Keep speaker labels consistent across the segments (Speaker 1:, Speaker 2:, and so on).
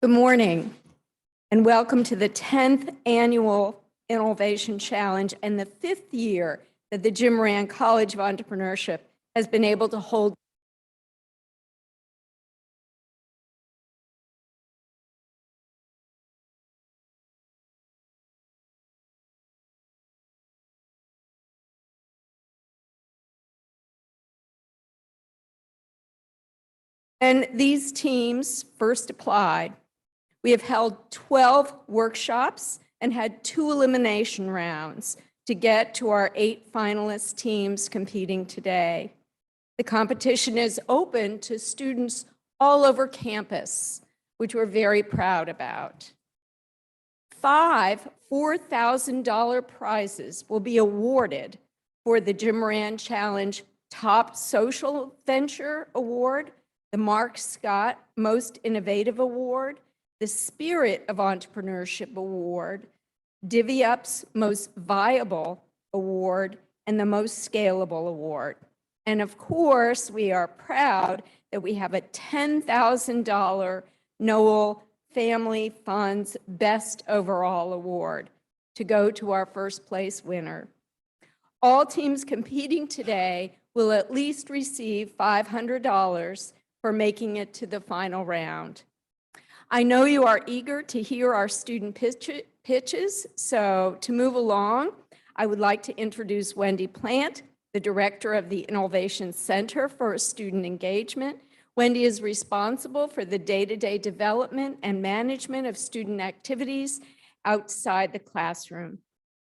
Speaker 1: Good morning, and welcome to the 10th Annual InNOLEvation Challenge and the 5th year that the Jim Moran College of Entrepreneurship has been able to hold. And these teams first applied. We have held 12 workshops and had 2 elimination rounds to get to our 8 finalist teams competing today. The competition is open to students all over campus, which we're very proud about. 5 $4,000 prizes will be awarded for the Jim Moran Challenge Top Social Venture Award, the Mark Scott Most Innovative Award, the Spirit of Entrepreneurship Award, Divvy Up's Most Viable Award, and the Most Scalable Award. And of course, we are proud that we have a $10,000 Noel Family Funds Best Overall Award to go to our first place winner. All teams competing today will at least receive $500 for making it to the final round. I know you are eager to hear our student pitches, so to move along, I would like to introduce Wendy Plant, the director of the InNOLEvation Center for Student Engagement. Wendy is responsible for the day-to-day development and management of student activities outside the classroom.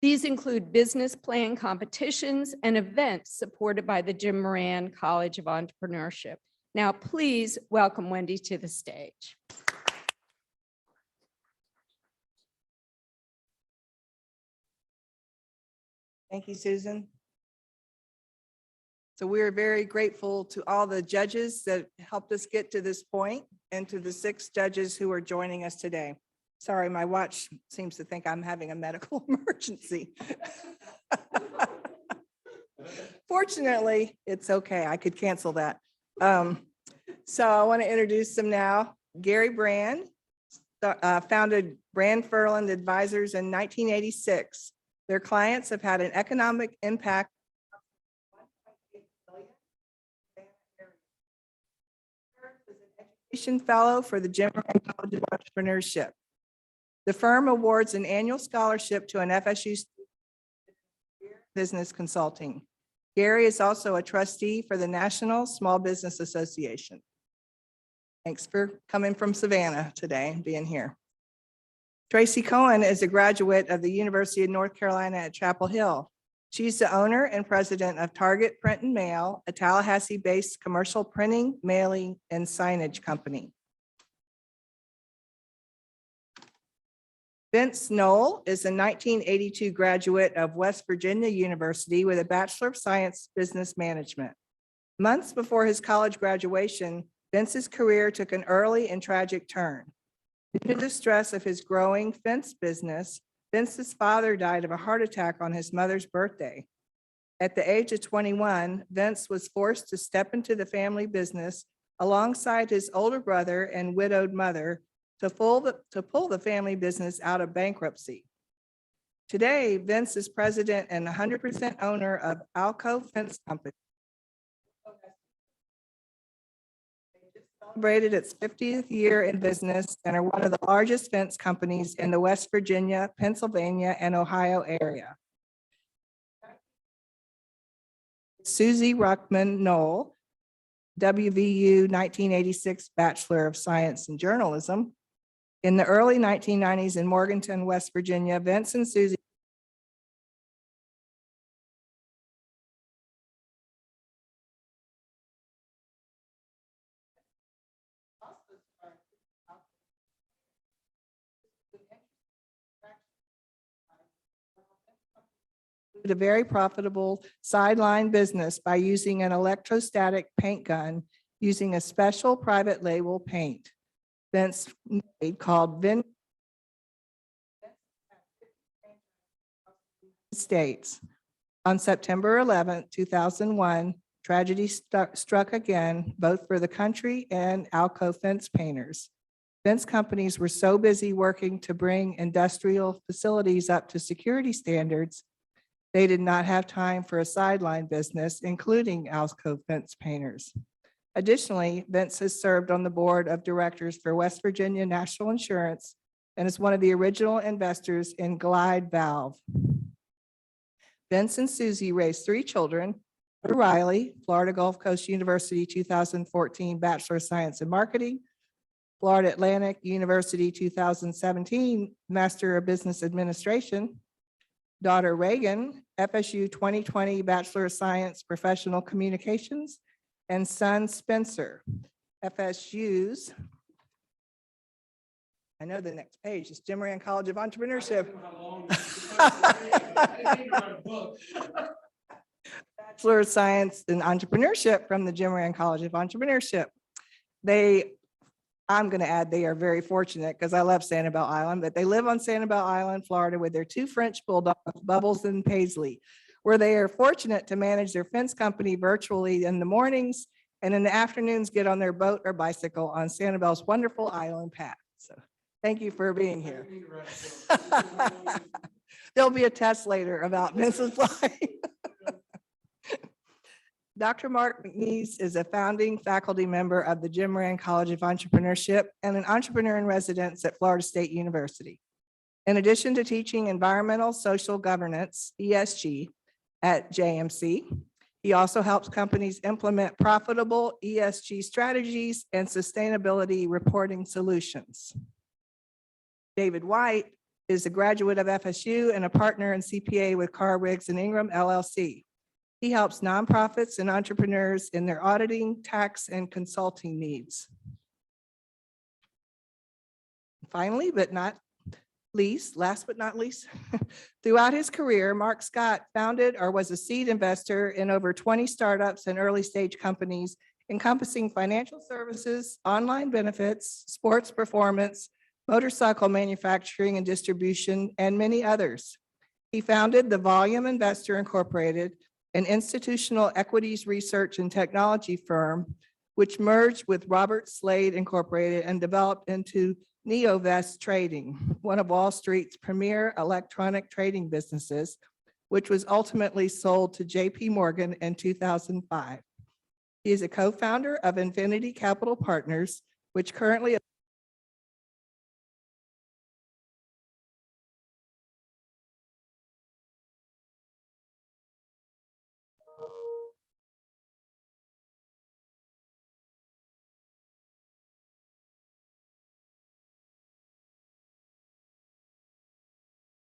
Speaker 1: These include business plan competitions and events supported by the Jim Moran College of Entrepreneurship. Now, please welcome Wendy to the stage.
Speaker 2: Thank you, Susan. So we're very grateful to all the judges that helped us get to this point and to the 6 judges who are joining us today. Sorry, my watch seems to think I'm having a medical emergency. Fortunately, it's okay. I could cancel that. So I want to introduce them now. Gary Brand founded Brand Furland Advisors in 1986. Their clients have had an economic impact. Education Fellow for the Jim Moran College of Entrepreneurship. The firm awards an annual scholarship to an FSU student in business consulting. Gary is also a trustee for the National Small Business Association. Thanks for coming from Savannah today and being here. Tracy Cohen is a graduate of the University of North Carolina at Chapel Hill. She's the owner and president of Target Print and Mail, a Tallahassee-based commercial printing, mailing, and signage company. Vince Knoll is a 1982 graduate of West Virginia University with a Bachelor of Science Business Management. Months before his college graduation, Vince's career took an early and tragic turn. Due to the stress of his growing fence business, Vince's father died of a heart attack on his mother's birthday. At the age of 21, Vince was forced to step into the family business alongside his older brother and widowed mother to pull the family business out of bankruptcy. Today, Vince is president and 100% owner of Alco Fence Company. Celebrated its 50th year in business and are one of the largest fence companies in the West Virginia, Pennsylvania, and Ohio area. Susie Ruckman Knoll, WVU 1986 Bachelor of Science in Journalism. In the early 1990s in Morganton, West Virginia, Vince and Susie a very profitable sideline business by using an electrostatic paint gun using a special private label paint Vince made called Vin States. On September 11, 2001, tragedy struck again, both for the country and Alco fence painters. Vince's companies were so busy working to bring industrial facilities up to security standards, they did not have time for a sideline business, including alcove fence painters. Additionally, Vince has served on the board of directors for West Virginia National Insurance and is one of the original investors in Glide Valve. Vince and Susie raised 3 children: Riley, Florida Gulf Coast University 2014 Bachelor of Science in Marketing, Florida Atlantic University 2017 Master of Business Administration, daughter Reagan, FSU 2020 Bachelor of Science Professional Communications, and son Spencer, FSU's, I know the next page is Jim Moran College of Entrepreneurship. Bachelor of Science in Entrepreneurship from the Jim Moran College of Entrepreneurship. I'm going to add, they are very fortunate because I love Sanibel Island, but they live on Sanibel Island, Florida, with their 2 French bulldogs, Bubbles and Paisley, where they are fortunate to manage their fence company virtually in the mornings and in the afternoons get on their boat or bicycle on Sanibel's wonderful island path. So thank you for being here. There'll be a test later about Vince's life. Dr. Mark McNeese is a founding faculty member of the Jim Moran College of Entrepreneurship and an entrepreneur in residence at Florida State University. In addition to teaching environmental social governance, ESG, at JMC, he also helps companies implement profitable ESG strategies and sustainability reporting solutions. David White is a graduate of FSU and a partner and CPA with Carr, Riggs and Ingram, LLC. He helps nonprofits and entrepreneurs in their auditing, tax, and consulting needs. Finally, but not least, last but not least, throughout his career, Mark Scott founded or was a seed investor in over 20 startups and early stage companies encompassing financial services, online benefits, sports performance, motorcycle manufacturing and distribution, and many others. He founded the Volume Investor Incorporated, an institutional equities research and technology firm, which merged with Robert Slade Incorporated and developed into NeoVest Trading, one of Wall Street's premier electronic trading businesses, which was ultimately sold to JP Morgan in 2005. He is a co-founder of Infinity Capital Partners, which currently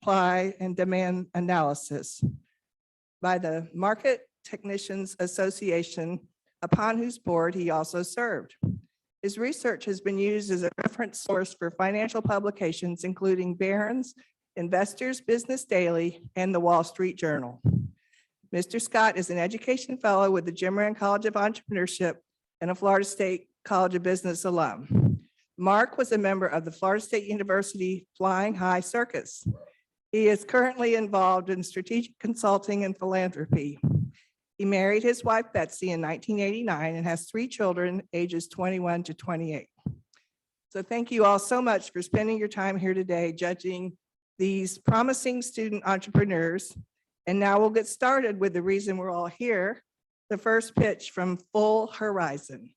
Speaker 2: supply and demand analysis by the Market Technicians Association, upon whose board he also served. His research has been used as a reference source for financial publications, including Barron's, Investors Business Daily, and the Wall Street Journal. Mr. Scott is an education fellow with the Jim Moran College of Entrepreneurship and a Florida State College of Business alum. Mark was a member of the Florida State University Flying High Circus. He is currently involved in strategic consulting and philanthropy. He married his wife Betsy in 1989 and has 3 children, ages 21 to 28. So thank you all so much for spending your time here today judging these promising student entrepreneurs. And now we'll get started with the reason we're all here, the first pitch from Full Horizon.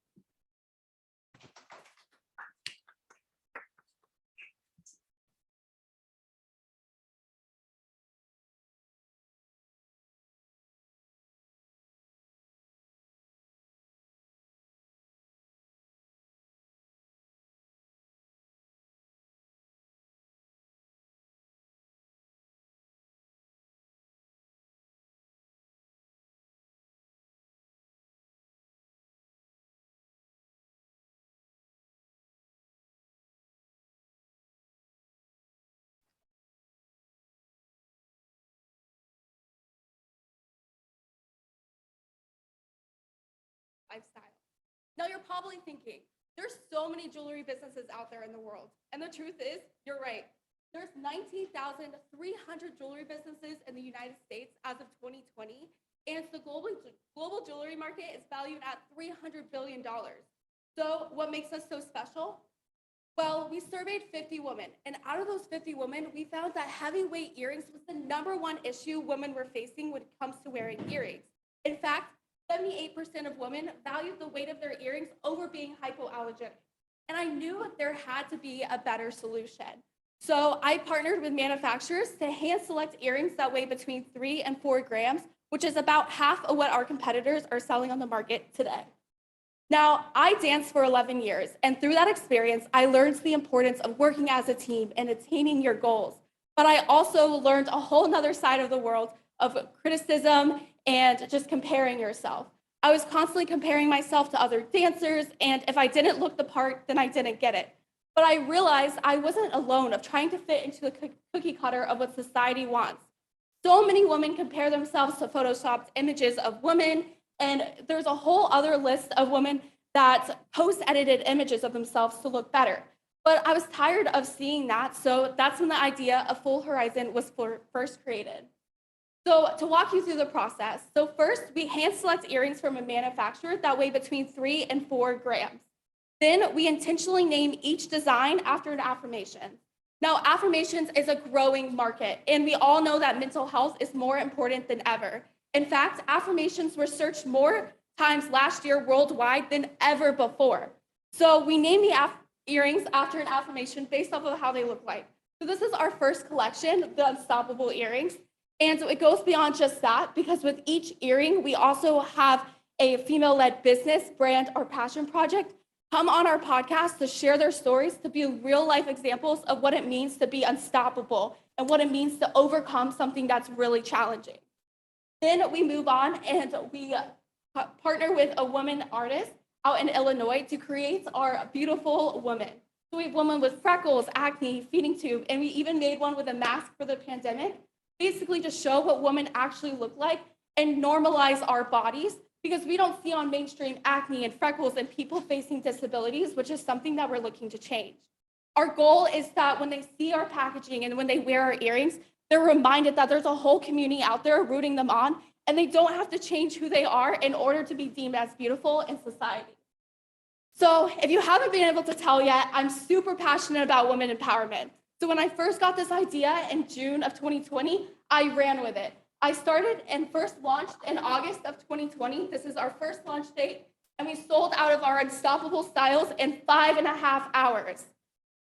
Speaker 3: Lifestyle. Now you're probably thinking, there's so many jewelry businesses out there in the world. And the truth is, you're right. There's 19,300 jewelry businesses in the United States as of 2020. And the global jewelry market is valued at $300 billion. So what makes us so special? Well, we surveyed 50 women, and out of those 50 women, we found that heavyweight earrings was the #1 issue women were facing when it comes to wearing earrings. In fact, 78% of women valued the weight of their earrings over being hypoallergenic. And I knew there had to be a better solution. So I partnered with manufacturers to hand select earrings that weigh between 3 and 4 grams, which is about half of what our competitors are selling on the market today. Now, I danced for 11 years, and through that experience, I learned the importance of working as a team and attaining your goals. But I also learned a whole nother side of the world of criticism and just comparing yourself. I was constantly comparing myself to other dancers, and if I didn't look the part, then I didn't get it. But I realized I wasn't alone of trying to fit into the cookie cutter of what society wants. So many women compare themselves to photoshopped images of women, and there's a whole other list of women that post edited images of themselves to look better. But I was tired of seeing that, so that's when the idea of Full Horizon was first created. So to walk you through the process, so first we hand select earrings from a manufacturer that weigh between 3 and 4 grams. Then we intentionally name each design after an affirmation. Now, affirmations is a growing market, and we all know that mental health is more important than ever. In fact, affirmations were searched more times last year worldwide than ever before. So we named the earrings after an affirmation based off of how they look like. So this is our first collection, the Unstoppable earrings. And so it goes beyond just that, because with each earring, we also have a female-led business, brand, or passion project come on our podcast to share their stories, to be real-life examples of what it means to be unstoppable and what it means to overcome something that's really challenging. Then we move on and we partner with a woman artist out in Illinois to create our beautiful woman. So we have women with freckles, acne, feeding tube, and we even made one with a mask for the pandemic, basically to show what women actually look like and normalize our bodies, because we don't see on mainstream acne and freckles and people facing disabilities, which is something that we're looking to change. Our goal is that when they see our packaging and when they wear our earrings, they're reminded that there's a whole community out there rooting them on, and they don't have to change who they are in order to be deemed as beautiful in society. So if you haven't been able to tell yet, I'm super passionate about women empowerment. So when I first got this idea in June of 2020, I ran with it. I started and first launched in August of 2020. This is our first launch date, and we sold out of our Unstoppable styles in 5.5 hours.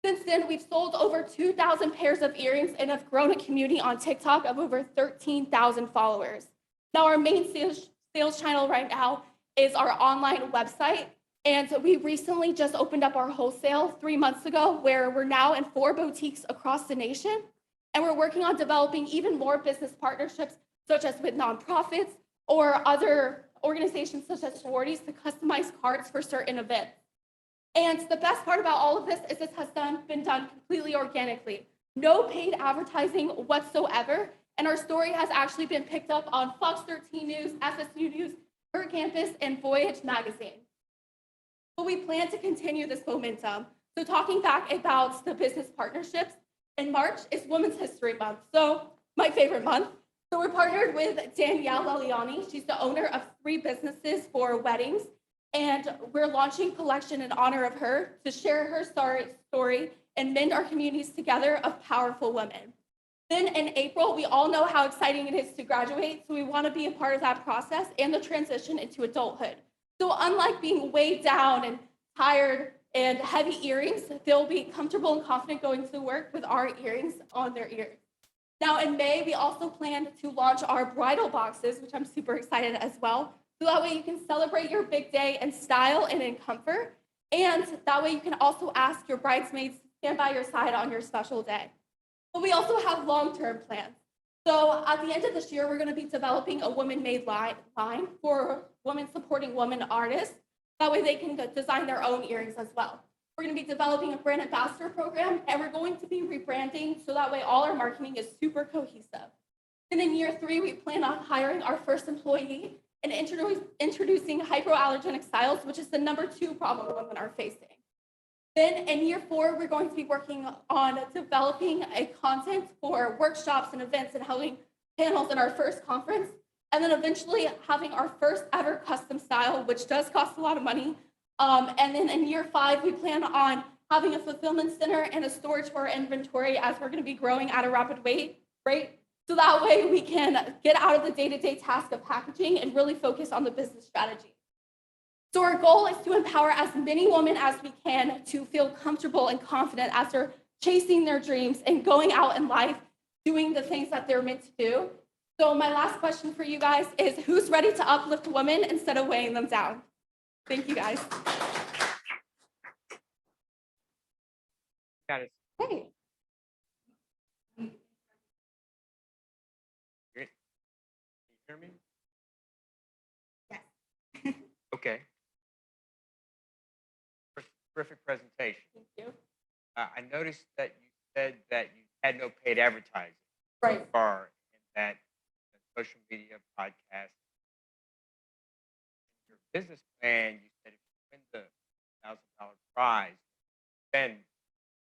Speaker 3: Since then, we've sold over 2,000 pairs of earrings and have grown a community on TikTok of over 13,000 followers. Now, our main sales channel right now is our online website, and we recently just opened up our wholesale 3 months ago, where we're now in 4 boutiques across the nation. And we're working on developing even more business partnerships, such as with nonprofits or other organizations such as sororities, to customize cards for certain events. And the best part about all of this is this has been done completely organically. No paid advertising whatsoever. And our story has actually been picked up on Fox 13 News, FSU News, Her Campus, and Voyage magazine. But we plan to continue this momentum. So talking back about the business partnerships, in March is Women's History Month, so my favorite month. So we're partnered with Danielle Laliani. She's the owner of 3 businesses for weddings, and we're launching a collection in honor of her to share her story and mend our communities together of powerful women. Then in April, we all know how exciting it is to graduate, so we want to be a part of that process and the transition into adulthood. So unlike being weighed down and tired and heavy earrings, they'll be comfortable and confident going to work with our earrings on their ears. Now in May, we also plan to launch our bridal boxes, which I'm super excited as well. So that way you can celebrate your big day in style and in comfort. And that way you can also ask your bridesmaids to stand by your side on your special day. But we also have long-term plans. So at the end of this year, we're going to be developing a women-made line for women supporting women artists. That way they can design their own earrings as well. We're going to be developing a brand ambassador program, and we're going to be rebranding so that way all our marketing is super cohesive. And in year 3, we plan on hiring our first employee and introducing hypoallergenic styles, which is the #2 problem women are facing. Then in year 4, we're going to be working on developing a content for workshops and events and holding panels in our first conference. And then eventually having our first ever custom style, which does cost a lot of money. And then in year 5, we plan on having a fulfillment center and a storage for our inventory as we're going to be growing at a rapid rate. So that way we can get out of the day-to-day task of packaging and really focus on the business strategy. So our goal is to empower as many women as we can to feel comfortable and confident as they're chasing their dreams and going out in life, doing the things that they're meant to do. So my last question for you guys is, who's ready to uplift women instead of weighing them down? Thank you, guys.
Speaker 4: Got it.
Speaker 3: Hey.
Speaker 4: Can you hear me?
Speaker 3: Yes.
Speaker 4: Okay. Terrific presentation.
Speaker 3: Thank you.
Speaker 4: I noticed that you said that you had no paid advertising so
Speaker 3: Right.
Speaker 4: far in that social media podcast. Your business plan, you said if you win the $1,000 prize, spend a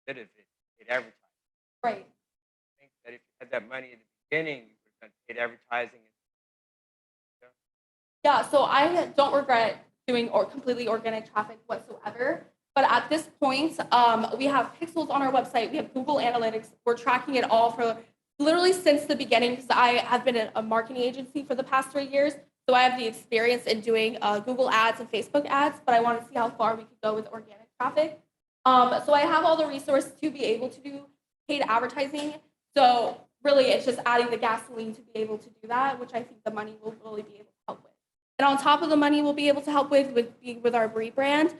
Speaker 4: bit of it paid advertising.
Speaker 3: Right.
Speaker 4: I think that if you had that money in the beginning, you would have done paid advertising.
Speaker 3: Yeah, so I don't regret doing completely organic traffic whatsoever. But at this point, we have pixels on our website. We have Google Analytics. We're tracking it all for literally since the beginning, because I have been a marketing agency for the past 3 years. So I have the experience in doing Google ads and Facebook ads, but I want to see how far we could go with organic traffic. So I have all the resources to be able to do paid advertising. So really, it's just adding the gasoline to be able to do that, which I think the money will really be able to help with. And on top of the money we'll be able to help with our Brie brand.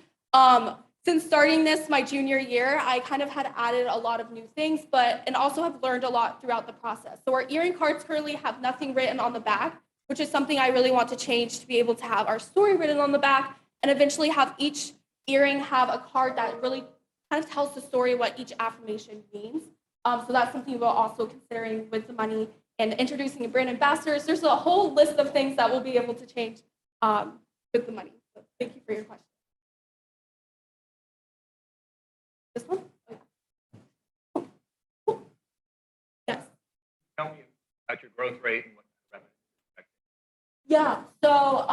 Speaker 3: Since starting this my junior year, I kind of had added a lot of new things, and also have learned a lot throughout the process. So our earring cards currently have nothing written on the back, which is something I really want to change, to be able to have our story written on the back and eventually have each earring have a card that really kind of tells the story what each affirmation means. So that's something we're also considering with the money and introducing a brand ambassadors. There's a whole list of things that we'll be able to change with the money. So thank you for your question. This one? Oh, yeah. Yes.
Speaker 4: Tell me about your growth rate and what revenue
Speaker 3: Yeah. So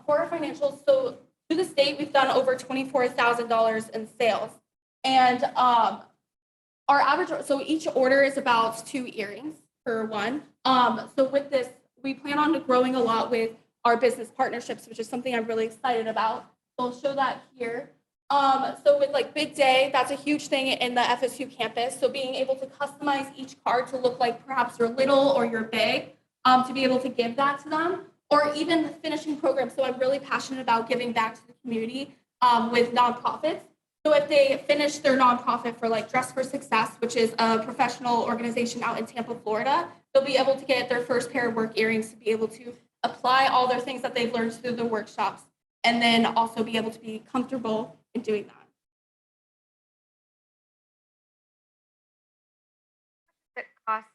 Speaker 3: for our financials, so to this date, we've done over $24,000 in sales, and our average. So each order is about 2 earrings per one. So with this, we plan on growing a lot with our business partnerships, which is something I'm really excited about. So I'll show that here. So with like Big Day, that's a huge thing in the FSU campus. So being able to customize each card to look like perhaps you're little or you're big, to be able to give that to them, or even the finishing program. So I'm really passionate about giving back to the community with nonprofits. So if they finish their nonprofit for like Dress for Success, which is a professional organization out in Tampa, Florida, they'll be able to get their first pair of work earrings to be able to apply all their things that they've learned through the workshops, and then also be able to be comfortable in doing that.
Speaker 5: That costs.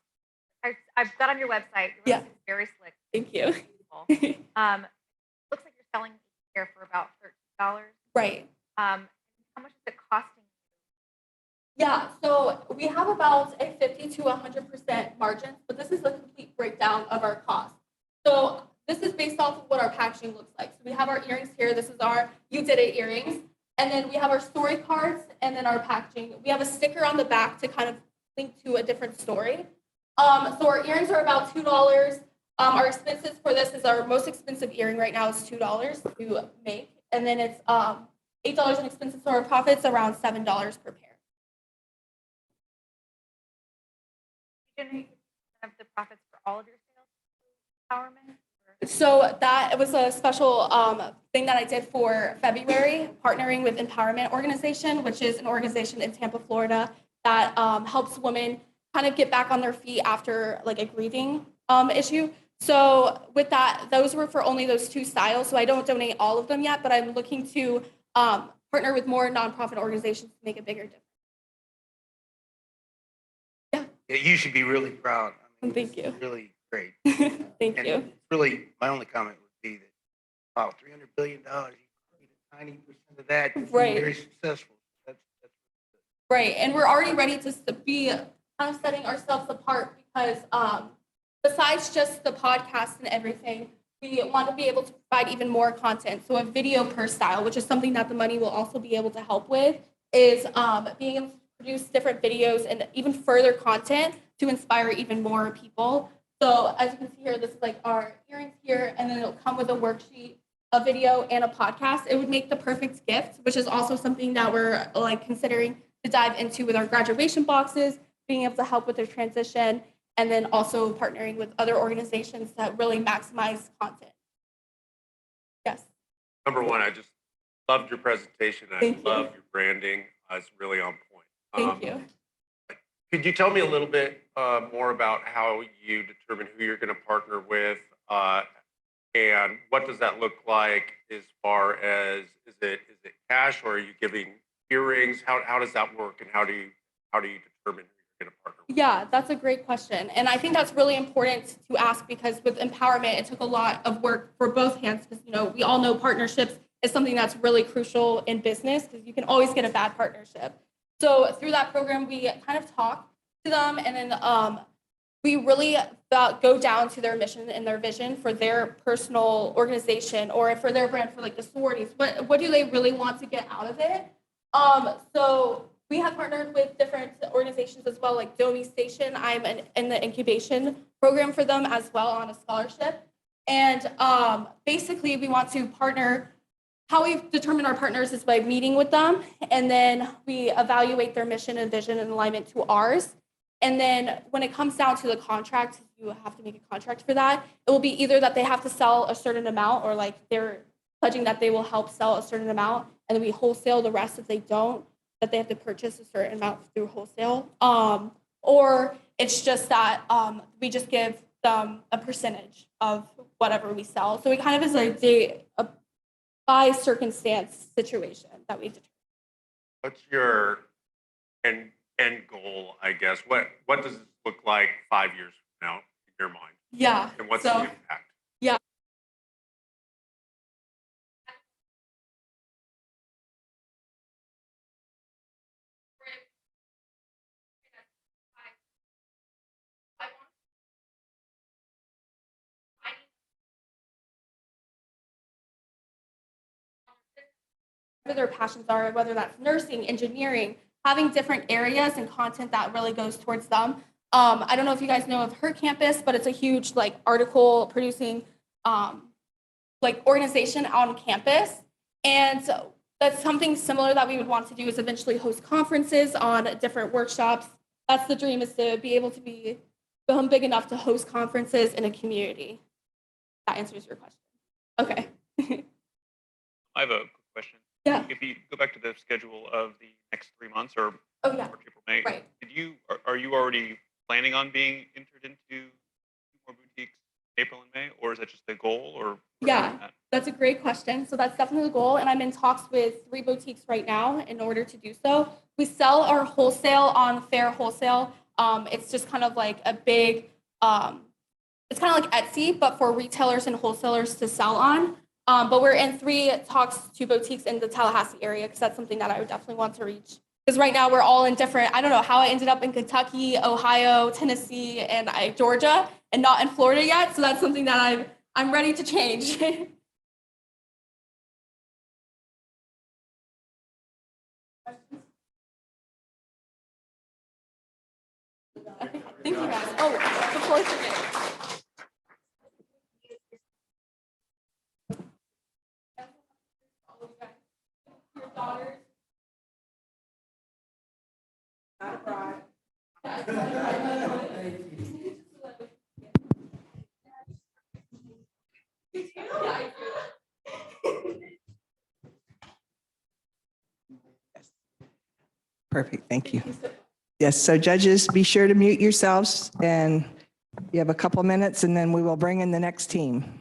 Speaker 5: I've got on your website. Your
Speaker 3: Yeah.
Speaker 5: website's very slick.
Speaker 3: Thank you.
Speaker 5: Beautiful. Looks like you're selling each pair for about $13.
Speaker 3: Right.
Speaker 5: How much is it costing?
Speaker 3: Yeah, so we have about a 50 to 100% margin, but this is a complete breakdown of our cost. So this is based off of what our packaging looks like. So we have our earrings here. This is our You Did It earrings. And then we have our story cards and then our packaging. We have a sticker on the back to kind of link to a different story. So our earrings are about $2. Our expenses for this is our most expensive earring right now is $2 to make. And then it's $8 in expenses, so our profit's around $7 per pair.
Speaker 5: You generate of the profits for all of your sales empowerment?
Speaker 3: So that was a special thing that I did for February, partnering with Empowerment Organization, which is an organization in Tampa, Florida, that helps women kind of get back on their feet after like a grieving issue. So with that, those were for only those 2 styles. So I don't donate all of them yet, but I'm looking to partner with more nonprofit organizations to make a bigger difference.
Speaker 6: Yeah, you should be really proud. I mean,
Speaker 3: Thank
Speaker 6: this is
Speaker 3: you.
Speaker 6: really great.
Speaker 3: Thank
Speaker 6: And
Speaker 3: you.
Speaker 6: really, my only comment would be that, wow, $300 billion, you need a tiny percent of that to be
Speaker 3: Right.
Speaker 6: very successful. That's
Speaker 3: Right, and we're already ready to be kind of setting ourselves apart because besides just the podcast and everything, we want to be able to provide even more content. So a video per style, which is something that the money will also be able to help with. is being able to produce different videos and even further content to inspire even more people. So as you can see here, this is like our earrings here, and then it'll come with a worksheet, a video, and a podcast. It would make the perfect gift, which is also something that we're like considering to dive into with our graduation boxes, being able to help with their transition, and then also partnering with other organizations that really maximize content. Yes.
Speaker 7: Number one, I just loved your presentation. I
Speaker 3: Thank you.
Speaker 7: love your branding. It's really on point.
Speaker 3: Thank you.
Speaker 7: Could you tell me a little bit more about how you determine who you're going to partner with, and what does that look like as far as is it cash, or are you giving earrings? How does that work, and how do you determine who you're going to partner with?
Speaker 3: Yeah, that's a great question. And I think that's really important to ask because with empowerment, it took a lot of work for both hands because, we all know partnerships is something that's really crucial in business because you can always get a bad partnership. So through that program, we kind of talk to them and then we really go down to their mission and their vision for their personal organization or for their brand, for like the sororities. What do they really want to get out of it? So we have partnered with different organizations as well, like Domi Station. I'm in the incubation program for them as well on a scholarship. And basically, we want to partner. How we determine our partners is by meeting with them, and then we evaluate their mission and vision in alignment to ours. And then when it comes down to the contract, you have to make a contract for that. It will be either that they have to sell a certain amount or like they're pledging that they will help sell a certain amount, and then we wholesale the rest if they don't, that they have to purchase a certain amount through wholesale. Or it's just that we just give them a percentage of whatever we sell. So it kind of is like a by circumstance situation that we determine.
Speaker 7: What's your end goal, I guess? What does this look like 5 years from now in your mind?
Speaker 3: Yeah.
Speaker 7: And what's
Speaker 3: so,
Speaker 7: the impact?
Speaker 3: Yeah. Whatever their passions are, whether that's nursing, engineering, having different areas and content that really goes towards them. I don't know if you guys know of her campus, but it's a huge like article producing like organization on campus. And so that's something similar that we would want to do is eventually host conferences on different workshops. That's the dream, is to be able to become big enough to host conferences in a community. That answers your question. Okay.
Speaker 8: I have a quick question.
Speaker 3: Yeah.
Speaker 8: If you go back to the schedule of the next 3 months or
Speaker 3: Oh yeah.
Speaker 8: March, April, May,
Speaker 3: Right.
Speaker 8: are you already planning on being entered into more boutiques in April and May, or is that just the goal? Or
Speaker 3: Yeah, that's a great question. So that's definitely the goal. And I'm in talks with 3 boutiques right now in order to do so. We sell our wholesale on Fair Wholesale. It's just kind of like a big, it's kind of like Etsy, but for retailers and wholesalers to sell on. But we're in 3 talks to boutiques in the Tallahassee area because that's something that I would definitely want to reach. Because right now we're all in different, I don't know how I ended up in Kentucky, Ohio, Tennessee, and Georgia, and not in Florida yet. So that's something that I'm ready to change. Thank you guys. Oh, the floor's okay. Your daughters.
Speaker 2: Perfect, thank you. Yes, so judges, be sure to mute yourselves, and you have a couple minutes, and then we will bring in the next team.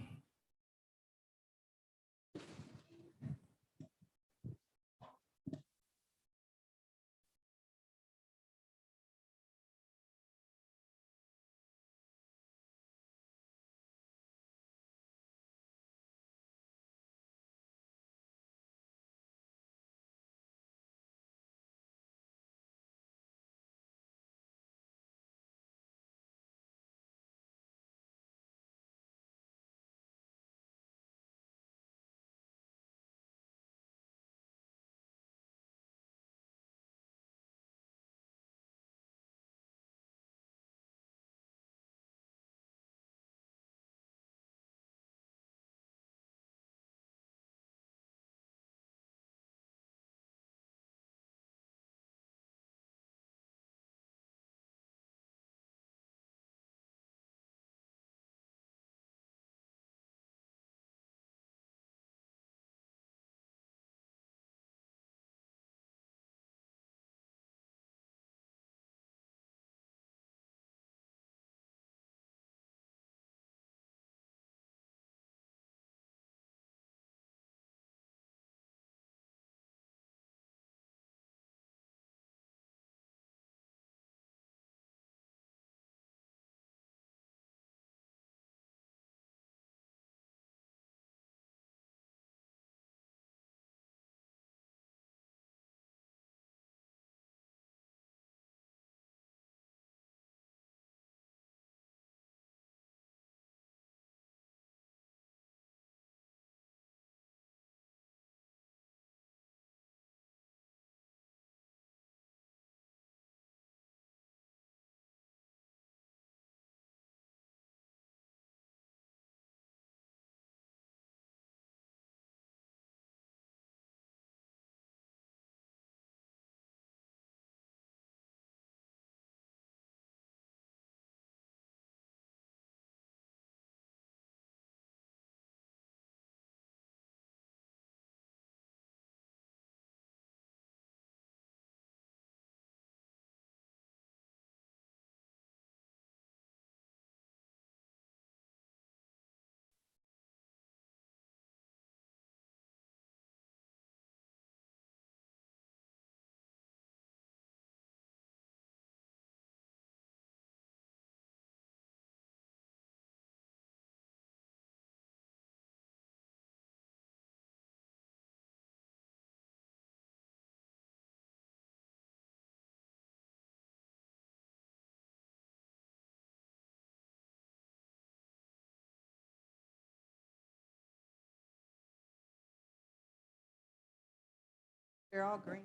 Speaker 2: They're all green.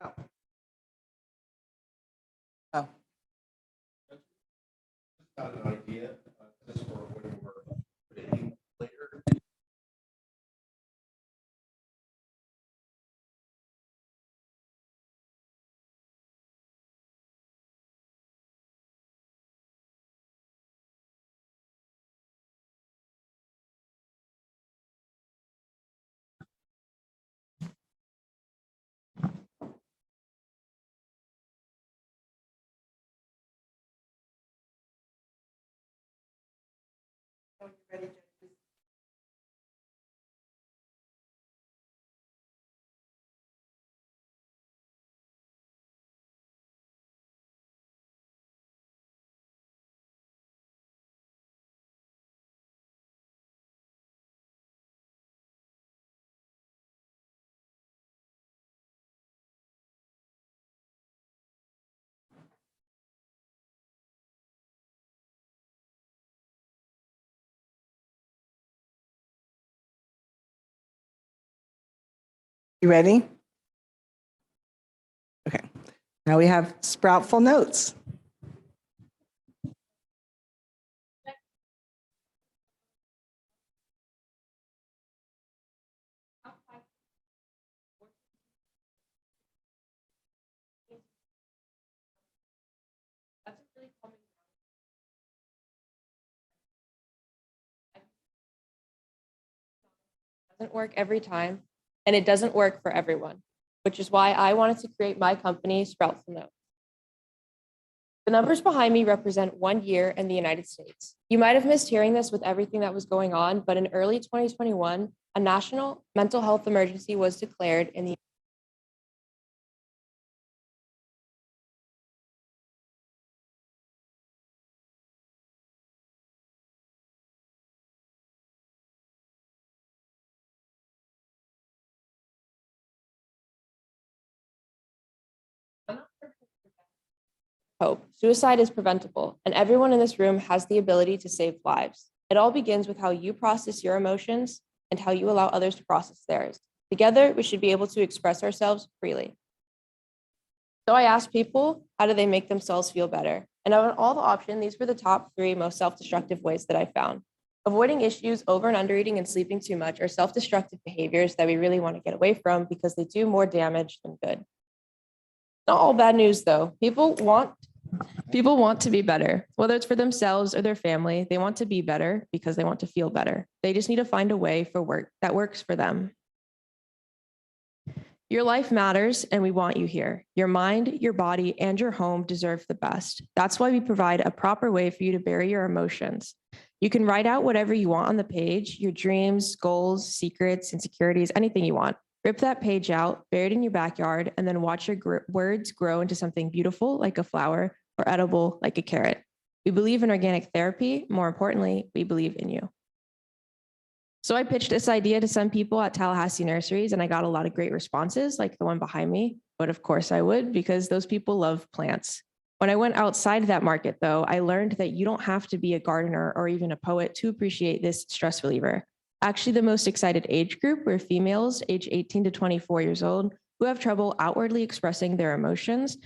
Speaker 2: Oh. Oh.
Speaker 7: Got an idea, just for when we're putting later.
Speaker 2: You ready? Okay. Now we have sproutful notes.
Speaker 9: Doesn't work every time, and it doesn't work for everyone, which is why I wanted to create my company, Sproutful Notes. The numbers behind me represent 1 year in the United States. You might have missed hearing this with everything that was going on, but in early 2021, a national mental health emergency was declared in the hope. Suicide is preventable, and everyone in this room has the ability to save lives. It all begins with how you process your emotions and how you allow others to process theirs. Together, we should be able to express ourselves freely. So I asked people, how do they make themselves feel better? And out of all the options, these were the top 3 most self-destructive ways that I found. Avoiding issues, over and under eating and sleeping too much are self-destructive behaviors that we really want to get away from because they do more damage than good. Not all bad news though. People want to be better, whether it's for themselves or their family. They want to be better because they want to feel better. They just need to find a way for work that works for them. Your life matters, and we want you here. Your mind, your body, and your home deserve the best. That's why we provide a proper way for you to bury your emotions. You can write out whatever you want on the page, your dreams, goals, secrets, insecurities, anything you want. Rip that page out, bury it in your backyard, and then watch your words grow into something beautiful like a flower or edible like a carrot. We believe in organic therapy. More importantly, we believe in you. So I pitched this idea to some people at Tallahassee nurseries, and I got a lot of great responses, like the one behind me. But of course I would, because those people love plants. When I went outside that market, though, I learned that you don't have to be a gardener or even a poet to appreciate this stress reliever. Actually, the most excited age group were females age 18 to 24 years old who have trouble outwardly expressing their emotions.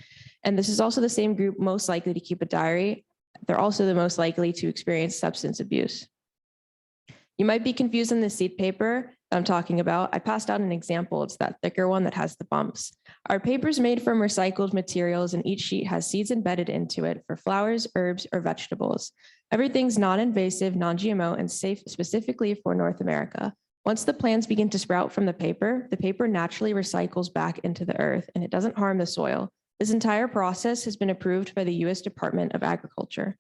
Speaker 9: And this is also the same group most likely to keep a diary. They're also the most likely to experience substance abuse. You might be confused in the seed paper I'm talking about. I passed out an example. It's that thicker one that has the bumps. Our paper is made from recycled materials, and each sheet has seeds embedded into it for flowers, herbs, or vegetables. Everything's non-invasive, non-GMO, and safe specifically for North America. Once the plants begin to sprout from the paper naturally recycles back into the earth, and it doesn't harm the soil. This entire process has been approved by the U.S. Department of Agriculture.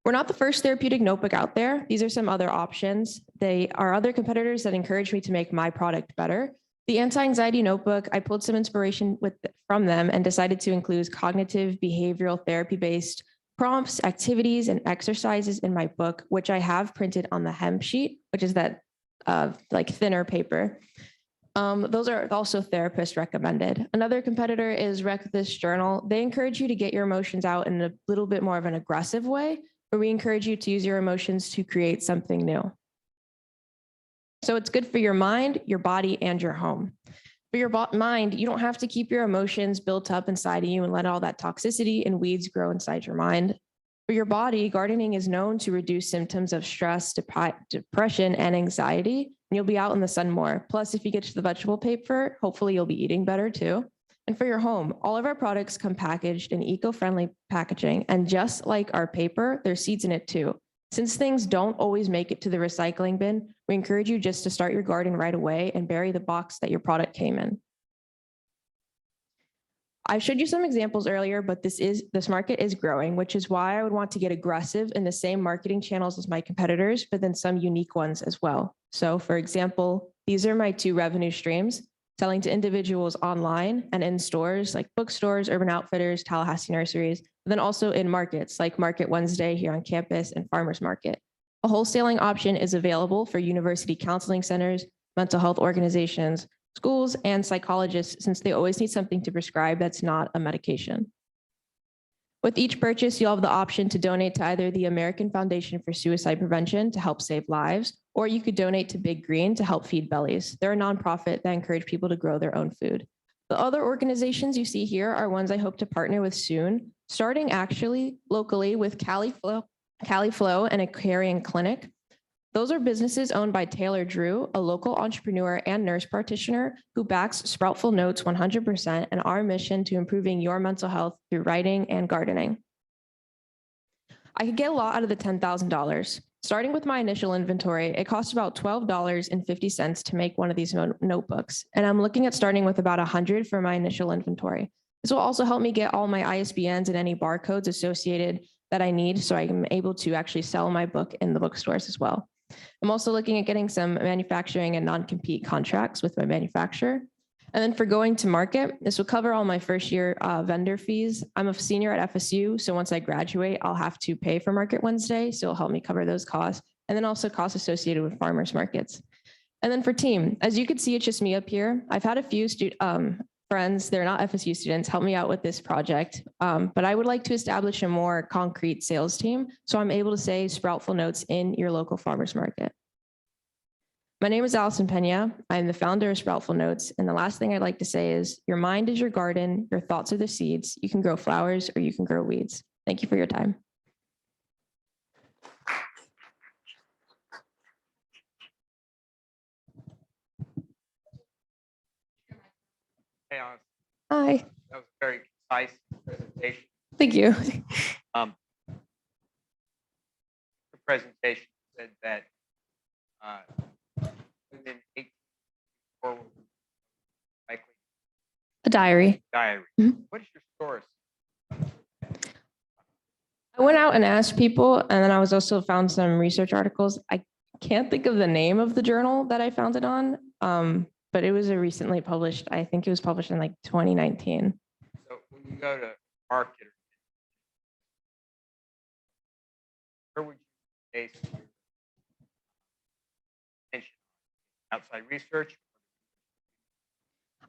Speaker 9: We're not the first therapeutic notebook out there. These are some other options. They are other competitors that encouraged me to make my product better. The anti-anxiety notebook, I pulled some inspiration from them and decided to include cognitive behavioral therapy-based prompts, activities, and exercises in my book, which I have printed on the hem sheet, which is that like thinner paper. Those are also therapist recommended. Another competitor is Wreck This Journal. They encourage you to get your emotions out in a little bit more of an aggressive way, where we encourage you to use your emotions to create something new. So it's good for your mind, your body, and your home. For your mind, you don't have to keep your emotions built up inside of you and let all that toxicity and weeds grow inside your mind. For your body, gardening is known to reduce symptoms of stress, depression, and anxiety, and you'll be out in the sun more. Plus, if you get to the vegetable paper, hopefully you'll be eating better too. And for your home, all of our products come packaged in eco-friendly packaging, and just like our paper, there's seeds in it too. Since things don't always make it to the recycling bin, we encourage you just to start your garden right away and bury the box that your product came in. I showed you some examples earlier, but this market is growing, which is why I would want to get aggressive in the same marketing channels as my competitors, but then some unique ones as well. So for example, these are my 2 revenue streams: selling to individuals online and in stores like bookstores, Urban Outfitters, Tallahassee nurseries, but then also in markets like Market Wednesday here on campus and Farmers Market. A wholesaling option is available for university counseling centers, mental health organizations, schools, and psychologists, since they always need something to prescribe that's not a medication. With each purchase, you'll have the option to donate to either the American Foundation for Suicide Prevention to help save lives, or you could donate to Big Green to help feed bellies. They're a nonprofit that encourage people to grow their own food. The other organizations you see here are ones I hope to partner with soon, starting actually locally with Cali Flow and a carrying clinic. Those are businesses owned by Taylor Drew, a local entrepreneur and nurse practitioner who backs Sproutful Notes 100% and our mission to improving your mental health through writing and gardening. I could get a lot out of the $10,000. Starting with my initial inventory, it cost about $12.50 to make one of these notebooks. And I'm looking at starting with about 100 for my initial inventory. This will also help me get all my ISBNs and any barcodes associated that I need so I'm able to actually sell my book in the bookstores as well. I'm also looking at getting some manufacturing and non-compete contracts with my manufacturer. And then for going to market, this will cover all my first year vendor fees. I'm a senior at FSU, so once I graduate, I'll have to pay for Market Wednesday, so it'll help me cover those costs, and then also costs associated with farmers markets. And then for team, as you can see, it's just me up here. I've had a few friends, they're not FSU students, help me out with this project. But I would like to establish a more concrete sales team so I'm able to say Sproutful Notes in your local farmers market. My name is Allison Pena. I'm the founder of Sproutful Notes. And the last thing I'd like to say is your mind is your garden, your thoughts are the seeds. You can grow flowers or you can grow weeds. Thank you for your time.
Speaker 4: Hey, Alex,
Speaker 9: Hi,
Speaker 4: that was a very concise presentation.
Speaker 9: thank you.
Speaker 4: The presentation said that within 18 or likely
Speaker 9: A diary.
Speaker 4: diary.
Speaker 9: Mhm.
Speaker 4: What is your source?
Speaker 9: I went out and asked people, and then I was also found some research articles. I can't think of the name of the journal that I found it on, but it was a recently published, I think it was published in like 2019.
Speaker 4: So when you go to market, where would you base your attention on? Outside research?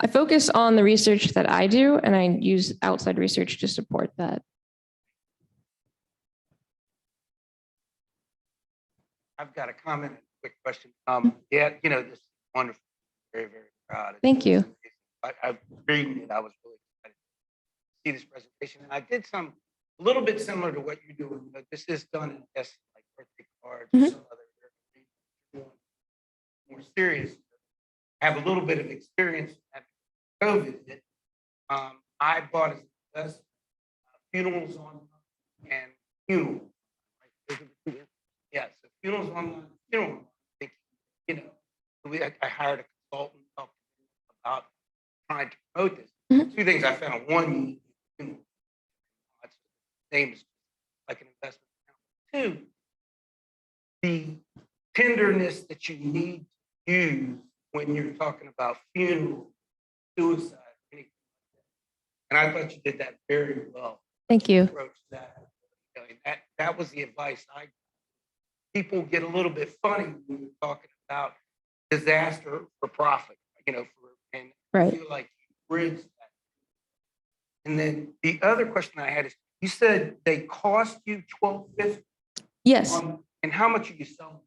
Speaker 9: I focus on the research that I do, and I use outside research to support that.
Speaker 6: I've got a comment, a quick question. Yeah, this is wonderful. Very, very proud.
Speaker 9: Thank you.
Speaker 6: I reading it, I was really excited to see this presentation. And I did a little bit similar to what you're doing, but this is done in just like birthday cards or some other more serious. Have a little bit of experience at COVID. I bought as funerals on and funeral. Yeah, so funerals on funeral. I hired a consultant talked to him about trying to promote this. Two things I found. One, name is like an investment account. Two, the tenderness that you need to use when you're talking about funeral, suicide, anything like that. And I thought you did that very well.
Speaker 9: Thank you.
Speaker 6: Approach that. That was the advice I got. People get a little bit funny when you're talking about disaster for profit, and
Speaker 9: Right.
Speaker 6: I feel like you bridge that. And then the other question I had is, you said they cost you $12.50.
Speaker 9: Yes.
Speaker 6: And how much are you selling?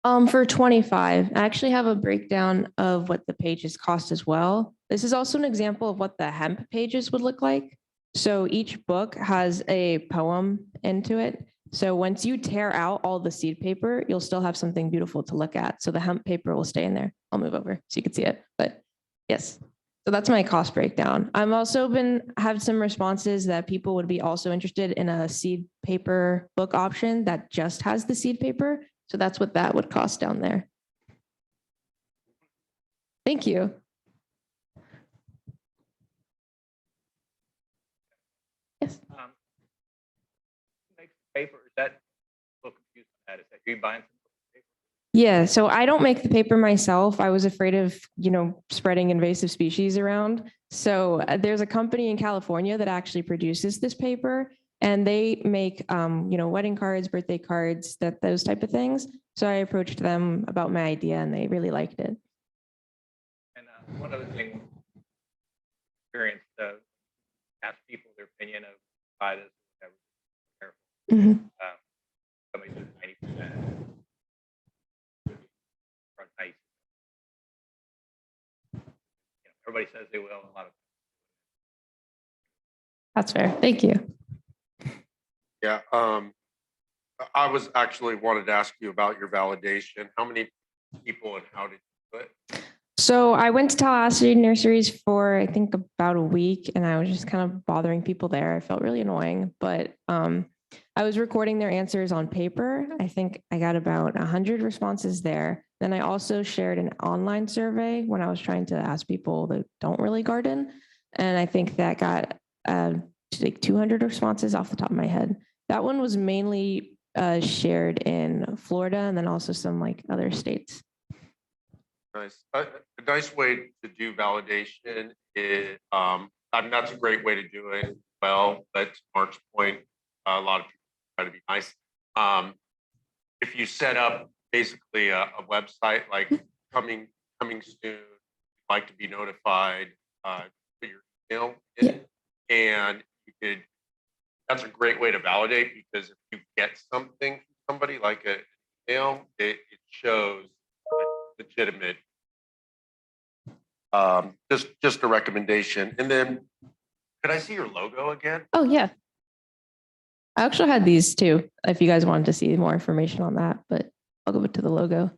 Speaker 9: For 25, I actually have a breakdown of what the pages cost as well. This is also an example of what the hemp pages would look like. So each book has a poem into it. So once you tear out all the seed paper, you'll still have something beautiful to look at. So the hemp paper will stay in there. I'll move over so you can see it, but yes. So that's my cost breakdown. I've also have some responses that people would be also interested in a seed paper book option that just has the seed paper. So that's what that would cost down there. Thank you. Yes.
Speaker 10: Makes the paper, is that, a little confused on that, is that you buying some paper?
Speaker 9: Yeah, so I don't make the paper myself. I was afraid of, spreading invasive species around. So there's a company in California that actually produces this paper, and they make, wedding cards, birthday cards, those type of things. So I approached them about my idea, and they really liked it.
Speaker 10: And one other thing, experience, ask people their opinion of buy this, whatever, careful.
Speaker 9: Mhm.
Speaker 10: Somebody says 90%. Are nice. Everybody says they will, a lot of.
Speaker 9: That's fair. Thank you.
Speaker 7: Yeah, I was actually wanted to ask you about your validation. How many people and how did you do it?
Speaker 9: So I went to Tallahassee Nurseries for I think about a week, and I was just kind of bothering people there. I felt really annoying, but I was recording their answers on paper. I think I got about 100 responses there. Then I also shared an online survey when I was trying to ask people that don't really garden, and I think that got like 200 responses off the top of my head. That one was mainly shared in Florida and then also some like other states.
Speaker 7: Nice. A nice way to do validation is, that's a great way to do it well, but to Mark's point, a lot of people try to be nice. If you set up basically a website like coming soon, like to be notified, put your email in, and you could, that's a great way to validate, because if you get something from somebody like an email, it shows legitimate. Just a recommendation. And then could I see your logo again?
Speaker 9: Oh yeah. I actually had these too, if you guys wanted to see more information on that, but I'll go to the logo.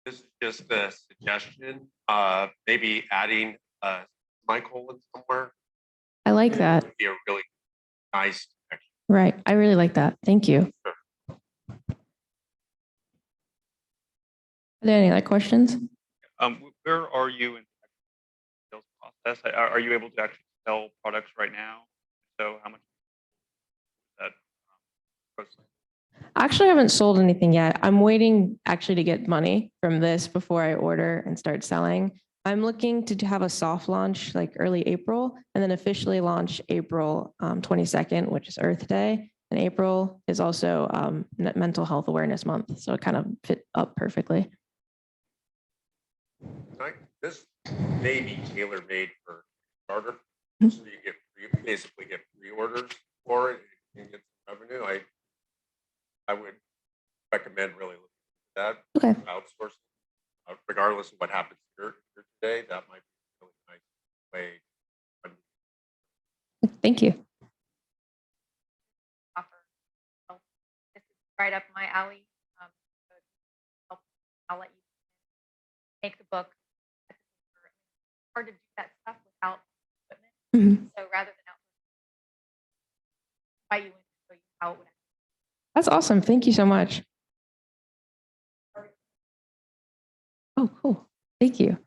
Speaker 7: This is just a suggestion, maybe adding a semicolon somewhere.
Speaker 9: I like that.
Speaker 7: Would be a really nice connection.
Speaker 9: Right. I really like that. Thank you. Are there any other questions?
Speaker 8: Where are you in the sales process? Are you able to actually sell products right now? So how much is that process?
Speaker 9: I actually haven't sold anything yet. I'm waiting actually to get money from this before I order and start selling. I'm looking to have a soft launch like early April and then officially launch April 22nd, which is Earth Day. And April is also Mental Health Awareness Month. So it kind of fit up perfectly.
Speaker 7: This may be tailor-made for starter, so you basically get pre-orders for it and get some revenue. I would recommend really looking at that.
Speaker 9: Okay.
Speaker 7: Outsourcing, regardless of what happens here today, that might be a really nice way.
Speaker 9: Thank you.
Speaker 5: Offer. So this is right up my alley. So I'll let you make the book. It's hard to do that stuff without equipment. So rather than invite you in to show you how it would.
Speaker 9: That's awesome. Thank you so much. Oh, cool. Thank you.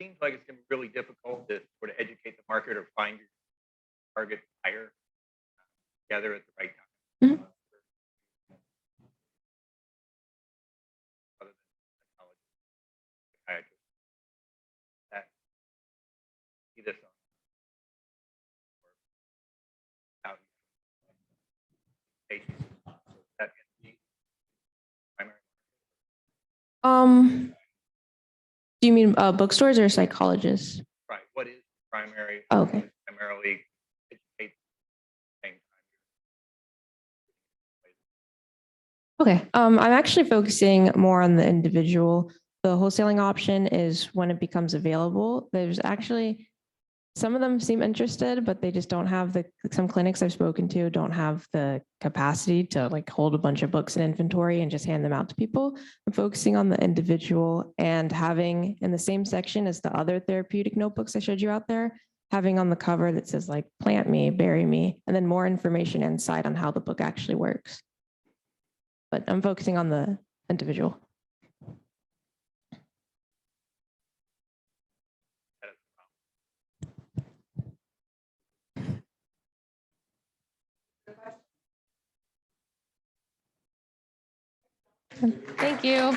Speaker 10: Seems like it's going to be really difficult to sort of educate the market or find your target buyer together at the right time. Other than psychology, psychiatrist, that see this on how patients. So that can be primary.
Speaker 9: Do you mean bookstores or psychologists?
Speaker 10: Right. What primary.
Speaker 9: Okay.
Speaker 10: Primarily educate at the same time.
Speaker 9: Okay, I'm actually focusing more on the individual. The wholesaling option is when it becomes available. There's actually, some of them seem interested, but they just don't have some clinics I've spoken to don't have the capacity to like hold a bunch of books in inventory and just hand them out to people. I'm focusing on the individual and having in the same section as the other therapeutic notebooks I showed you out there, having on the cover that says like plant me, bury me, and then more information inside on how the book actually works. But I'm focusing on the individual.
Speaker 5: Thank you.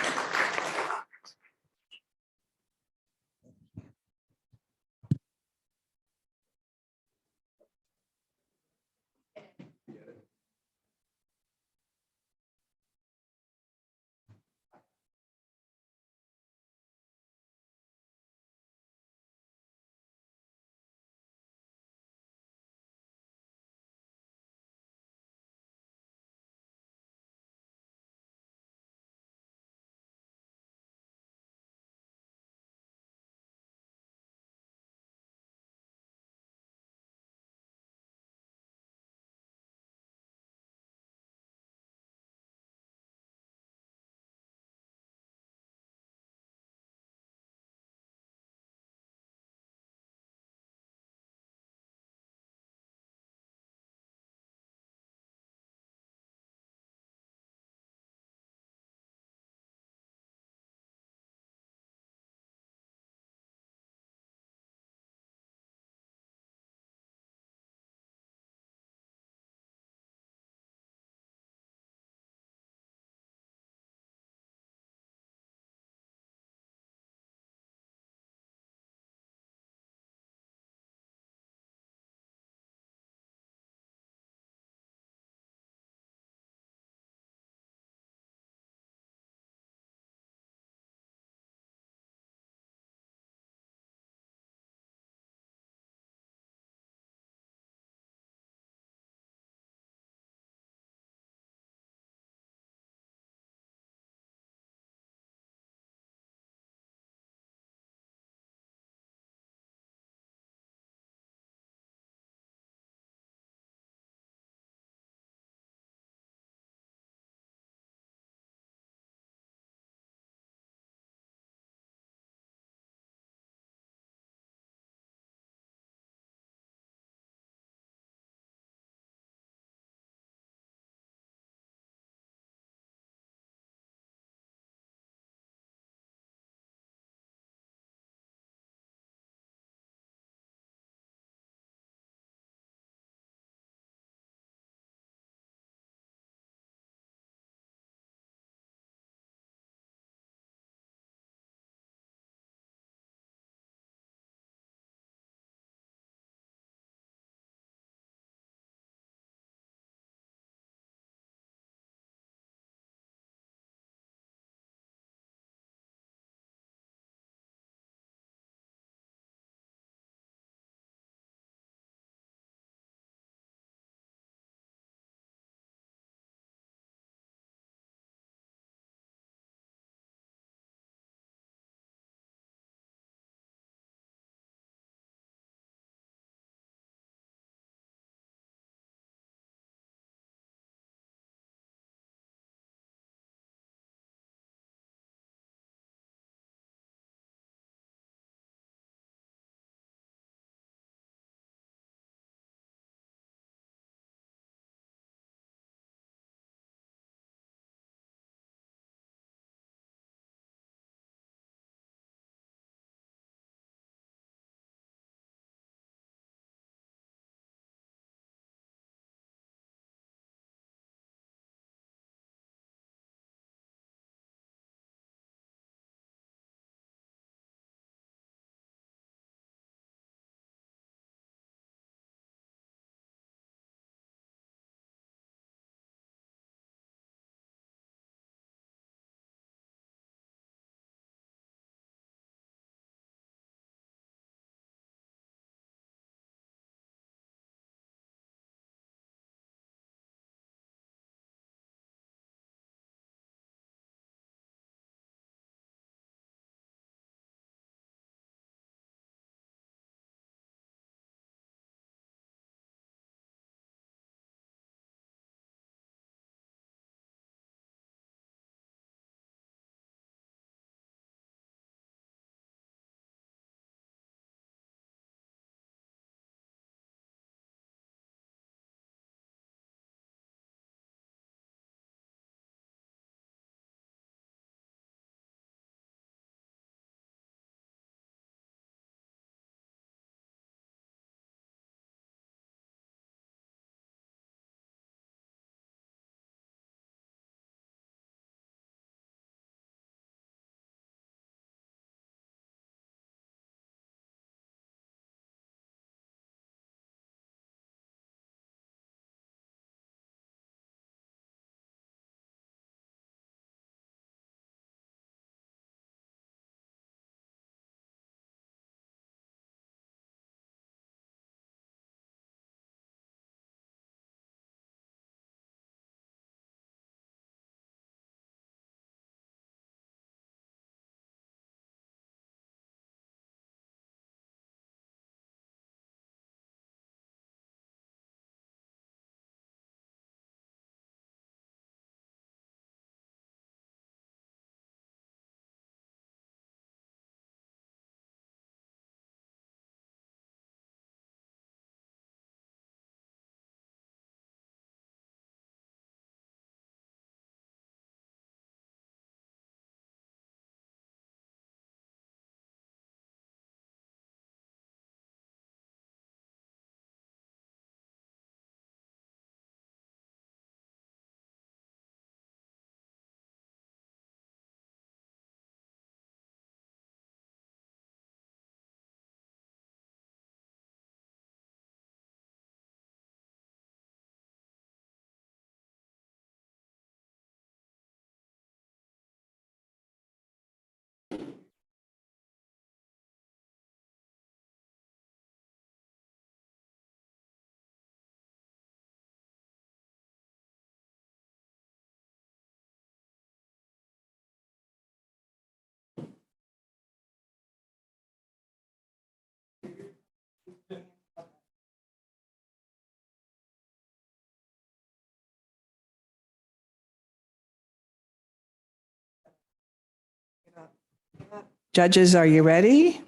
Speaker 2: Judges, are you ready?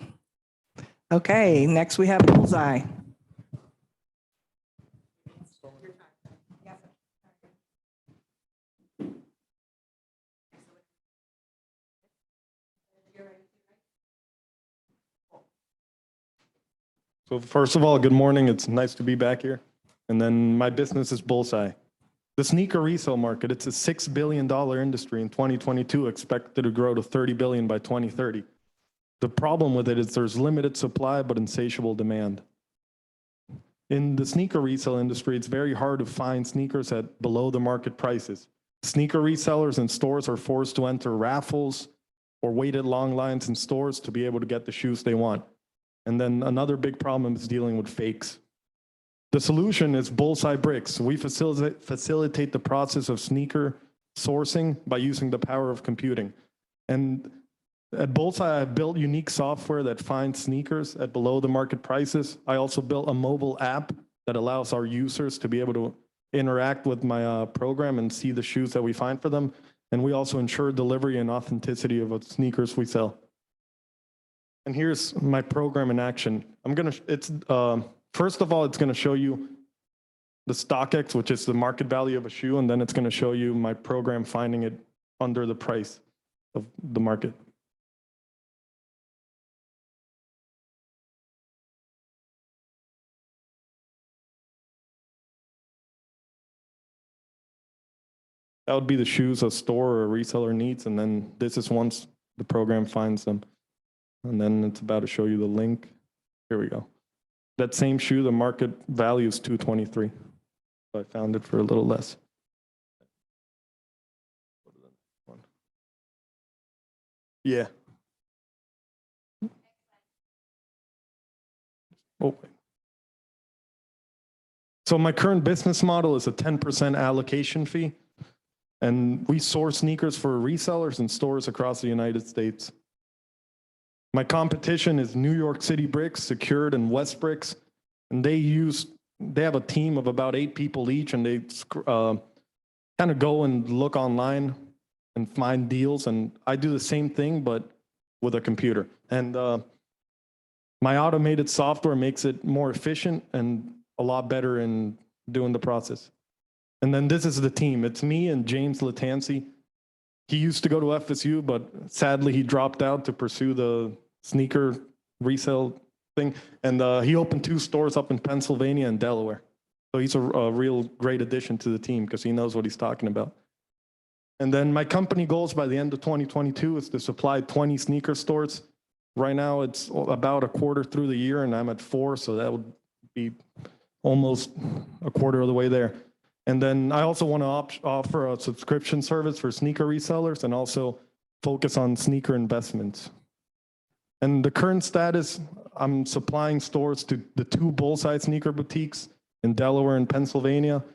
Speaker 2: Okay, next we have bullseye.
Speaker 11: So first of all, good morning. It's nice to be back here. And then my business is Bullseye. The sneaker resale market, it's a $6 billion industry in 2022, expected to grow to $30 billion by 2030. The problem with it is there's limited supply, but insatiable demand. In the sneaker resale industry, it's very hard to find sneakers at below the market prices. Sneaker resellers and stores are forced to enter raffles or wait at long lines in stores to be able to get the shoes they want. And then another big problem is dealing with fakes. The solution is Bullseye Bricks. We facilitate the process of sneaker sourcing by using the power of computing. And at Bullseye, I've built unique software that finds sneakers at below the market prices. I also built a mobile app that allows our users to be able to interact with my program and see the shoes that we find for them. And we also ensure delivery and authenticity of what sneakers we sell. And here's my program in action. First of all, it's gonna show you the StockX, which is the market value of a shoe, and then it's gonna show you my program finding it under the price of the market. That would be the shoes a store or a reseller needs, and then this is once the program finds them. And then it's about to show you the link. Here we go. That same shoe, the market value is $223. So I found it for a little less. Yeah. Oh. So my current business model is a 10% allocation fee. And we source sneakers for resellers and stores across the United States. My competition is New York City Bricks, Secured, and West Bricks. And they have a team of about 8 people each, and they kind of go and look online and find deals. And I do the same thing, but with a computer. And my automated software makes it more efficient and a lot better in doing the process. And then this is the team. It's me and James Latanzi. He used to go to FSU, but sadly he dropped out to pursue the sneaker resale thing. And he opened 2 stores up in Pennsylvania and Delaware. So he's a real great addition to the team because he knows what he's talking about. And then my company goals by the end of 2022 is to supply 20 sneaker stores. Right now it's about a quarter through the year and I'm at 4, so that would be almost a quarter of the way there. And then I also want to offer a subscription service for sneaker resellers and also focus on sneaker investments. And the current status, I'm supplying stores to the 2 Bullseye sneaker boutiques in Delaware and Pennsylvania,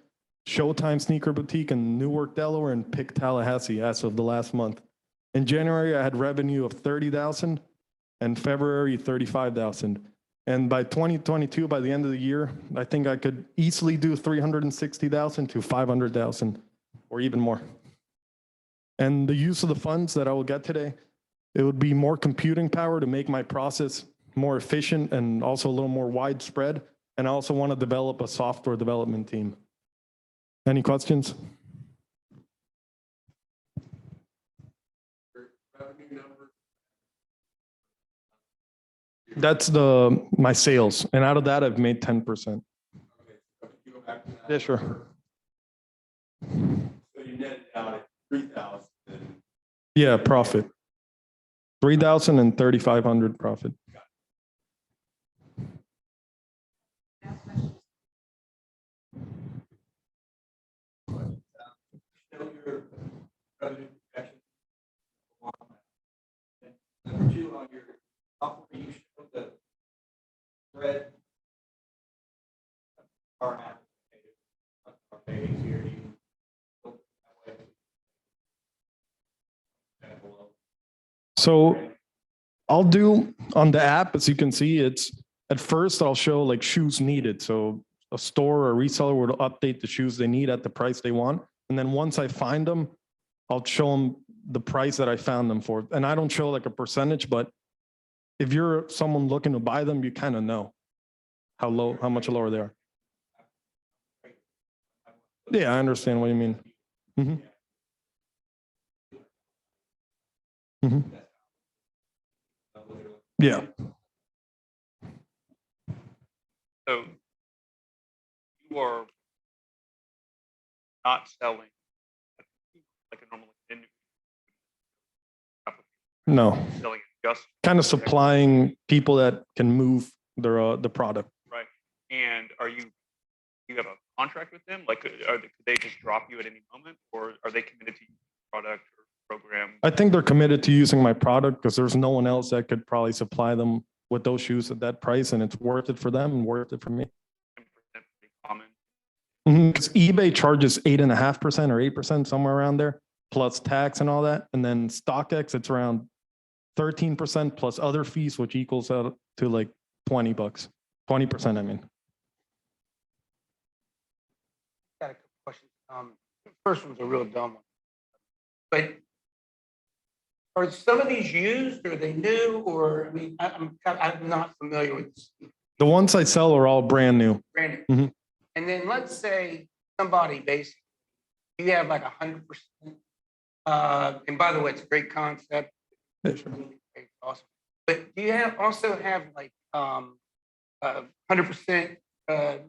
Speaker 11: Showtime Sneaker Boutique in Newark, Delaware, and Pick Tallahassee as of the last month. In January, I had revenue of $30,000 and February, $35,000. And by 2022, by the end of the year, I think I could easily do $360,000 to $500,000 or even more. And the use of the funds that I will get today, it would be more computing power to make my process more efficient and also a little more widespread. And I also want to develop a software development team. Any questions? That's my sales. And out of that, I've made 10%. Yeah, sure.
Speaker 12: So you netted out at 3,000.
Speaker 11: Yeah, profit. 3,000 and 3,500 profit.
Speaker 12: Number 2, on your software, you showed the thread are applicated here. You look that way.
Speaker 11: So I'll do on the app, as you can see, it's at first I'll show like shoes needed. So a store or a reseller would update the shoes they need at the price they want. And then once I find them, I'll show them the price that I found them for. And I don't show like a percentage, but if you're someone looking to buy them, you kind of know how much lower they are. Yeah, I understand what you mean. Hmm. Hmm. Yeah.
Speaker 8: So you are not selling like a normal individual application,
Speaker 11: No,
Speaker 8: selling it just
Speaker 11: kind of supplying people that can move their the product.
Speaker 8: right. And you have a contract with them? Like, could they just drop you at any moment, or are they committed to your product or program?
Speaker 11: I think they're committed to using my product because there's no one else that could probably supply them with those shoes at that price, and it's worth it for them and worth it for me.
Speaker 8: 10% pretty common.
Speaker 11: Because eBay charges 8.5% or 8%, somewhere around there, plus tax and all that. And then StockX, it's around 13% plus other fees, which equals out to like $20, 20%, I mean.
Speaker 6: Got a couple questions. First one's a real dumb one. But are some of these used, or are they new, or, I mean, I'm not familiar with this.
Speaker 11: The ones I sell are all brand new.
Speaker 6: Brand new.
Speaker 11: Mhm.
Speaker 6: And then let's say somebody basically, you have like 100%. And by the way, it's a great concept.
Speaker 11: Yeah, sure.
Speaker 6: It's awesome. But do you also have like 100%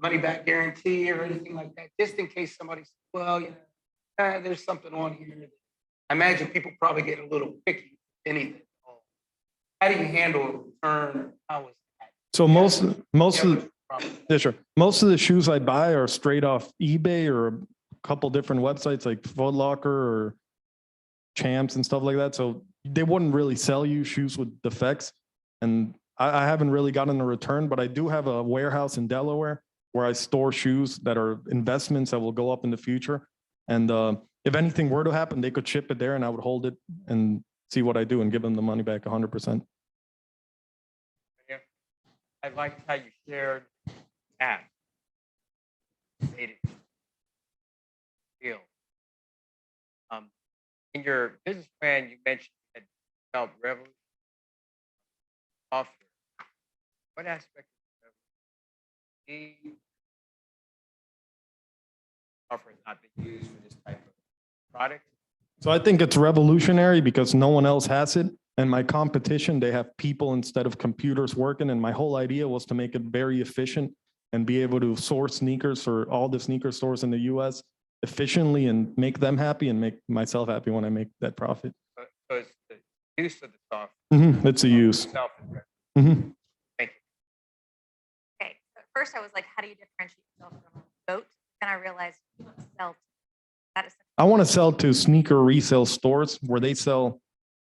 Speaker 6: money back guarantee or anything like that, just in case somebody says, well, you know, there's something on here. I imagine people probably get a little picky with anything. How do you handle a return? How is that?
Speaker 11: So most of
Speaker 6: Probably.
Speaker 11: yeah, sure. Most of the shoes I buy are straight off eBay or a couple different websites like Foot Locker or Champs and stuff like that. So they wouldn't really sell you shoes with defects. And I haven't really gotten a return, but I do have a warehouse in Delaware where I store shoes that are investments that will go up in the future. And if anything were to happen, they could ship it there and I would hold it and see what I do and give them the money back 100%.
Speaker 4: I liked how you shared app. Made it real. In your business plan, you mentioned you had developed revolution software. What aspect of the software has not been used for this type of product?
Speaker 11: So I think it's revolutionary because no one else has it. And my competition, they have people instead of computers working. And my whole idea was to make it very efficient and be able to source sneakers for all the sneaker stores in the US efficiently and make them happy and make myself happy when I make that profit.
Speaker 4: So it's the use of the software.
Speaker 11: It's a use.
Speaker 4: itself.
Speaker 11: Mhm.
Speaker 4: Thank you.
Speaker 5: Okay, so at first I was like, how do you differentiate yourself from a goat? Then I realized you want to sell. That is
Speaker 11: I want to sell to sneaker resale stores where they sell,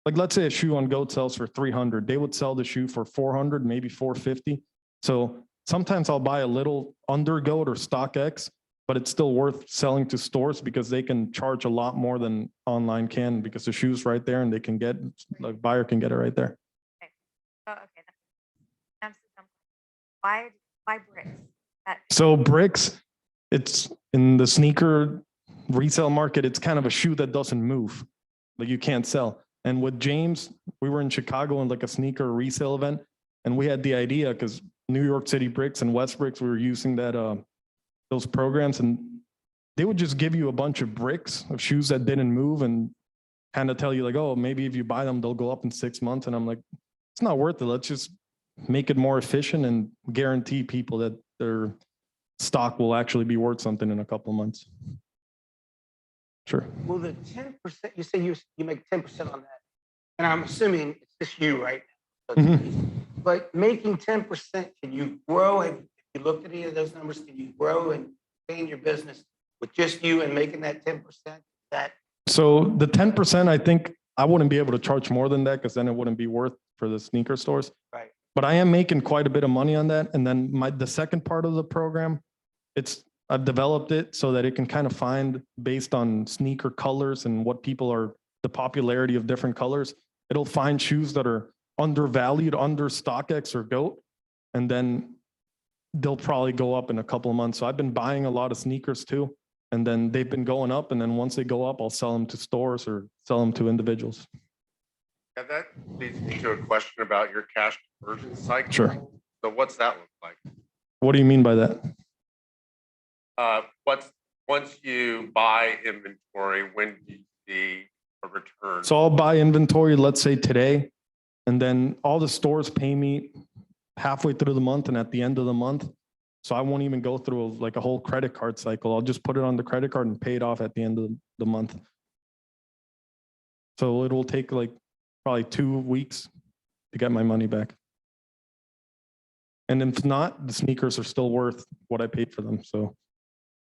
Speaker 11: like let's say a shoe on GOAT sells for 300. They would sell the shoe for 400, maybe 450. So sometimes I'll buy a little under GOAT or StockX, but it's still worth selling to stores because they can charge a lot more than online can because the shoe's right there and they can get, like buyer can get it right there.
Speaker 5: oh, okay. That's the dumb question. Why bricks? That
Speaker 11: So bricks, it's in the sneaker resale market, it's kind of a shoe that doesn't move. Like you can't sell. And with James, we were in Chicago in like a sneaker resale event. And we had the idea because New York City Bricks and West Bricks, we were using that those programs and they would just give you a bunch of bricks of shoes that didn't move and kind of tell you like, oh, maybe if you buy them, they'll go up in 6 months. And I'm like, it's not worth it. Let's just make it more efficient and guarantee people that their stock will actually be worth something in a couple of months. Sure.
Speaker 6: Well, the 10%, you say you make 10% on that. And I'm assuming it's just you right now.
Speaker 11: Mhm.
Speaker 6: But making 10%, can you grow? Have you looked at any of those numbers? Can you grow and sustain your business with just you and making that 10%? That
Speaker 11: So the 10%, I think I wouldn't be able to charge more than that because then it wouldn't be worth for the sneaker stores.
Speaker 6: right.
Speaker 11: But I am making quite a bit of money on that. And then the second part of the program, I've developed it so that it can kind of find based on sneaker colors and what people are, the popularity of different colors. It'll find shoes that are undervalued, under StockX or GOAT, and then they'll probably go up in a couple of months. So I've been buying a lot of sneakers too, and then they've been going up. And then once they go up, I'll sell them to stores or sell them to individuals.
Speaker 7: Yeah, that leads me to a question about your cash conversion cycle.
Speaker 11: Sure.
Speaker 7: So what's that look like?
Speaker 11: What do you mean by that?
Speaker 7: Once you buy inventory, when do you see a return?
Speaker 11: So I'll buy inventory, let's say today, and then all the stores pay me halfway through the month and at the end of the month. So I won't even go through like a whole credit card cycle. I'll just put it on the credit card and pay it off at the end of the month. So it will take like probably 2 weeks to get my money back. And if not, the sneakers are still worth what I paid for them. So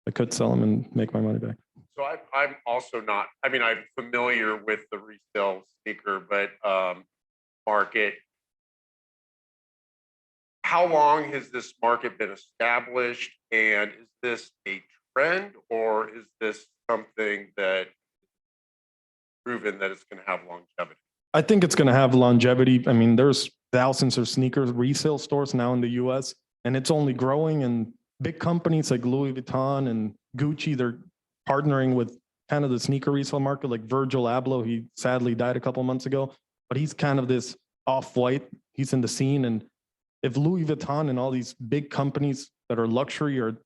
Speaker 11: I could sell them and make my money back.
Speaker 7: So I'm also not, I mean, I'm familiar with the resale sneaker, but market. How long has this market been established? And is this a trend or is this something that proven that it's going to have longevity?
Speaker 11: I think it's going to have longevity. I mean, there's thousands of sneakers resale stores now in the US, and it's only growing. And big companies like Louis Vuitton and Gucci, they're partnering with kind of the sneaker resale market, like Virgil Abloh. He sadly died a couple months ago, but he's kind of this off-white. He's in the scene. And if Louis Vuitton and all these big companies that are luxury are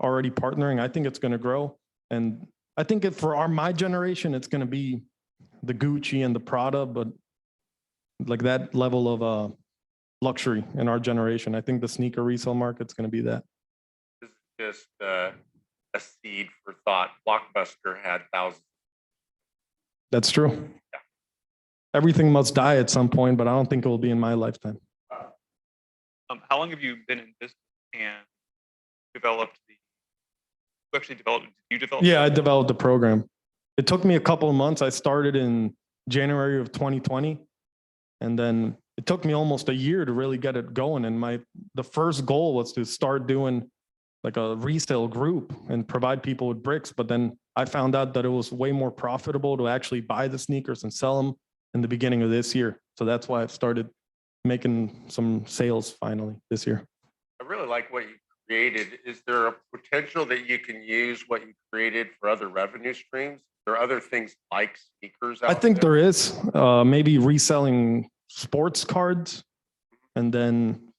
Speaker 11: already partnering, I think it's going to grow. And I think for my generation, it's going to be the Gucci and the Prada, but like that level of luxury in our generation. I think the sneaker resale market's going to be that.
Speaker 7: This is just a seed for thought. Blockbuster had thousands.
Speaker 11: That's true. Everything must die at some point, but I don't think it will be in my lifetime.
Speaker 8: How long have you been in business and developed you actually developed, did you develop?
Speaker 11: Yeah, I developed the program. It took me a couple of months. I started in January of 2020. And then it took me almost a year to really get it going. And the first goal was to start doing like a resale group and provide people with bricks. But then I found out that it was way more profitable to actually buy the sneakers and sell them in the beginning of this year. So that's why I've started making some sales finally this year.
Speaker 7: I really like what you created. Is there a potential that you can use what you created for other revenue streams? There are other things like sneakers out
Speaker 11: I think
Speaker 7: there?
Speaker 11: there is maybe reselling sports cards. And then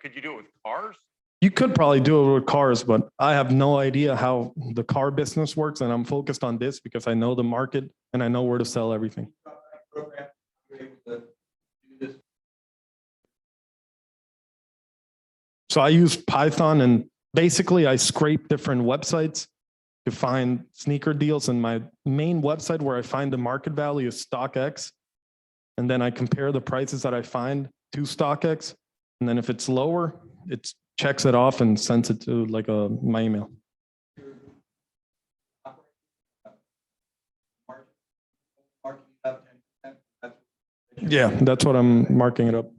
Speaker 7: Could you do it with cars?
Speaker 11: you could probably do it with cars, but I have no idea how the car business works. And I'm focused on this because I know the market and I know where to sell everything.
Speaker 12: Program, you're able to do this.
Speaker 11: So I use Python and basically I scrape different websites to find sneaker deals. And my main website where I find the market value is StockX. And then I compare the prices that I find to StockX. And then if it's lower, it checks it off and sends it to like my email.
Speaker 12: Marking up 10%.
Speaker 11: Yeah, that's what I'm marking it up.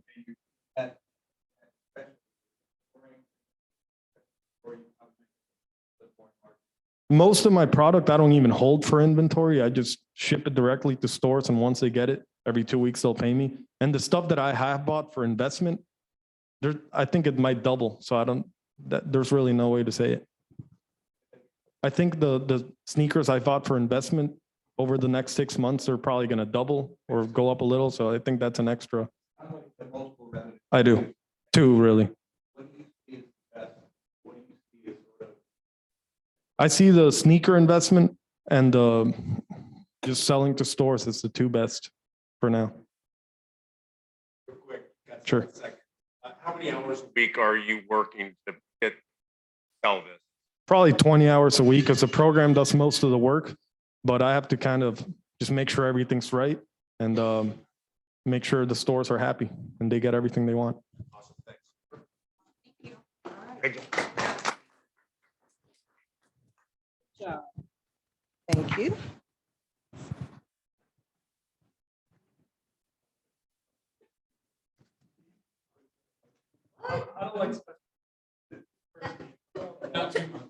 Speaker 11: Most of my product, I don't even hold for inventory. I just ship it directly to stores. And once they get it, every 2 weeks, they'll pay me. And the stuff that I have bought for investment, I think it might double. So there's really no way to say it. I think the sneakers I bought for investment over the next 6 months are probably going to double or go up a little. So I think that's an extra. I do. 2, really. I see the sneaker investment and just selling to stores is the 2 best for now.
Speaker 7: Real quick,
Speaker 11: Sure.
Speaker 7: how many hours a week are you working to sell this?
Speaker 11: Probably 20 hours a week because the program does most of the work, but I have to kind of just make sure everything's right and make sure the stores are happy and they get everything they want.
Speaker 7: Awesome, thanks.
Speaker 2: Thank you.
Speaker 11: I don't like not too much.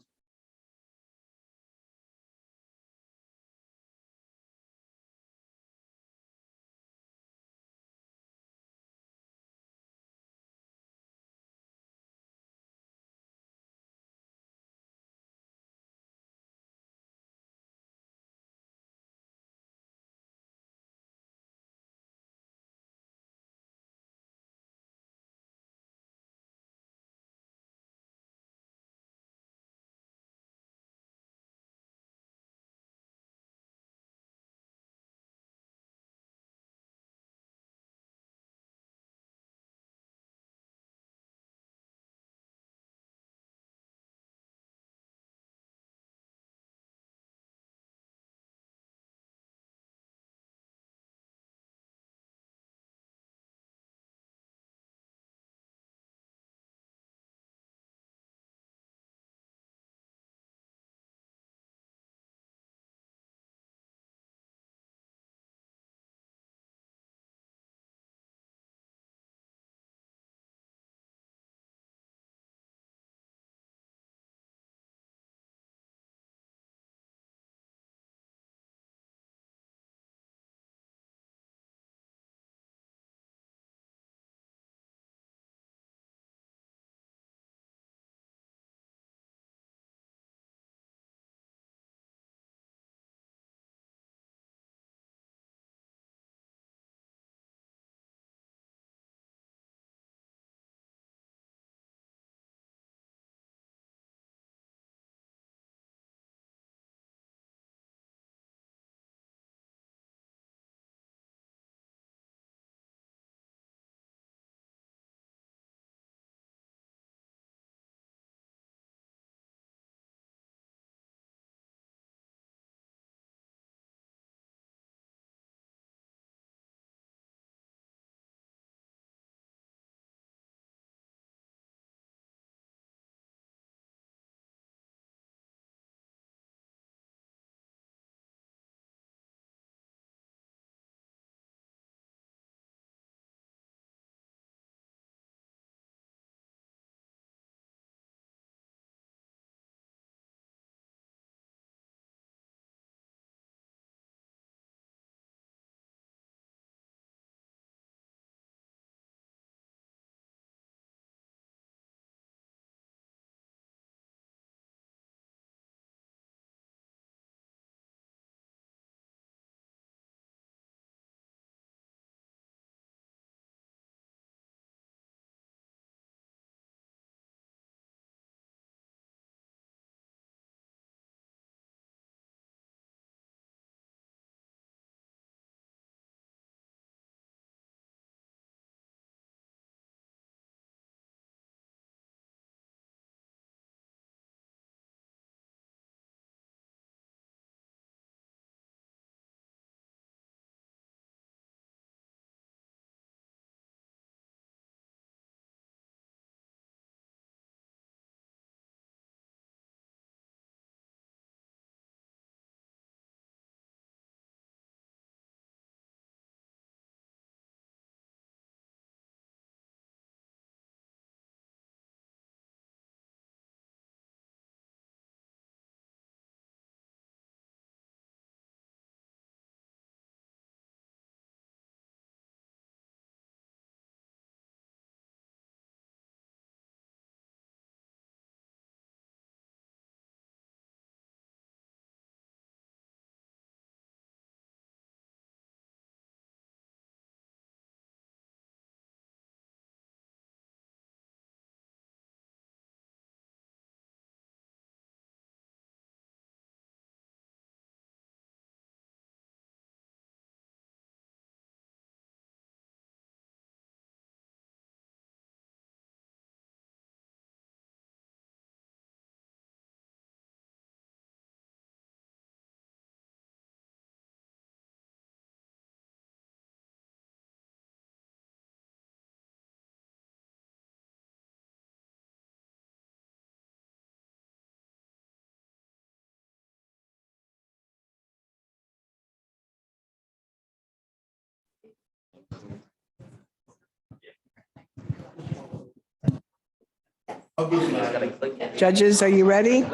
Speaker 2: Judges, are you ready?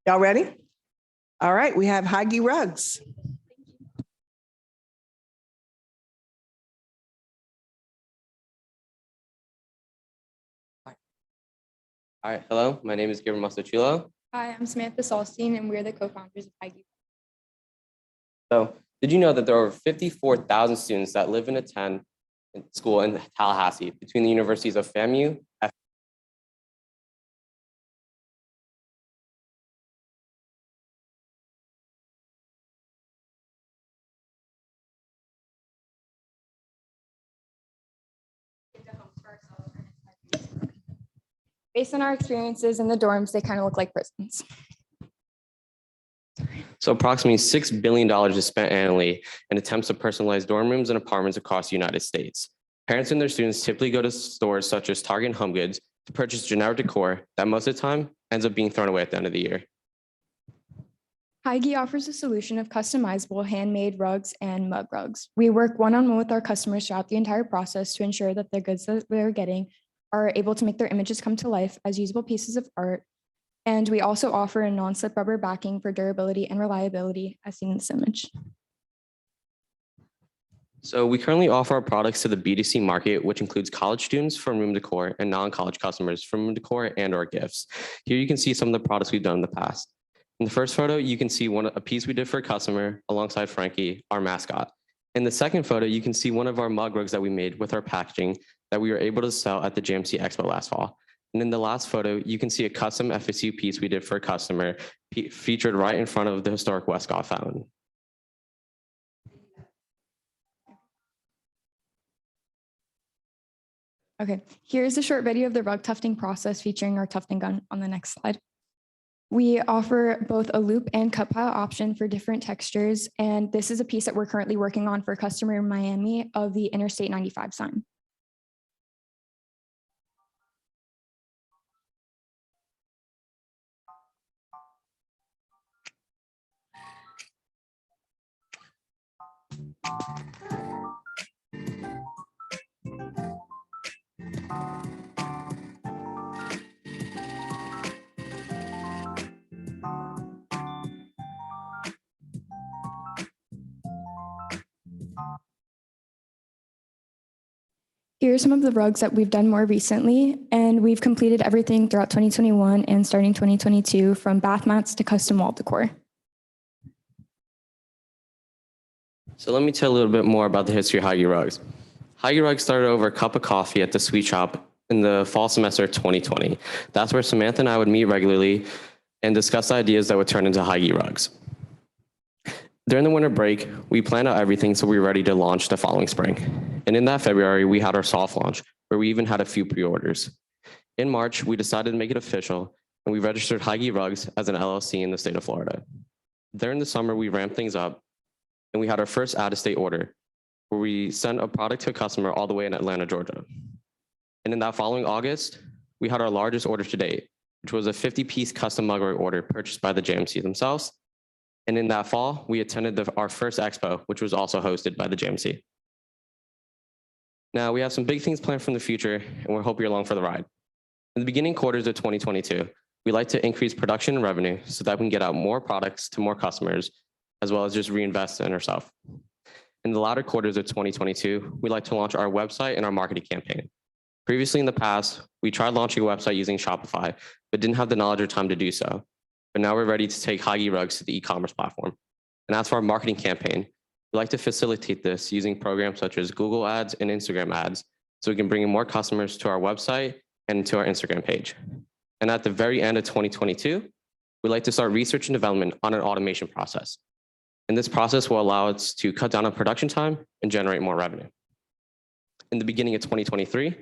Speaker 2: Y'all ready? All right, we have Heige Ruggs.
Speaker 13: All right, hello, my name is Gabriel Mastochulo.
Speaker 14: Hi, I'm Samantha Salstein, and we're the co-founders of Heige.
Speaker 13: So, did you know that there are over 54,000 students that live and attend school in Tallahassee between the universities of FAMU,
Speaker 14: Based on our experiences in the dorms, they kind of look like prisons.
Speaker 13: So approximately $6 billion is spent annually in attempts to personalize dorm rooms and apartments across the United States. Parents and their students typically go to stores such as Target and HomeGoods to purchase generic decor that most of the time ends up being thrown away at the end of the year.
Speaker 14: Heige offers a solution of customizable handmade rugs and mug rugs. We work one-on-one with our customers throughout the entire process to ensure that the goods that they're getting are able to make their images come to life as usable pieces of art. And we also offer a non-slip rubber backing for durability and reliability as seen in this image.
Speaker 13: So we currently offer our products to the B2C market, which includes college students from room decor and non-college customers from room decor and or gifts. Here you can see some of the products we've done in the past. In the first photo, you can see a piece we did for a customer alongside Frankie, our mascot. In the second photo, you can see one of our mug rugs that we made with our packaging that we were able to sell at the JMC Expo last fall. And in the last photo, you can see a custom FSU piece we did for a customer featured right in front of the historic Westcott Fountain.
Speaker 14: Okay, here's a short video of the rug tufting process featuring our tufting gun on the next slide. We offer both a loop and cut pile option for different textures. And this is a piece that we're currently working on for a customer in Miami of the Interstate 95 sign. Here are some of the rugs that we've done more recently, and we've completed everything throughout 2021 and starting 2022, from bath mats to custom wall decor.
Speaker 13: So let me tell you a little bit more about the history of Heige Rugs. Heige Rugs started over a cup of coffee at the sweet shop in the fall semester of 2020. That's where Samantha and I would meet regularly and discuss ideas that would turn into Heige Rugs. During the winter break, we planned out everything so we were ready to launch the following spring. And in that February, we had our soft launch, where we even had a few pre-orders. In March, we decided to make it official, and we registered Heige Rugs as an LLC in the state of Florida. During the summer, we ramped things up, and we had our first out-of-state order, where we sent a product to a customer all the way in Atlanta, Georgia. And in that following August, we had our largest order to date, which was a 50-piece custom mug rug order purchased by the JMC themselves. And in that fall, we attended our first expo, which was also hosted by the JMC. Now, we have some big things planned for the future, and we hope you're along for the ride. In the beginning quarters of 2022, we like to increase production and revenue so that we can get out more products to more customers, as well as just reinvest in ourselves. In the latter quarters of 2022, we like to launch our website and our marketing campaign. Previously in the past, we tried launching a website using Shopify, but didn't have the knowledge or time to do so. But now we're ready to take Heige Rugs to the e-commerce platform. And as for our marketing campaign, we like to facilitate this using programs such as Google Ads and Instagram ads, so we can bring in more customers to our website and to our Instagram page. And at the very end of 2022, we like to start research and development on an automation process. And this process will allow us to cut down on production time and generate more revenue. In the beginning of 2023,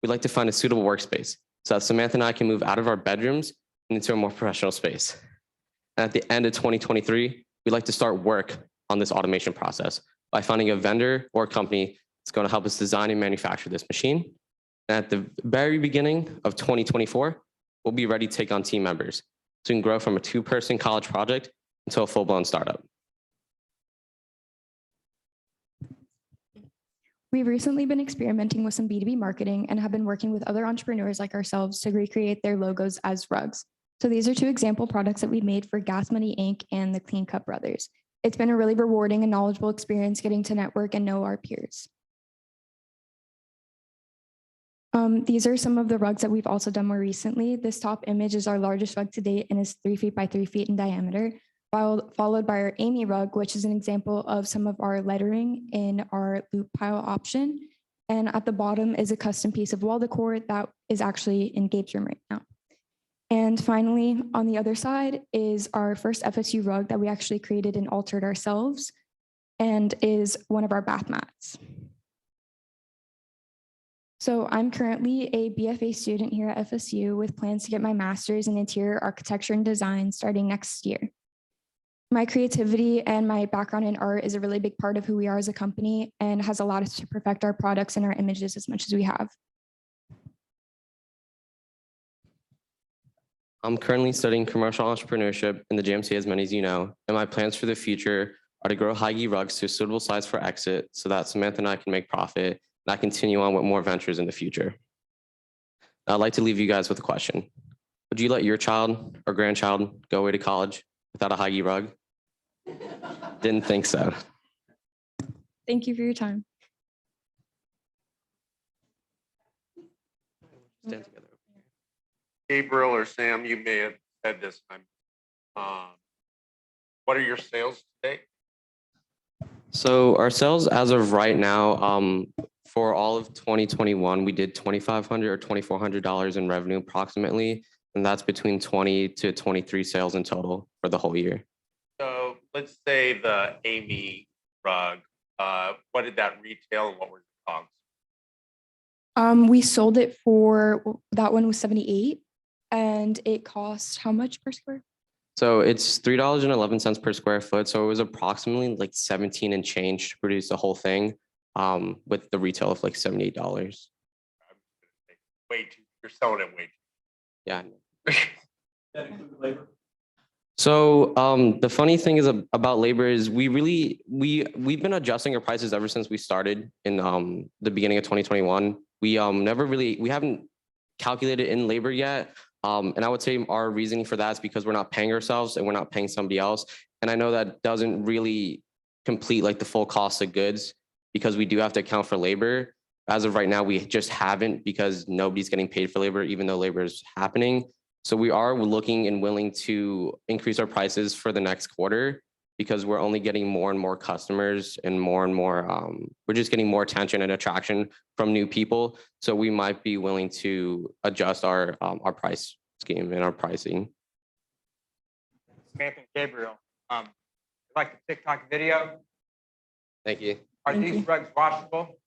Speaker 13: we'd like to find a suitable workspace so that Samantha and I can move out of our bedrooms and into a more professional space. And at the end of 2023, we'd like to start work on this automation process by finding a vendor or company that's going to help us design and manufacture this machine. And at the very beginning of 2024, we'll be ready to take on team members so we can grow from a 2-person college project into a full-blown startup.
Speaker 14: We've recently been experimenting with some B2B marketing and have been working with other entrepreneurs like ourselves to recreate their logos as rugs. So these are 2 example products that we made for Gas Money Inc. and the Clean Cup Brothers. It's been a really rewarding and knowledgeable experience getting to network and know our peers. These are some of the rugs that we've also done more recently. This top image is our largest rug to date and is 3 feet by 3 feet in diameter, followed by our Amy rug, which is an example of some of our lettering in our loop pile option. And at the bottom is a custom piece of wall decor that is actually in Gabe's room right now. And finally, on the other side is our first FSU rug that we actually created and altered ourselves and is one of our bath mats. So I'm currently a BFA student here at FSU with plans to get my master's in interior architecture and design starting next year. My creativity and my background in art is a really big part of who we are as a company and has allowed us to perfect our products and our images as much as we have.
Speaker 13: I'm currently studying commercial entrepreneurship in the JMC, as many as you know, and my plans for the future are to grow Hygge rugs to a suitable size for exit so that Samantha and I can make profit and I continue on with more ventures in the future. I'd like to leave you guys with a question. Would you let your child or grandchild go away to college without a Hygge rug? Didn't think so.
Speaker 14: Thank you for your time.
Speaker 13: Stand together.
Speaker 7: Gabriel or Sam, you may have said this. What are your sales today?
Speaker 13: So our sales as of right now, for all of 2021, we did $2,500 or $2,400 in revenue approximately, and that's between 20 to 23 sales in total for the whole year.
Speaker 7: So let's say the Amy rug, what did that retail and what were the costs?
Speaker 14: We sold it for, that one was 78 and it cost how much per square?
Speaker 13: So it's $3.11 per square foot. So it was approximately like 17 and change to produce the whole thing, with the retail of like $78.
Speaker 7: Way too, you're selling it way too.
Speaker 13: Yeah.
Speaker 12: That include labor?
Speaker 13: So the funny thing is about labor is we've been adjusting our prices ever since we started in the beginning of 2021. We haven't calculated in labor yet. And I would say our reasoning for that is because we're not paying ourselves and we're not paying somebody else. And I know that doesn't really complete like the full cost of goods because we do have to account for labor. As of right now, we just haven't because nobody's getting paid for labor, even though labor is happening. So we are looking and willing to increase our prices for the next quarter because we're only getting more and more customers and more, we're just getting more attention and attraction from new people. So we might be willing to adjust our price scheme and our pricing.
Speaker 4: Samantha and Gabriel, like the TikTok video,
Speaker 13: Thank you.
Speaker 4: are
Speaker 14: Thank
Speaker 4: these
Speaker 14: you.
Speaker 4: rugs washable?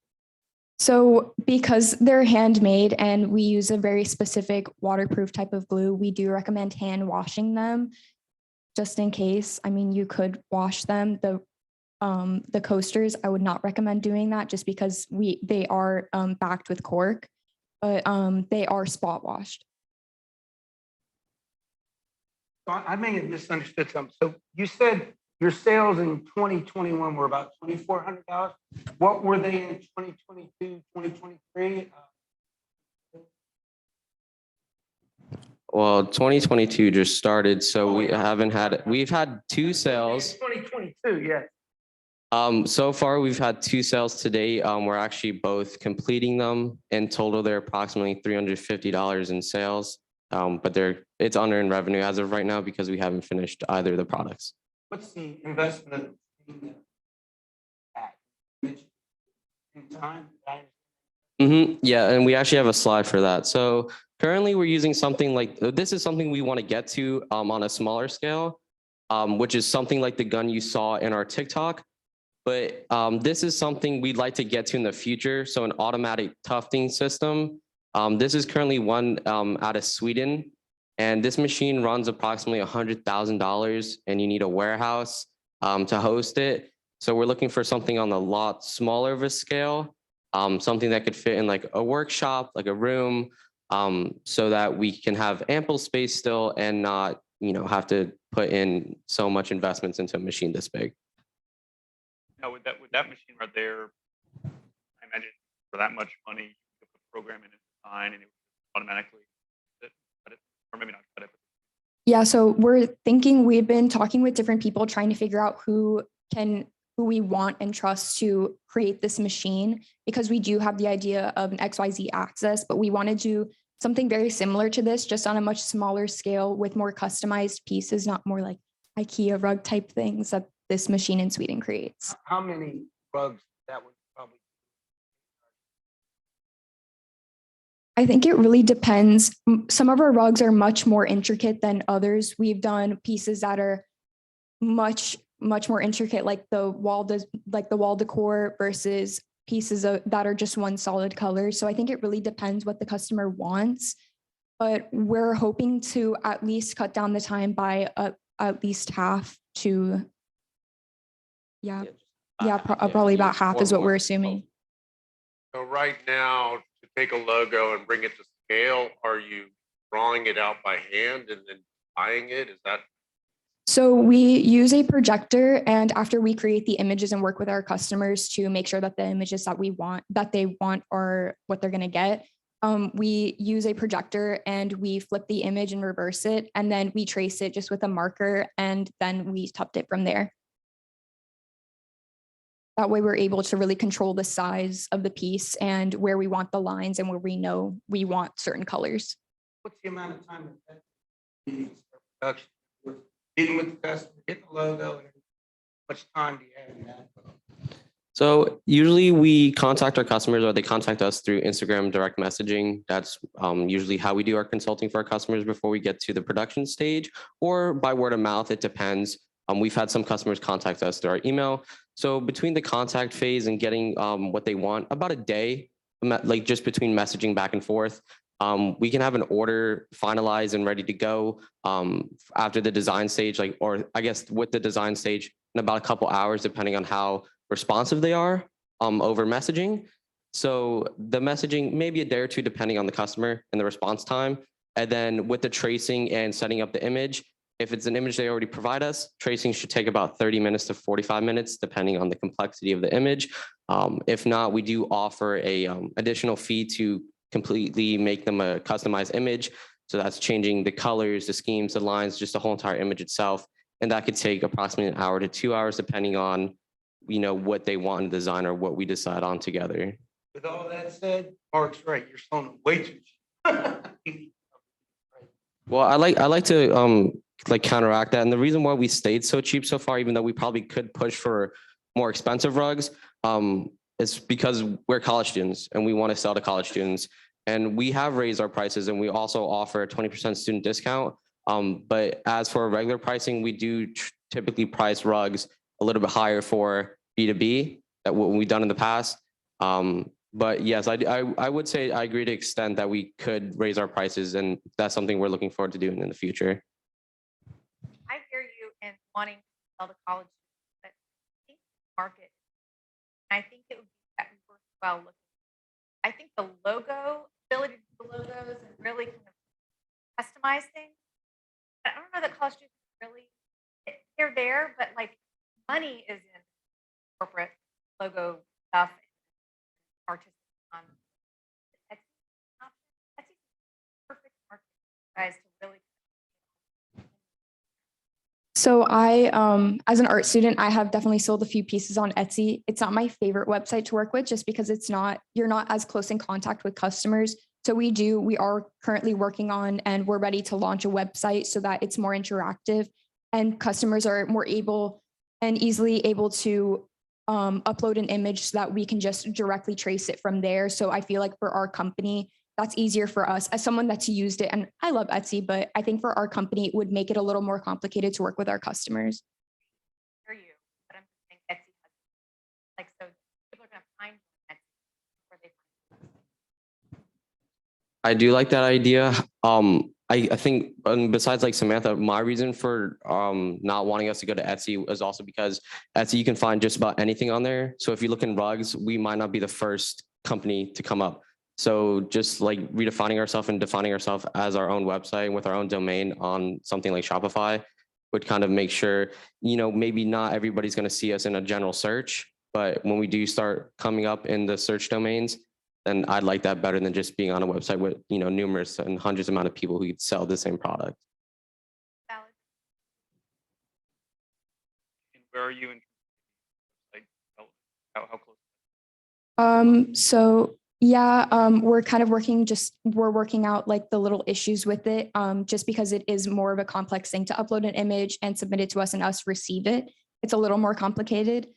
Speaker 14: So because they're handmade and we use a very specific waterproof type of glue, we do recommend hand washing them just in case. I mean, you could wash them. The coasters, I would not recommend doing that just because they are backed with cork, but they are spot washed.
Speaker 6: So I may have misunderstood something. So you said your sales in 2021 were about $2,400. What were they in 2022, 2023?
Speaker 13: Well, 2022 just started, so we've had 2 sales.
Speaker 6: 2022, yes.
Speaker 13: So far, we've had 2 sales today. We're actually both completing them. In total, they're approximately $350 in sales, but it's under in revenue as of right now because we haven't finished either of the products.
Speaker 6: What's the investment in time?
Speaker 13: Yeah, and we actually have a slide for that. So currently, we're using something like this is something we want to get to on a smaller scale, which is something like the gun you saw in our TikTok. But this is something we'd like to get to in the future. So an automatic tufting system. This is currently one out of Sweden. And this machine runs approximately $100,000 and you need a warehouse to host it. So we're looking for something on a lot smaller of a scale, something that could fit in like a workshop, like a room, so that we can have ample space still and not, have to put in so much investments into a machine this big.
Speaker 8: Now, with that machine right there, I imagine for that much money, you could put program in and design and it would automatically cut it, or maybe not cut it.
Speaker 14: Yeah, so we've been talking with different people trying to figure out who we want and trust to create this machine, because we do have the idea of an XYZ axis, but we want to do something very similar to this, just on a much smaller scale with more customized pieces, not more like IKEA rug type things that this machine in Sweden creates.
Speaker 6: How many rugs that would probably?
Speaker 14: I think it really depends. Some of our rugs are much more intricate than others. We've done pieces that are much more intricate, like the wall decor versus pieces that are just one solid color. So I think it really depends what the customer wants, but we're hoping to at least cut down the time by at least half to, probably about half is what we're assuming.
Speaker 7: So right now, to take a logo and bring it to scale, are you drawing it out by hand and then buying it? Is that?
Speaker 14: So we use a projector, and after we create the images and work with our customers to make sure that the images that they want are what they're going to get, we use a projector and we flip the image and reverse it, and then we trace it just with a marker, and then we tucked it from there. That way we're able to really control the size of the piece and where we want the lines and where we know we want certain colors.
Speaker 6: What's the amount of time that production? Dealing with the customer, getting the logo, and how much time do you have in that?
Speaker 13: So usually we contact our customers or they contact us through Instagram direct messaging. That's usually how we do our consulting for our customers before we get to the production stage, or by word of mouth, it depends. We've had some customers contact us through our email. So between the contact phase and getting what they want, about a day, like just between messaging back and forth, we can have an order finalized and ready to go after the design stage, or I guess with the design stage in about a couple hours, depending on how responsive they are over messaging. So the messaging, maybe a day or two, depending on the customer and the response time. And then with the tracing and setting up the image, if it's an image they already provide us, tracing should take about 30 minutes to 45 minutes, depending on the complexity of the image. If not, we do offer a additional fee to completely make them a customized image. So that's changing the colors, the schemes, the lines, just the whole entire image itself. And that could take approximately an hour to 2 hours, depending on, what they want in design or what we decide on together.
Speaker 6: With all that said, Mark's right. You're selling way too cheap.
Speaker 13: Well, I like to counteract that. And the reason why we stayed so cheap so far, even though we probably could push for more expensive rugs, is because we're college students and we want to sell to college students. And we have raised our prices, and we also offer a 20% student discount. But as for regular pricing, we do typically price rugs a little bit higher for B2B, that what we've done in the past. But yes, I would say I agree to extent that we could raise our prices, and that's something we're looking forward to doing in the future.
Speaker 5: I hear you in wanting to sell to college students, but I think the market, and I think it would be worthwhile looking. I think the ability to do the logos and really kind of customize things. I don't know that college students really, they're there, but like money is in corporate logo stuff, artistic on Etsy. Etsy's the perfect market for you guys to really.
Speaker 14: So I, as an art student, I have definitely sold a few pieces on Etsy. It's not my favorite website to work with, just because you're not as close in contact with customers. So we are currently working on, and we're ready to launch a website so that it's more interactive and customers are more able and easily able to upload an image so that we can just directly trace it from there. So I feel like for our company, that's easier for us as someone that's used it. And I love Etsy, but I think for our company, it would make it a little more complicated to work with our customers.
Speaker 5: For you, but I'm saying Etsy has, like, so people are going to find Etsy where they find.
Speaker 13: I do like that idea. I think besides like Samantha, my reason for not wanting us to go to Etsy is also because Etsy, you can find just about anything on there. So if you look in rugs, we might not be the first company to come up. So just like redefining ourselves and defining ourselves as our own website with our own domain on something like Shopify would kind of make sure, maybe not everybody's going to see us in a general search, But when we do start coming up in the search domains, then I'd like that better than just being on a website with, you know, numerous and hundreds amount of people who could sell the same product.
Speaker 5: Valid.
Speaker 8: And where are you in like how close?
Speaker 14: So yeah, we're kind of we're working out like the little issues with it, just because it is more of a complex thing to upload an image and submit it to us and us receive it. It's a little more complicated.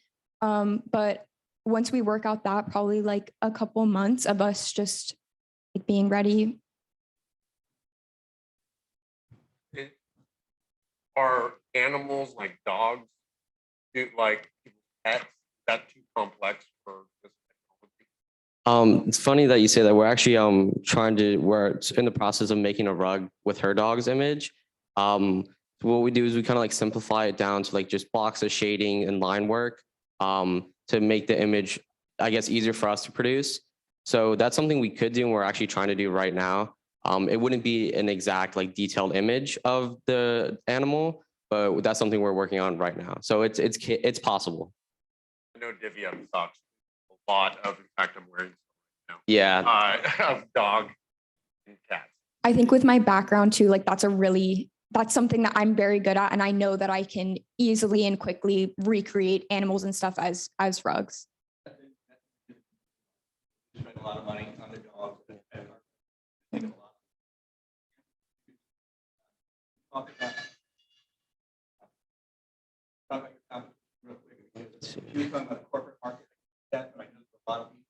Speaker 14: But once we work out that, probably like a couple months of us just like being ready.
Speaker 7: Are animals like dogs, like pets, is that too complex for this technology?
Speaker 13: It's funny that you say that. We're actually we're in the process of making a rug with her dog's image. What we do is we kind of like simplify it down to like just blocks of shading and line work to make the image, I guess, easier for us to produce. So that's something we could do and we're actually trying to do right now. It wouldn't be an exact like detailed image of the animal, but that's something we're working on right now. So it's possible.
Speaker 7: I know Divya socks a lot of, in fact, I'm wearing some right
Speaker 13: Yeah.
Speaker 7: now, of dog and cats.
Speaker 14: I think with my background too, like that's something that I'm very good at, and I know that I can easily and quickly recreate animals and stuff as rugs.
Speaker 12: You spend a lot of money on the dogs and I think a lot. Talk about your company real quick. You were talking about the corporate market. That I know a lot of people.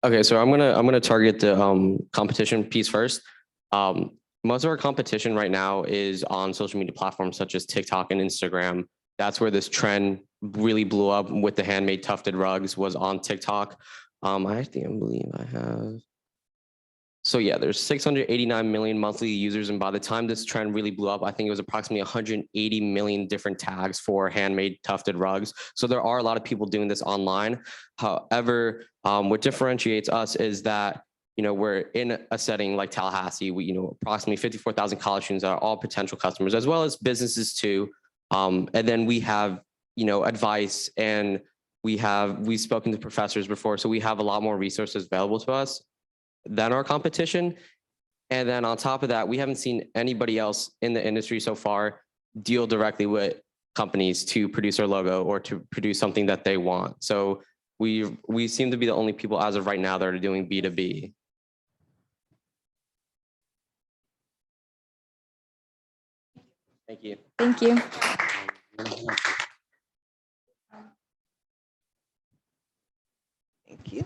Speaker 13: Okay, so I'm gonna target the competition piece first. Most of our competition right now is on social media platforms such as TikTok and Instagram. That's where this trend really blew up with the handmade tufted rugs, was on TikTok. I believe I have. So yeah, there's 689 million monthly users, and by the time this trend really blew up, I think it was approximately 180 million different tags for handmade tufted rugs. So there are a lot of people doing this online. However, what differentiates us is that, you know, we're in a setting like Tallahassee. We, you know, approximately 54,000 college students are all potential customers, as well as businesses too. And then we have, you know, advice, and we've spoken to professors before, so we have a lot more resources available to us than our competition. And then on top of that, we haven't seen anybody else in the industry so far deal directly with companies to produce our logo or to produce something that they want. So we seem to be the only people as of right now that are doing B2B. Thank you.
Speaker 14: Thank you.
Speaker 2: Thank you.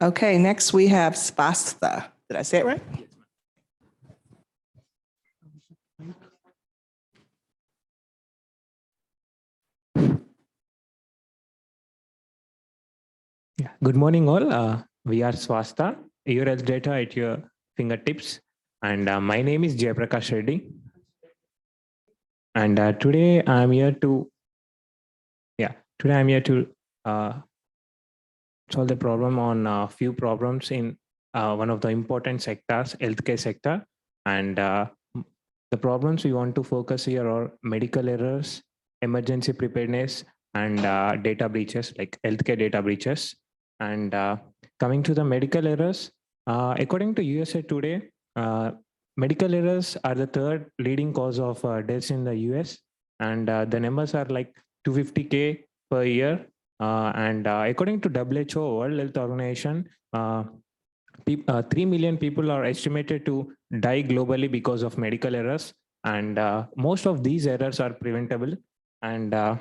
Speaker 2: Okay, next we have Spasta. Did I say it right?
Speaker 15: Yeah. Good morning, all. We are Swasta, your health data at your fingertips. And my name is Jayaprakash Reddy. And today I'm here to uh, solve the problem on a few problems in one of the important sectors, healthcare sector. And the problems we want to focus here are medical errors, emergency preparedness, and data breaches, like healthcare data breaches. And coming to the medical errors, according to USA Today, medical errors are the third leading cause of deaths in the US. And the numbers are like 250K per year. And according to WHO, World Health Organization, 3 million people are estimated to die globally because of medical errors. And most of these errors are preventable. And the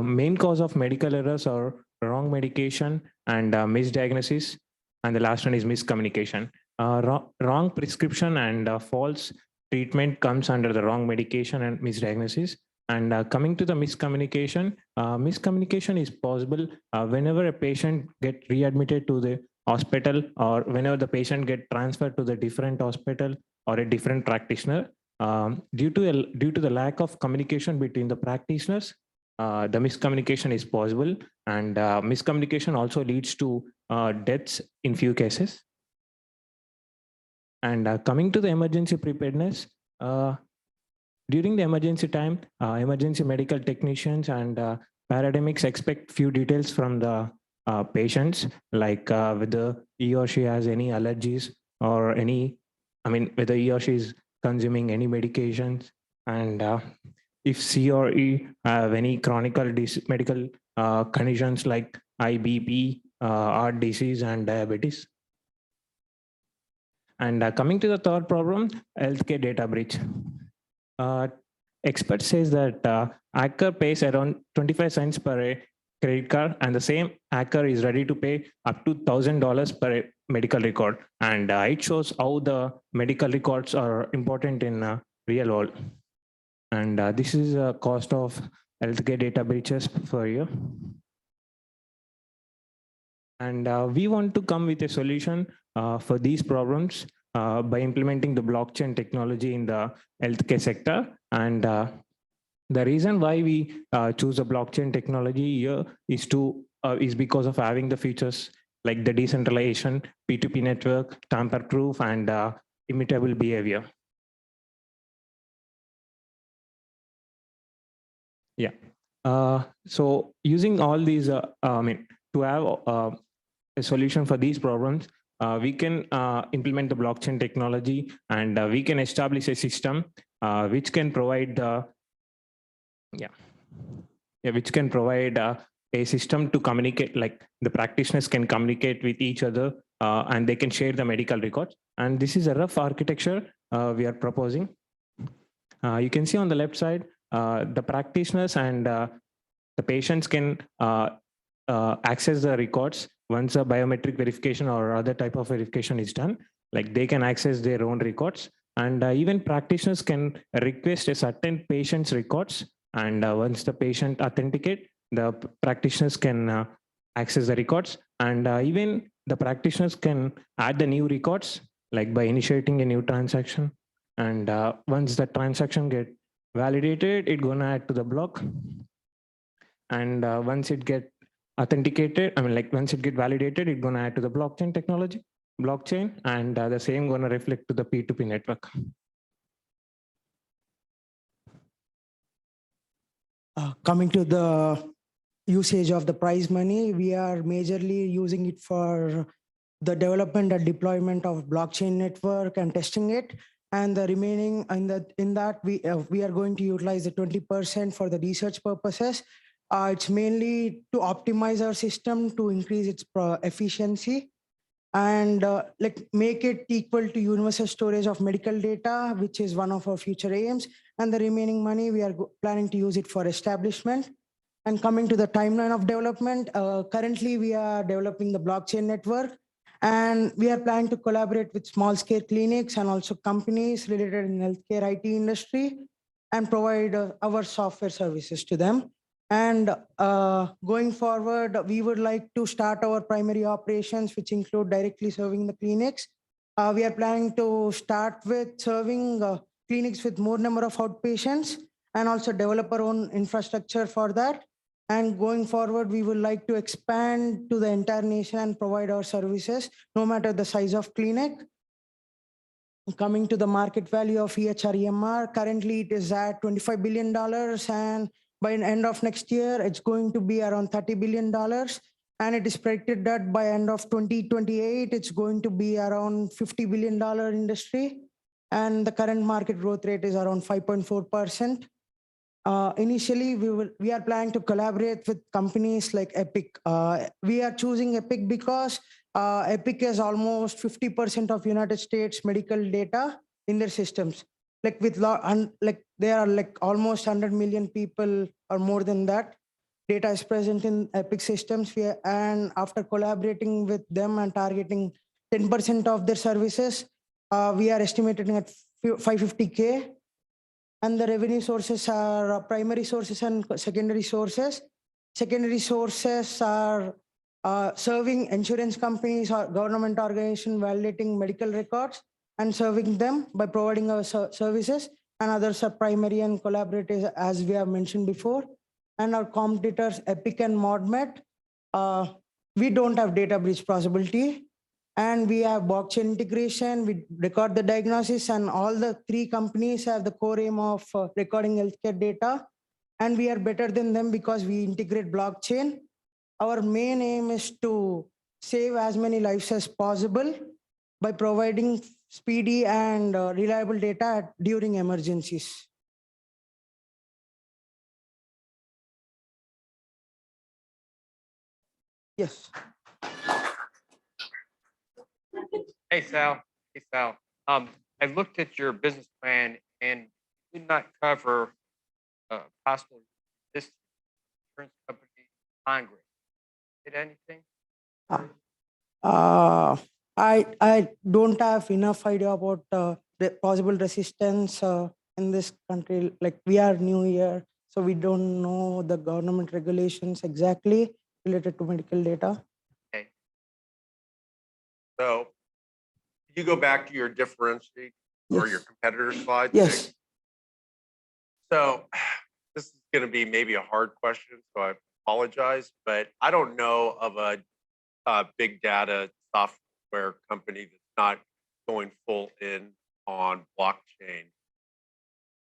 Speaker 15: main cause of medical errors are wrong medication and misdiagnosis. And the last one is miscommunication. Wrong prescription and false treatment comes under the wrong medication and misdiagnosis. And coming to the miscommunication, miscommunication is possible whenever a patient get readmitted to the hospital, or whenever the patient get transferred to the different hospital or a different practitioner. Due to the lack of communication between the practitioners, the miscommunication is possible, and miscommunication also leads to deaths in few cases. And coming to the emergency preparedness, during the emergency time, emergency medical technicians and paramedics expect few details from the patients, like whether he or she has any allergies or whether he or she is consuming any medications, and if she or he have any chronic medical conditions like IBP, heart disease, and diabetes. And coming to the third problem, healthcare data breach. Expert says that hacker pays around 25 cents per a credit card, and the same hacker is ready to pay up to $1,000 per medical record. And it shows how the medical records are important in real world. And this is a cost of healthcare data breaches per year. And we want to come with a solution for these problems by implementing the blockchain technology in the healthcare sector. And the reason why we choose a blockchain technology here is because of having the features like the decentralization, P2P network, tamper-proof, and immutable behavior. Yeah. So using all these, to have a solution for these problems, we can implement the blockchain technology, and we can establish a system which can provide a system to communicate, like the practitioners can communicate with each other, and they can share the medical records. And this is a rough architecture we are proposing. You can see on the left side, the practitioners and the patients can access the records once a biometric verification or other type of verification is done. Like they can access their own records, and even practitioners can request a certain patient's records. And once the patient authenticate, the practitioners can access the records. And even the practitioners can add the new records, like by initiating a new transaction. And once the transaction get validated, it gonna add to the block. And once it get authenticated, once it get validated, it's gonna add to the blockchain technology, and the same gonna reflect to the P2P network.
Speaker 16: Coming to the usage of the prize money, we are majorly using it for the development and deployment of blockchain network and testing it. And the remaining in that we are going to utilize the 20% for the research purposes. It's mainly to optimize our system to increase its efficiency, and make it equal to universal storage of medical data, which is one of our future aims. And the remaining money, we are planning to use it for establishment. And coming to the timeline of development, currently we are developing the blockchain network, and we are planning to collaborate with small scale clinics and also companies related in healthcare IT industry and provide our software services to them. And going forward, we would like to start our primary operations, which include directly serving the clinics. We are planning to start with serving clinics with more number of outpatients and also develop our own infrastructure for that. And going forward, we would like to expand to the entire nation and provide our services, no matter the size of clinic. Coming to the market value of EHR-EMR, currently it is at $25 billion. And by the end of next year, it's going to be around $30 billion. And it is predicted that by end of 2028, it's going to be around $50 billion industry. And the current market growth rate is around 5.4%. Initially, we are planning to collaborate with companies like Epic. We are choosing Epic because Epic has almost 50% of United States medical data in their systems. Like there are like almost 100 million people or more than that. Data is present in Epic systems. And after collaborating with them and targeting 10% of their services, we are estimating at 550K. And the revenue sources are primary sources and secondary sources. Secondary sources are serving insurance companies or government organizations validating medical records and serving them by providing our services. And others are primary and collaborative, as we have mentioned before. And our competitors, Epic and ModMed, we don't have data breach possibility. And we have blockchain integration, we record the diagnosis, and all the three companies have the core aim of recording healthcare data. And we are better than them because we integrate blockchain. Our main aim is to save as many lives as possible by providing speedy and reliable data during emergencies. Yes.
Speaker 4: Hey, Sal. Hey, Sal. I looked at your business plan and did not cover possible this insurance company Congress. Did anything?
Speaker 16: I don't have enough idea about the possible resistance in this country. Like we are new here, so we don't know the government regulations exactly related to medical data.
Speaker 4: Okay.
Speaker 7: So you go back to your differentiate or your
Speaker 16: Yes.
Speaker 7: competitor slide?
Speaker 16: Yes.
Speaker 7: So this is going to be maybe a hard question, so I apologize, but I don't know of a big data software company that's not going full in on blockchain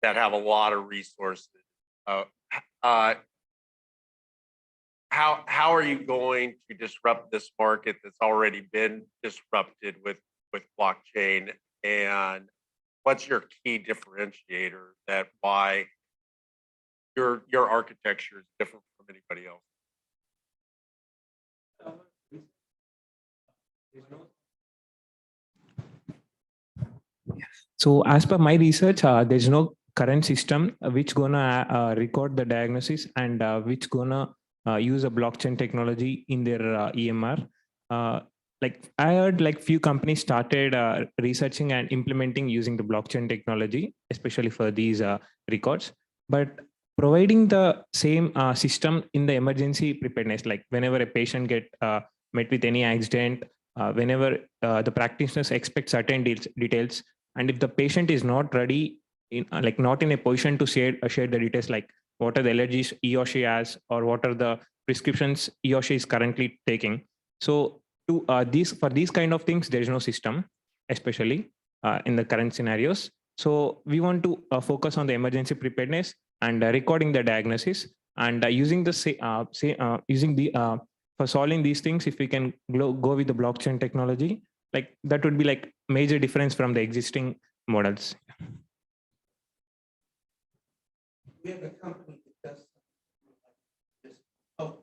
Speaker 7: that have a lot of resources. How are you going to disrupt this market that's already been disrupted with blockchain, and what's your key differentiator that why your architecture is different from anybody else?
Speaker 15: So as per my research, there's no current system which gonna record the diagnosis and which gonna use a blockchain technology in their EMR. Like I heard like few companies started researching and implementing using the blockchain technology, especially for these records, but providing the same system in the emergency preparedness, like whenever a patient get met with any accident, whenever the practitioners expect certain details, and if the patient is not ready, like not in a position to share the details, like what are the allergies he or she has, or what are the prescriptions he or she is currently taking. So to for these kind of things, there is no system, especially in the current scenarios. So we want to focus on the emergency preparedness and recording the diagnosis, and using the for solving these things, if we can go with the blockchain technology, like that would be like major difference from the existing models.
Speaker 12: We have a company that does this. Oh.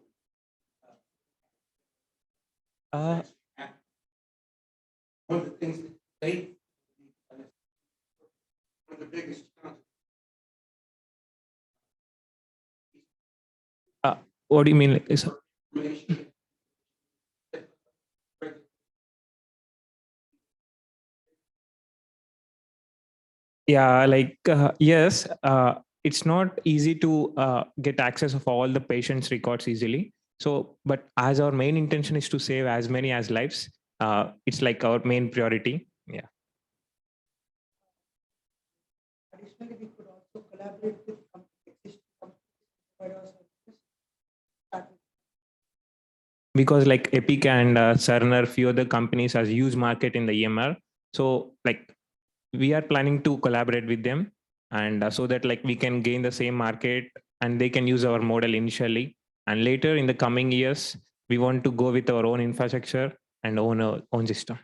Speaker 12: One of the things that they, one of the biggest
Speaker 15: What do you mean? Yeah, yes, it's not easy to get access of all the patient's records easily. So, but as our main intention is to save as many as lives, it's like our main priority. Yeah.
Speaker 16: Additionally, we could also collaborate with existing companies to provide our services.
Speaker 15: Because like Epic and Cerner, few other companies has huge market in the EMR. So like we are planning to collaborate with them, and so that like we can gain the same market and they can use our model initially. And later in the coming years, we want to go with our own infrastructure and own our own system.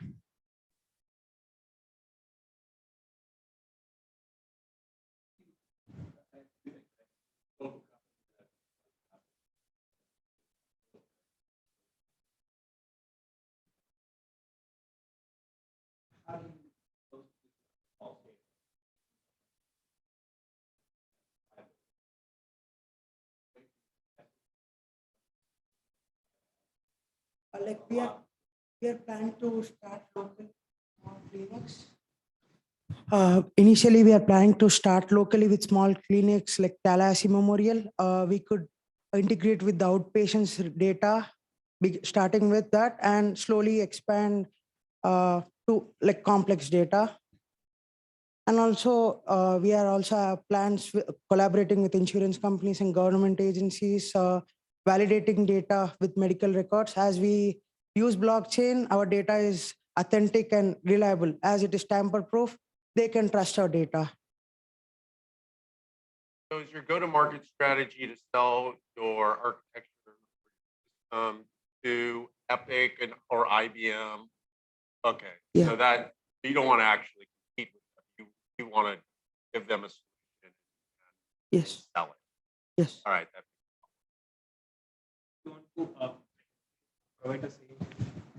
Speaker 16: Like we are planning to start local small clinics. Initially, we are planning to start locally with small clinics like Tallahassee Memorial. We could integrate with the outpatients data, starting with that, and slowly expand to like complex data. And also, we are also have plans collaborating with insurance companies and government agencies, validating data with medical records. As we use blockchain, our data is authentic and reliable. As it is tamper-proof, they can trust our data.
Speaker 7: So is your go-to-market strategy to sell your architecture to Epic or IBM? Okay,
Speaker 16: Yeah.
Speaker 7: so that you don't want to actually compete with them. You want to give them a solution and
Speaker 16: Yes.
Speaker 7: sell it.
Speaker 16: Yes.
Speaker 7: All right.
Speaker 15: We want to provide the same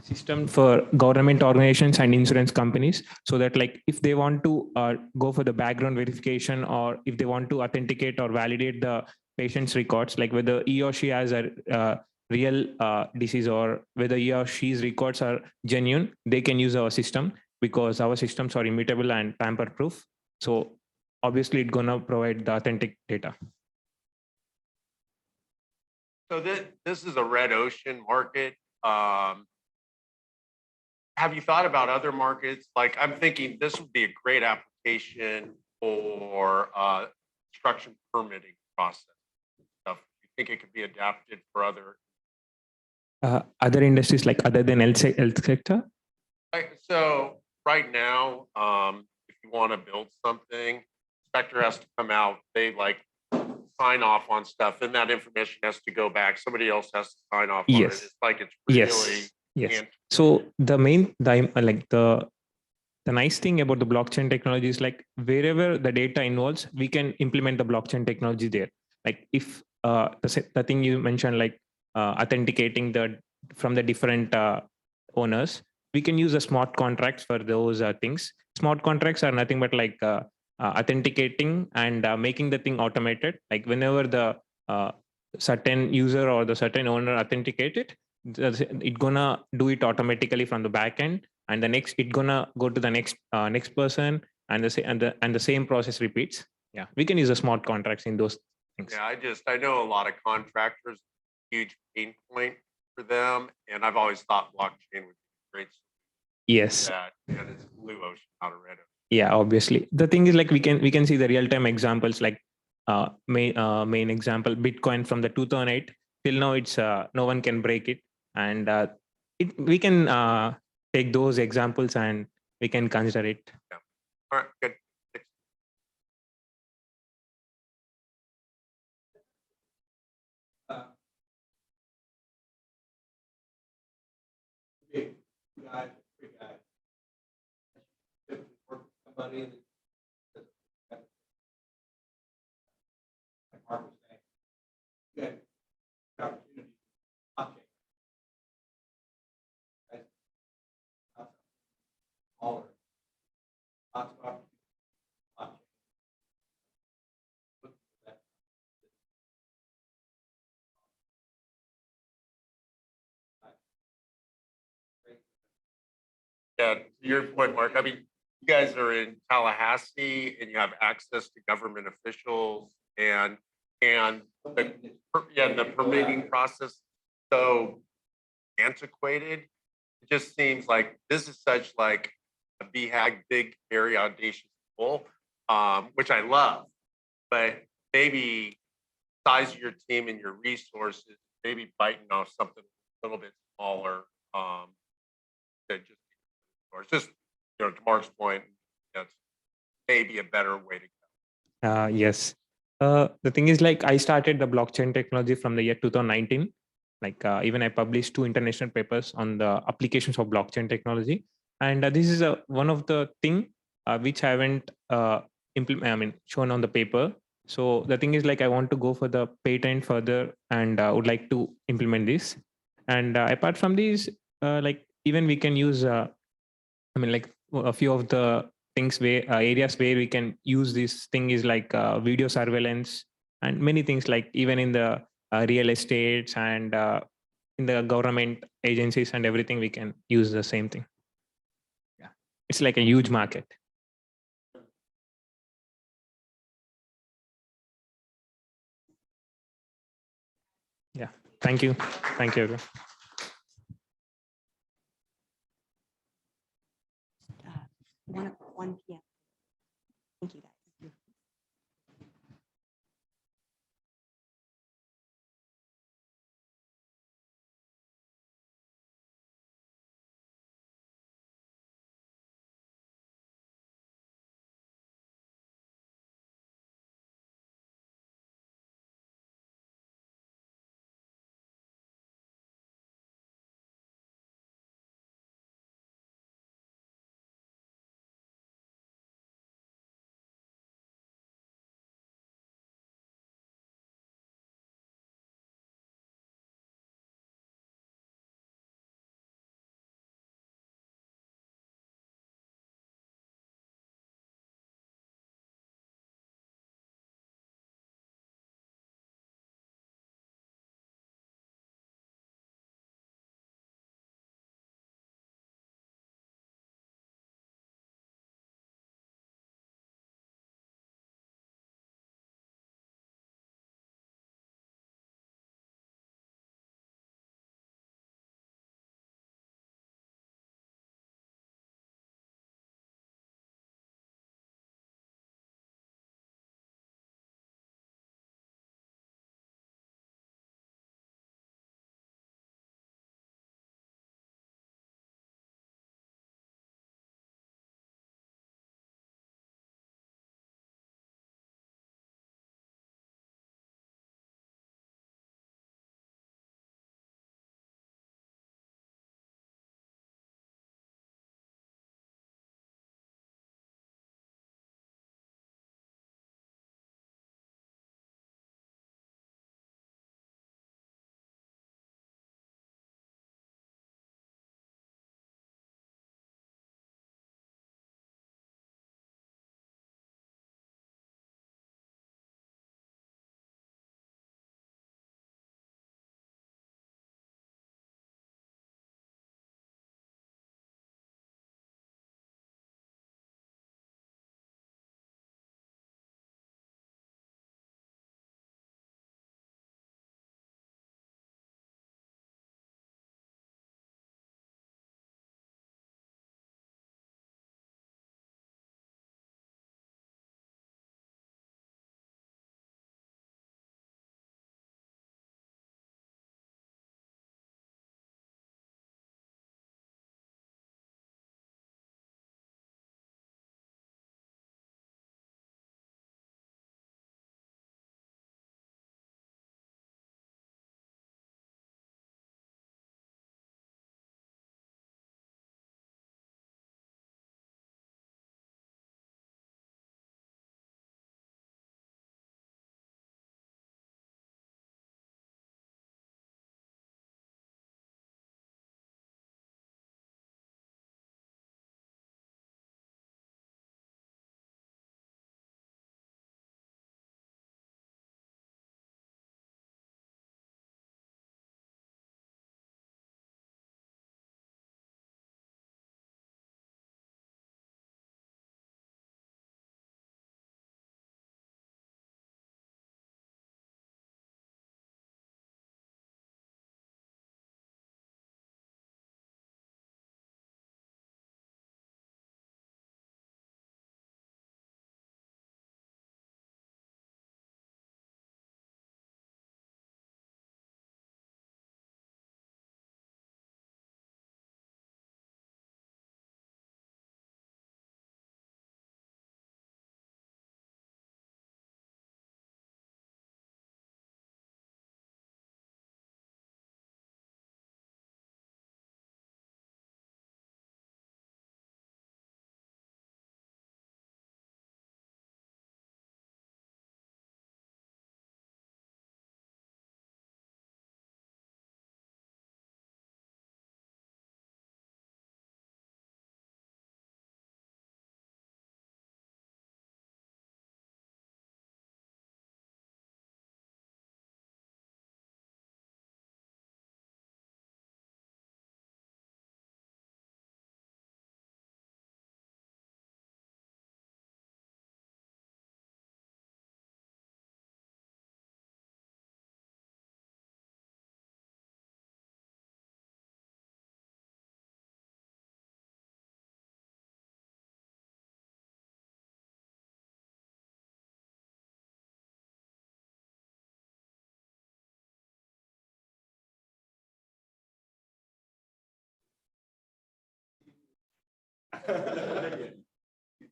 Speaker 15: system for government organizations and insurance companies, so that like if they want to go for the background verification, or if they want to authenticate or validate the patient's records, like whether he or she has a real disease or whether he or she's records are genuine, they can use our system because our systems are immutable and tamper proof. So obviously it's gonna provide the authentic data.
Speaker 7: So this is a red ocean market. Have you thought about other markets? Like I'm thinking this would be a great application for construction permitting process stuff. You think it could be adapted for
Speaker 15: Other industries, like other than health sector?
Speaker 7: So right now, if you want to build something, inspector has to come out. They like sign off on stuff, and that information has to go back. Somebody else has to sign off on it.
Speaker 15: Yes.
Speaker 7: It's like it's really
Speaker 15: Yes. So the nice thing about the blockchain technology is like wherever the data involves, we can implement the blockchain technology there. Like if the thing you mentioned, like authenticating from the different owners, we can use a smart contracts for those things. Smart contracts are nothing but like authenticating and making the thing automated. Like whenever the certain user or the certain owner authenticate it, it gonna do it automatically from the back end, and the next it gonna go to the next person, and the same process repeats. Yeah, we can use the smart contracts in those things.
Speaker 7: Yeah, I know a lot of contractors, huge pain point for them, and I've always thought blockchain would be great.
Speaker 15: Yes.
Speaker 7: And it's blue ocean, not a red ocean.
Speaker 15: Yeah, obviously. The thing is like we can see the real-time examples, like main example, Bitcoin from the 2008 till now, it's no one can break it. And we can take those examples and we can consider it.
Speaker 7: Yeah. All right, good.
Speaker 12: Big guy, big guy. Work with somebody that like Mark was saying, you had the opportunity to blockchain. Right? Smaller. Lots of opportunities.
Speaker 7: Yeah, to your point, Mark, I mean, you guys are in Tallahassee and you have access to government officials and the permitting process so antiquated. It just seems like this is such like a BHAG, big, very audacious goal, which I love, but maybe size of your team and your resources, maybe biting off something a little bit smaller, that just, or it's just, to Mark's point, that's maybe a better way to go.
Speaker 15: Yes. The thing is, like, I started the blockchain technology from the year 2019. Like, even I published 2 international papers on the applications of blockchain technology. And this is one of the thing which I haven't shown on the paper. So the thing is, like, I want to go for the patent further and would like to implement this. And apart from these, like, even we can use, like a few of the things where areas where we can use this thing is like video surveillance and many things, like even in the real estates and in the government agencies and everything, we can use the same thing. Yeah, it's like a huge market. Yeah, thank you. Thank you, everyone.
Speaker 17: 1 p.m. Thank you, guys.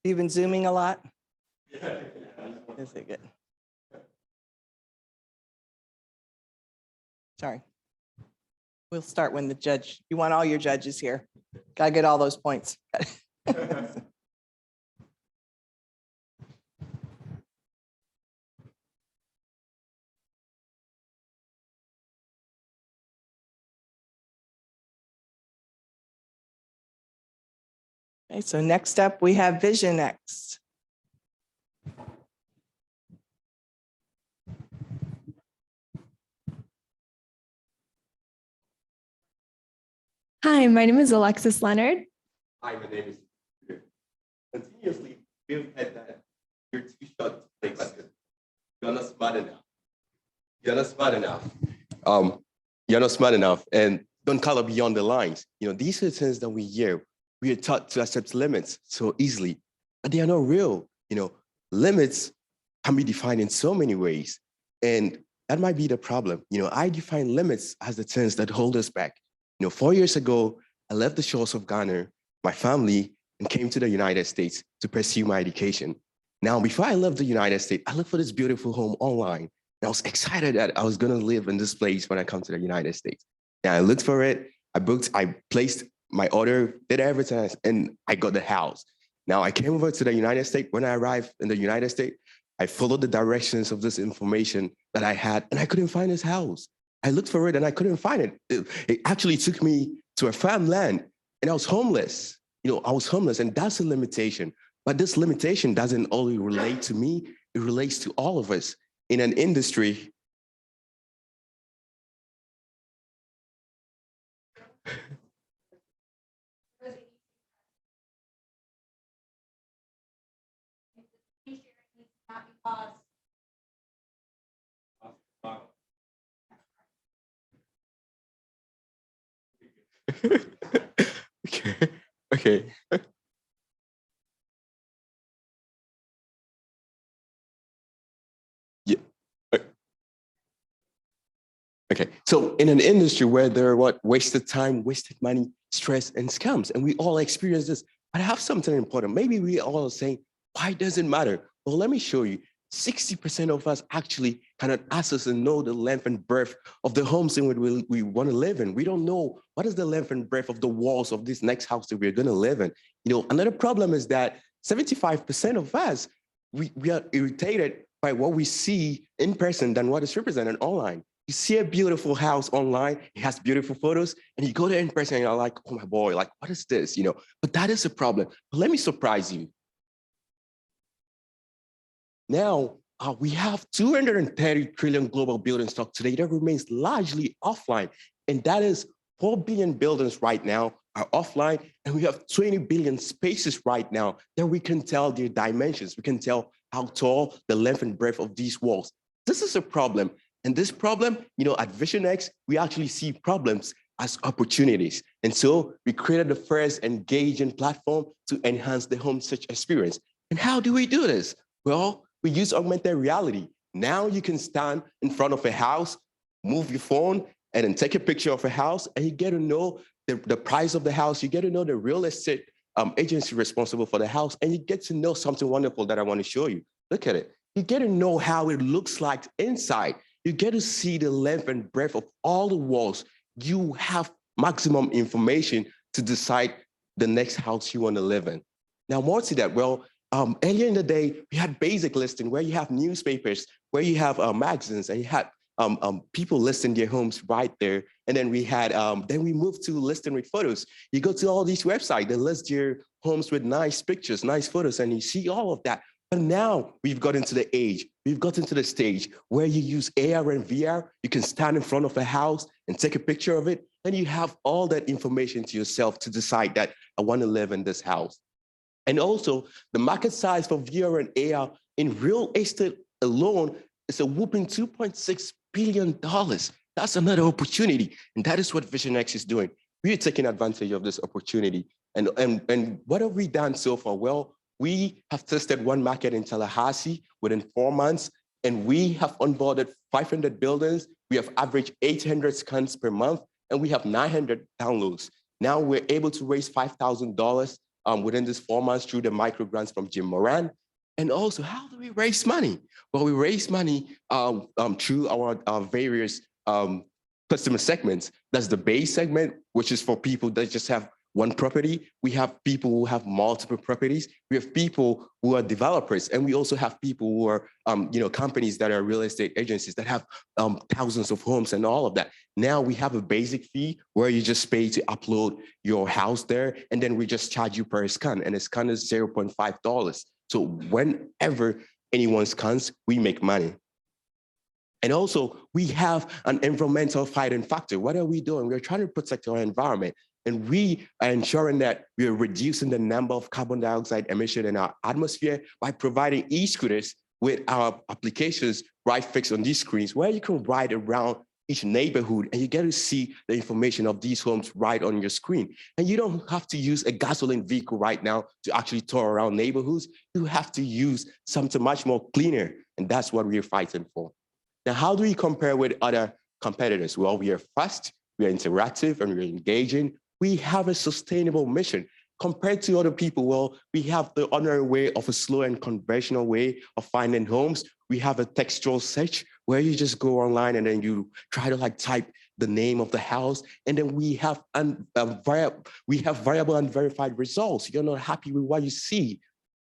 Speaker 2: You've been Zooming a lot? Is it good? Sorry. We'll start when the judge, you want all your judges here. Gotta get all those points. Okay, so next up, we have Vision X.
Speaker 18: Hi, my name is Alexis Leonard.
Speaker 19: Hi, my name is Peter. Continuously, we've had that you're too short to play basketball. You're not smart enough. You're not smart enough. You're not smart enough, and don't color beyond the lines. You know, these are things that we hear. We are taught to accept limits so easily, but they are not real. You know, limits can be defined in so many ways, and that might be the problem. You know, I define limits as the things that hold us back. You know, 4 years ago, I left the shores of Ghana, my family, and came to the United States to pursue my education. Now, before I left the United States, I looked for this beautiful home online. And I was excited that I was going to live in this place when I come to the United States. Now, I looked for it, I booked, I placed my order, did everything, and I got the house. Now, I came over to the United States. When I arrived in the United States, I followed the directions of this information that I had, and I couldn't find this house. I looked for it and I couldn't find it. It actually took me to a farmland and I was homeless. You know, I was homeless, and that's a limitation. But this limitation doesn't only relate to me, it relates to all of us in an industry. Okay. Okay. Yeah. Okay. So in an industry where there are wasted time, wasted money, stress, and scams, and we all experience this. But I have something important. Maybe we all are saying, why does it matter? Well, let me show you. 60% of us actually cannot access and know the length and breadth of the homes in which we want to live in. We don't know what is the length and breadth of the walls of this next house that we're going to live in. You know, another problem is that 75% of us, we are irritated by what we see in person than what is represented online. You see a beautiful house online, it has beautiful photos, and you go there in person and you're like, oh my boy, like, what is this? You know, but that is a problem. But let me surprise you. Now, we have 230 trillion global building stock today that remains largely offline. And that is 4 billion buildings right now are offline. And we have 20 billion spaces right now that we can tell their dimensions. We can tell how tall, the length and breadth of these walls. This is a problem. And this problem, you know, at VisionX, we actually see problems as opportunities. And so we created the first engaging platform to enhance the home search experience. And how do we do this? Well, we use augmented reality. Now you can stand in front of a house, move your phone, and then take a picture of a house, and you get to know the price of the house. You get to know the real estate agency responsible for the house, and you get to know something wonderful that I want to show you. Look at it. You get to know how it looks like inside. You get to see the length and breadth of all the walls. You have maximum information to decide the next house you want to live in. Now, more to that, well, earlier in the day, we had basic listing where you have newspapers, where you have magazines, and you had people listing their homes right there. And then we had, then we moved to listing with photos. You go to all these websites, they list your homes with nice pictures, nice photos, and you see all of that. But now we've gotten to we've gotten to the stage where you use AR and VR. You can stand in front of a house and take a picture of it, and you have all that information to yourself to decide that I want to live in this house. And also, the market size for VR and AR in real estate alone is a whooping $2.6 billion. That's another opportunity. And that is what VisionX is doing. We are taking advantage of this opportunity. And what have we done so far? Well, we have tested one market in Tallahassee within 4 months, and we have onboarded 500 buildings. We have averaged 800 scans per month, and we have 900 downloads. Now we're able to raise $5,000 within this 4 months through the micro grants from Jim Moran. And also, how do we raise money? Well, we raise money through our various customer segments. That's the base segment, which is for people that just have one property. We have people who have multiple properties. We have people who are developers, and we also have people who are, companies that are real estate agencies that have thousands of homes and all of that. Now we have a basic fee where you just pay to upload your house there, and then we just charge you per scan, and a scan is $0.5. So whenever anyone scans, we make money. And also, we have an environmental fighting factor. What are we doing? We're trying to protect our environment. And we are ensuring that we are reducing the number of carbon dioxide emission in our atmosphere by providing e-scooters with our applications right fixed on these screens where you can ride around each neighborhood and you get to see the information of these homes right on your screen. And you don't have to use a gasoline vehicle right now to actually tour around neighborhoods. You have to use something much more cleaner. And that's what we're fighting for. Now, how do we compare with other competitors? Well, we are fast, we are interactive, and we're engaging. We have a sustainable mission. Compared to other people, well, we have the ordinary way of a slow and conventional way of finding homes. We have a textual search where you just go online and then you try to type the name of the house. And then we have variable and verified results. You're not happy with what you see.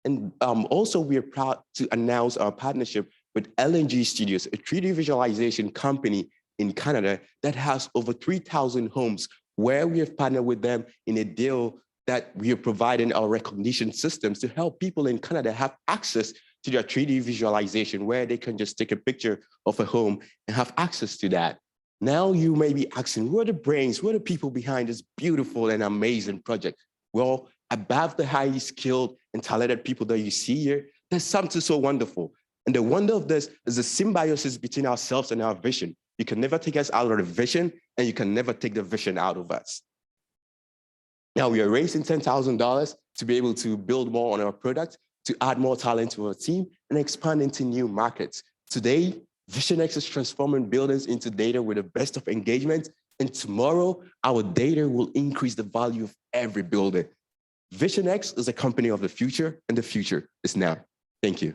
Speaker 19: And also, we are proud to announce our partnership with LNG Studios, a 3D visualization company in Canada that has over 3,000 homes, where we have partnered with them in a deal that we are providing our recognition systems to help people in Canada have access to their 3D visualization, where they can just take a picture of a home and have access to that. Now you may be asking, who are the brains, who are the people behind this beautiful and amazing project? Well, above the highly skilled and talented people that you see here, there's something so wonderful. And the wonder of this is the symbiosis between ourselves and our vision. You can never take us out of the vision, and you can never take the vision out of us. Now we are raising $10,000 to be able to build more on our product, to add more talent to our team, and expand into new markets. Today, VisionX is transforming buildings into data with the best of engagement, and tomorrow, our data will increase the value of every building. VisionX is a company of the future, and the future is now. Thank you.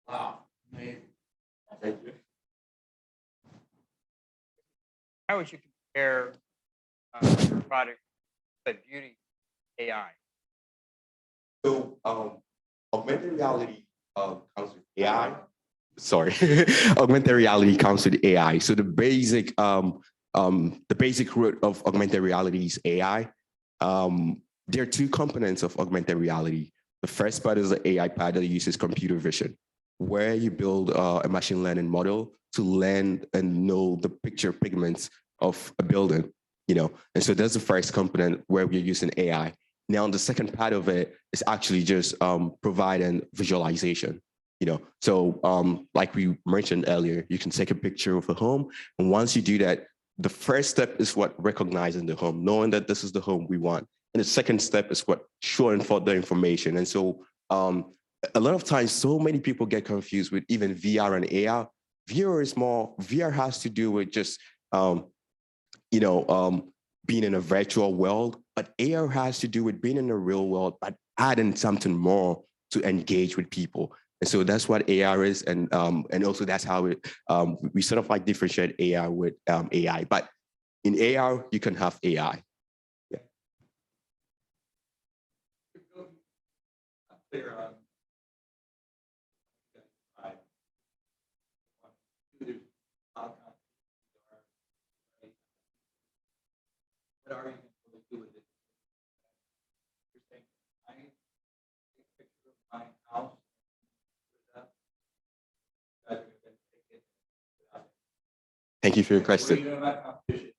Speaker 12: Wow. Amazing.
Speaker 19: Thank you.
Speaker 4: How would you compare your product to beauty AI?
Speaker 19: So augmented reality comes with AI. Sorry, augmented reality comes with AI. So the basic root of augmented reality is AI. There are two components of augmented reality. The first part is the AI part that uses computer vision, where you build a machine learning model to learn and know the picture pigments of a building, And so that's the first component where we're using AI. Now, the second part of it is actually just providing visualization, So like we mentioned earlier, you can take a picture of a home. And once you do that, the first step is what recognizing the home, knowing that this is the home we want. And the second step is what showing for the information. And so a lot of times, so many people get confused with even VR and AR. VR has to do with just, being in a virtual world, but AR has to do with being in the real world, but adding something more to engage with people. And so that's what AR is. And also that's how we sort of differentiate AR with AI. But in AR, you can have AI. Yeah.
Speaker 12: Clear on. What are you going to do with it? You're saying, I take a picture of my house, put it up. You guys are going to take it.
Speaker 19: Thank you for your
Speaker 12: What are
Speaker 19: question.
Speaker 12: you doing about competition?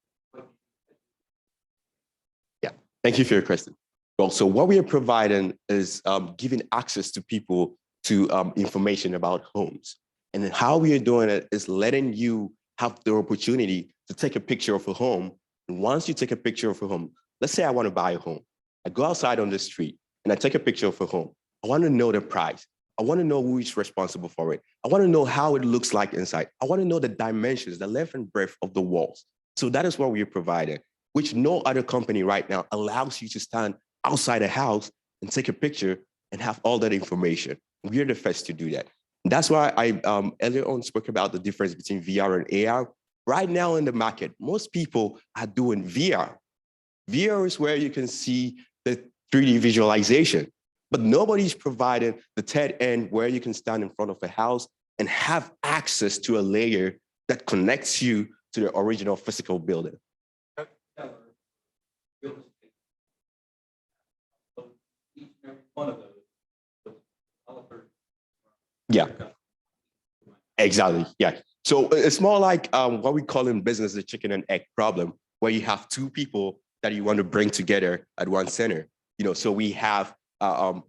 Speaker 19: Yeah, thank you for your question. Well, so what we are providing is giving access to people to information about homes. And how we are doing it is letting you have the opportunity to take a picture of a home. And once you take a picture of a home, let's say I want to buy a home. I go outside on the street and I take a picture of a home. I want to know the price. I want to know who is responsible for it. I want to know how it looks like inside. I want to know the dimensions, the length and breadth of the walls. So that is what we are providing, which no other company right now allows you to stand outside a house and take a picture and have all that information. We are the first to do that. That's why I earlier on spoke about the difference between VR and AR. Right now in the market, most people are doing VR. VR is where you can see the 3D visualization, but nobody's provided the third end where you can stand in front of a house and have access to a layer that connects you to the original physical building.
Speaker 12: Each and every one of those developers.
Speaker 19: Yeah, exactly. Yeah. So it's more like what we call in business the chicken and egg problem, where you have two people that you want to bring together at one center. So we have the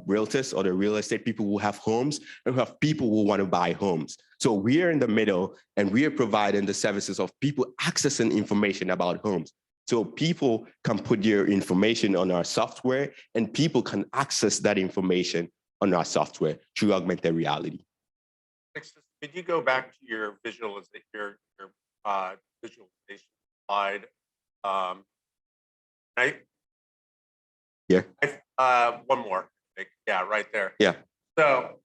Speaker 19: realtors or the real estate people who have homes, and we have people who want to buy homes. So we are in the middle, and we are providing the services of people accessing information about homes. So people can put their information on our software, and people can access that information on our software through augmented reality.
Speaker 7: Could you go back to your visualization slide? Right?
Speaker 19: Yeah.
Speaker 7: One more. Yeah, right there.
Speaker 19: Yeah.
Speaker 7: So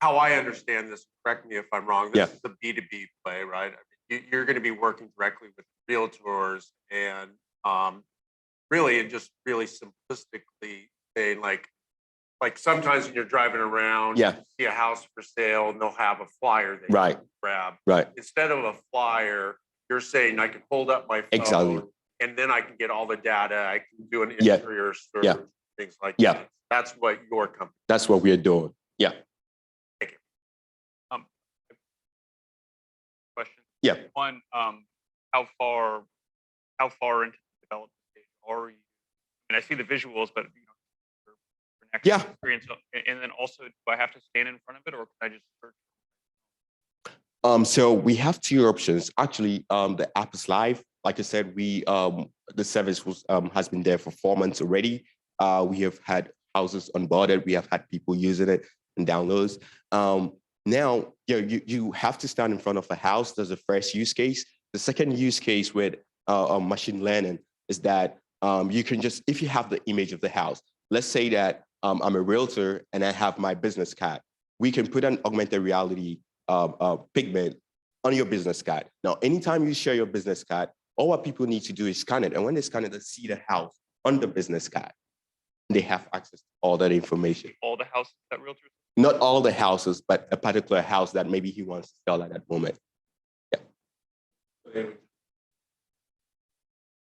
Speaker 7: how I understand this, correct me if I'm wrong, this is a B2B play, right? I mean, you're going to be working directly with realtors and really simplistically saying like sometimes when you're driving around, you see a house for sale and they'll have a flyer that you can grab.
Speaker 19: Right.
Speaker 7: Instead of a flyer, you're saying I can hold up my phone and then I can get all the data. I can do an interior search, things like that. That's what your company.
Speaker 19: That's what we are doing. Yeah.
Speaker 7: Thank you.
Speaker 8: Question.
Speaker 19: Yeah.
Speaker 8: One, how far into the development stage are you? And I see the visuals, but for next experience. And then also, do I have to stand in front of it, or can I just search?
Speaker 19: So we have two options. Actually, the app is live. Like I said, the service has been there for 4 months already. We have had houses onboarded. We have had people using it and downloads. Now, you have to stand in front of a house. There's the first use case. The second use case with machine learning is that you can just, if you have the image of the house, let's say that I'm a realtor and I have my business card. We can put an augmented reality pigment on your business card. Now, anytime you share your business card, all what people need to do is scan it. And when they scan it, they see the house on the business card. They have access to all that information.
Speaker 8: All the houses that realtors?
Speaker 19: Not all the houses, but a particular house that maybe he wants to sell at that moment. Yeah.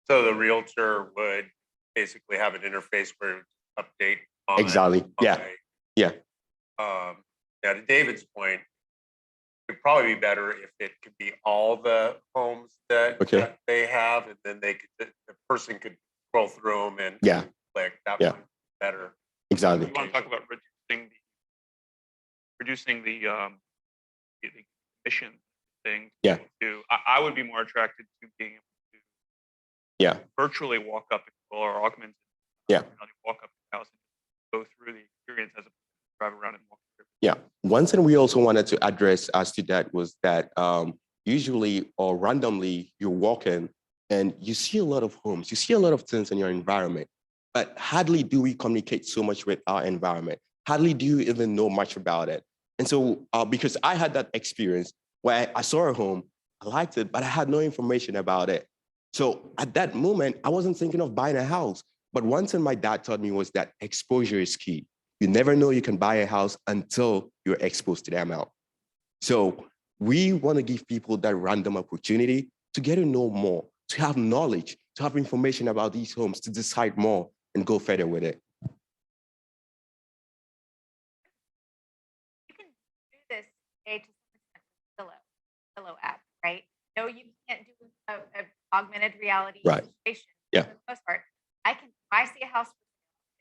Speaker 7: So the realtor would basically have an interface where it would update.
Speaker 19: Exactly. Yeah. Yeah.
Speaker 7: Yeah. To David's point, it'd probably be better if it could be all the homes that they have, and then the person could scroll through them and click. That would be better.
Speaker 19: Exactly.
Speaker 8: You want to talk about reducing the emission thing?
Speaker 19: Yeah.
Speaker 8: I would be more attracted to being able to virtually walk up or augment. Walk up the house and go through the experience as a drive around and walk through.
Speaker 19: Yeah. One thing we also wanted to address as to that was that usually or randomly you're walking and you see a lot of homes, you see a lot of things in your environment, but hardly do we communicate so much with our environment. Hardly do you even know much about it. And so because I had that experience where I saw a home, I liked it, but I had no information about it. So at that moment, I wasn't thinking of buying a house. But one thing my dad taught me was that exposure is key. You never know you can buy a house until you're exposed to the amount. So we want to give people that random opportunity to get to know more, to have knowledge, to have information about these homes, to decide more and go further with it.
Speaker 5: You can do this today to some extent with Zillow app, right? No, you can't do an augmented reality situation.
Speaker 19: Yeah.
Speaker 5: For the most part, I see a house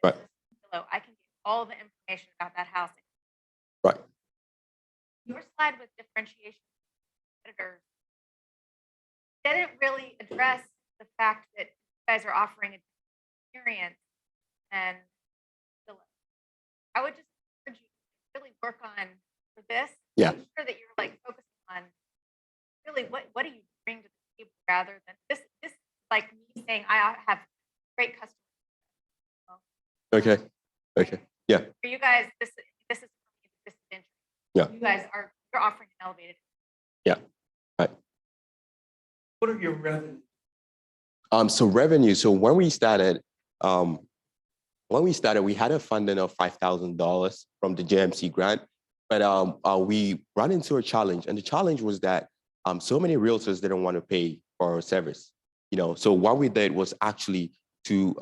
Speaker 5: for Zillow, I can get all the information about that house.
Speaker 19: Right.
Speaker 5: Your slide with differentiation competitors didn't really address the fact that you guys are offering an experience and I would just encourage you to really work on for this.
Speaker 19: Yeah.
Speaker 5: Make sure that you're like focusing on really what do you bring to the table rather than this is like me saying I have great customers.
Speaker 19: Okay. Okay. Yeah.
Speaker 5: For you guys, this is this is interesting.
Speaker 19: Yeah.
Speaker 5: You guys you're offering an elevated.
Speaker 19: Yeah. Right.
Speaker 6: What are your revenues?
Speaker 19: So revenue. So when we started, we had a funding of $5,000 from the JMC grant, but we ran into a challenge, and the challenge was that so many realtors didn't want to pay for our service. So what we did was actually to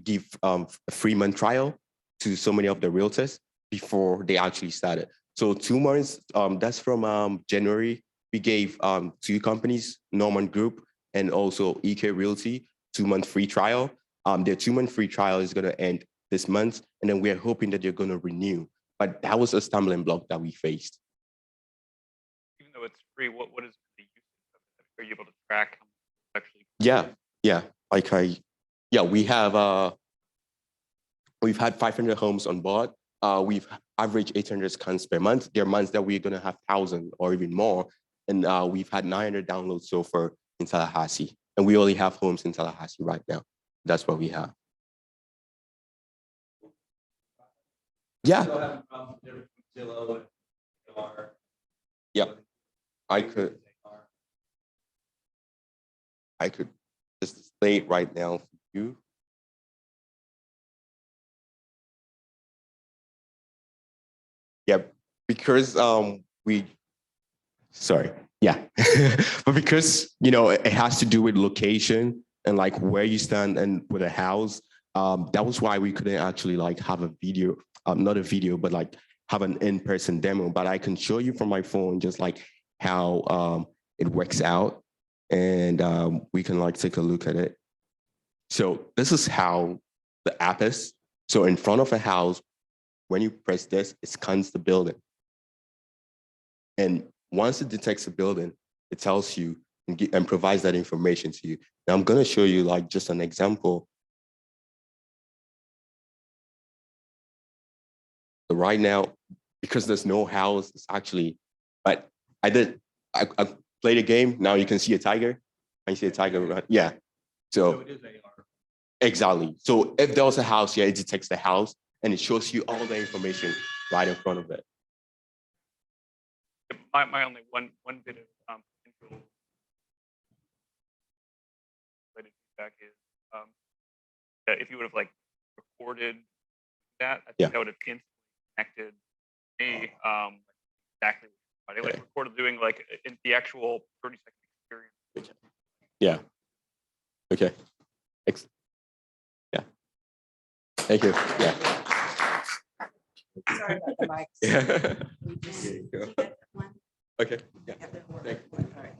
Speaker 19: give a free month trial to so many of the realtors before they actually started. So 2 months, that's from January. We gave 2 companies, Norman Group and also EK Realty, 2-month free trial. Their 2-month free trial is going to end this month, and then we're hoping that they're going to renew. But that was a stumbling block that we faced.
Speaker 8: Even though it's free, what is the use of it? Are you able to track how much actually?
Speaker 19: Yeah. We've had 500 homes on board. We've averaged 800 scans per month. There are months that we're going to have 1,000 or even more. And we've had 900 downloads so far in Tallahassee. And we only have homes in Tallahassee right now. That's what we have. Yeah. Yeah. I could just display it right now for you. Yeah, because but because it has to do with location and like where you stand and with a house. That was why we couldn't actually like have a video, not a video, but like have an in-person demo. But I can show you from my phone just like how it works out, and we can like take a look at it. So this is how the app is. So in front of a house, when you press this, it scans the building. And once it detects a building, it tells you and provides that information to you. Now I'm going to show you like just an example. So right now, because there's no house, it's actually, but I played a game. Now you can see a tiger. I see a tiger, right? Yeah. So
Speaker 12: it is AR.
Speaker 19: Exactly. So if there was a house here, it detects the house and it shows you all the information right in front of it.
Speaker 8: My only one bit of potential related feedback is that if you would have like recorded that, I think that would have instantly connected me exactly what you're like recorded doing like in the actual 30-second experience.
Speaker 19: Yeah. Okay. Yeah. Thank you. Yeah.
Speaker 2: Sorry about the mics.
Speaker 19: Yeah.
Speaker 2: We just-
Speaker 19: Here you go.
Speaker 2: you got one?
Speaker 19: Okay. Yeah.
Speaker 2: Yeah, that works.
Speaker 19: Thank you.
Speaker 2: All right.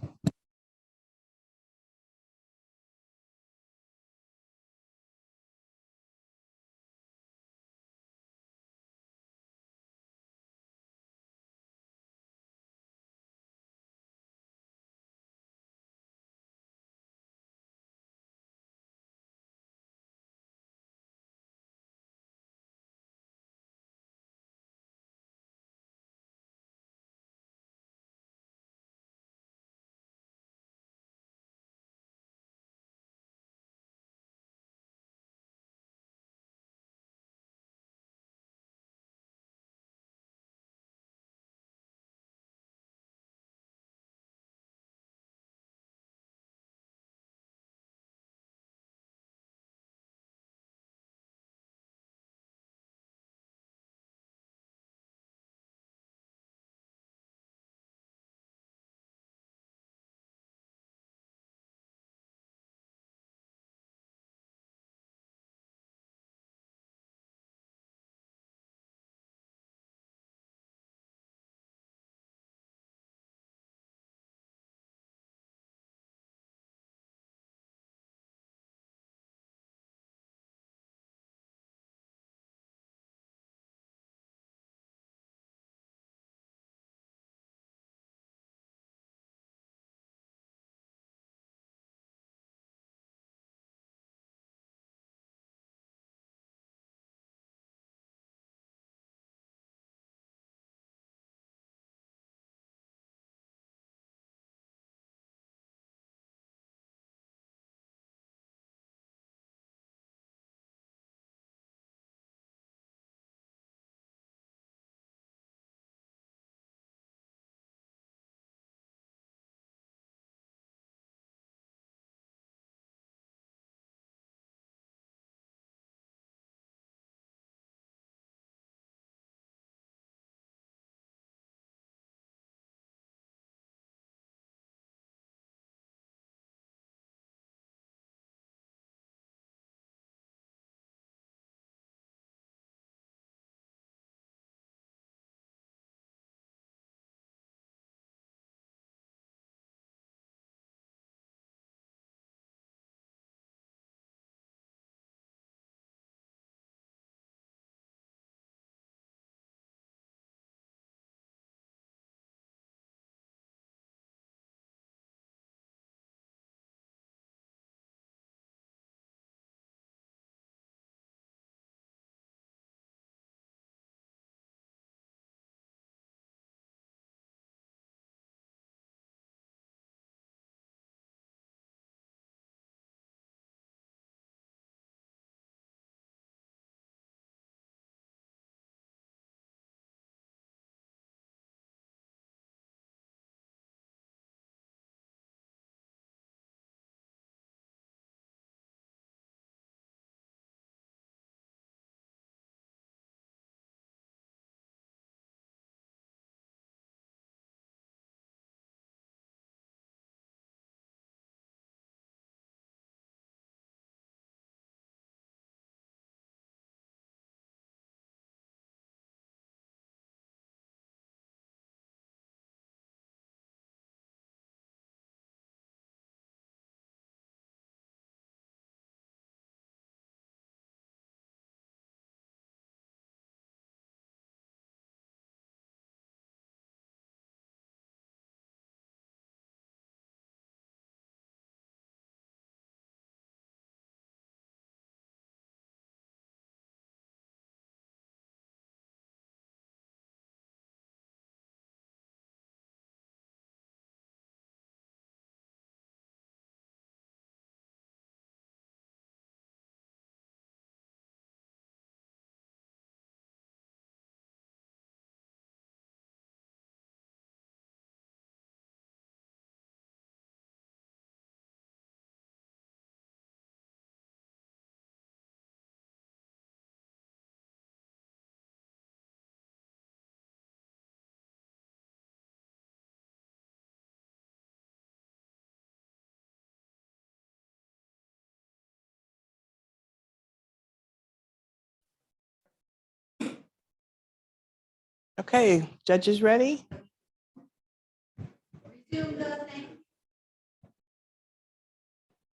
Speaker 2: Okay, judges ready?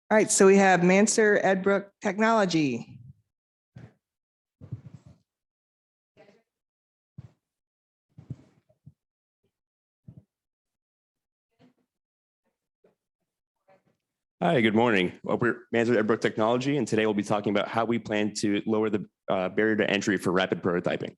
Speaker 2: All right, so we have Mansur Edbrook Technology.
Speaker 18: Hi, good morning. Well, we're Mansur Edbrook Technology, and today we'll be talking about how we plan to lower the barrier to entry for rapid prototyping.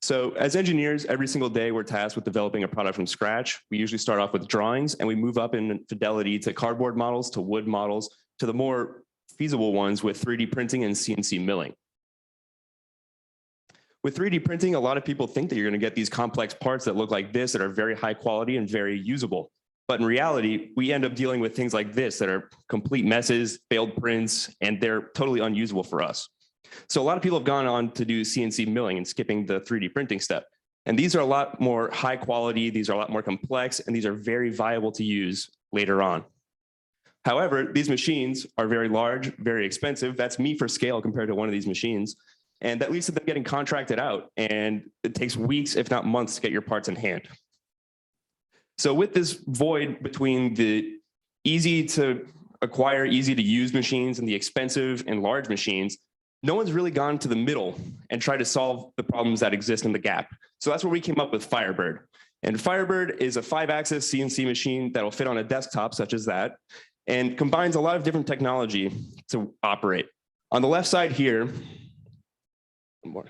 Speaker 18: So as engineers, every single day we're tasked with developing a product from scratch. We usually start off with drawings and we move up in fidelity to cardboard models, to wood models, to the more feasible ones with 3D printing and CNC milling. With 3D printing, a lot of people think that you're going to get these complex parts that look like this that are very high quality and very usable. But in reality, we end up dealing with things like this that are complete messes, failed prints, and they're totally unusable for us. So a lot of people have gone on to do CNC milling and skipping the 3D printing step. And these are a lot more high quality, these are a lot more complex, and these are very viable to use later on. However, these machines are very large, very expensive. That's me for scale compared to one of these machines. And that leads to them getting contracted out. And it takes weeks, if not months, to get your parts in hand. So with this void between the easy to acquire, easy to use machines and the expensive and large machines, no one's really gone to the middle and tried to solve the problems that exist in the gap. So that's where we came up with Firebird. And Firebird is a 5-axis CNC machine that'll fit on a desktop such as that and combines a lot of different technology to operate. On the left side here, on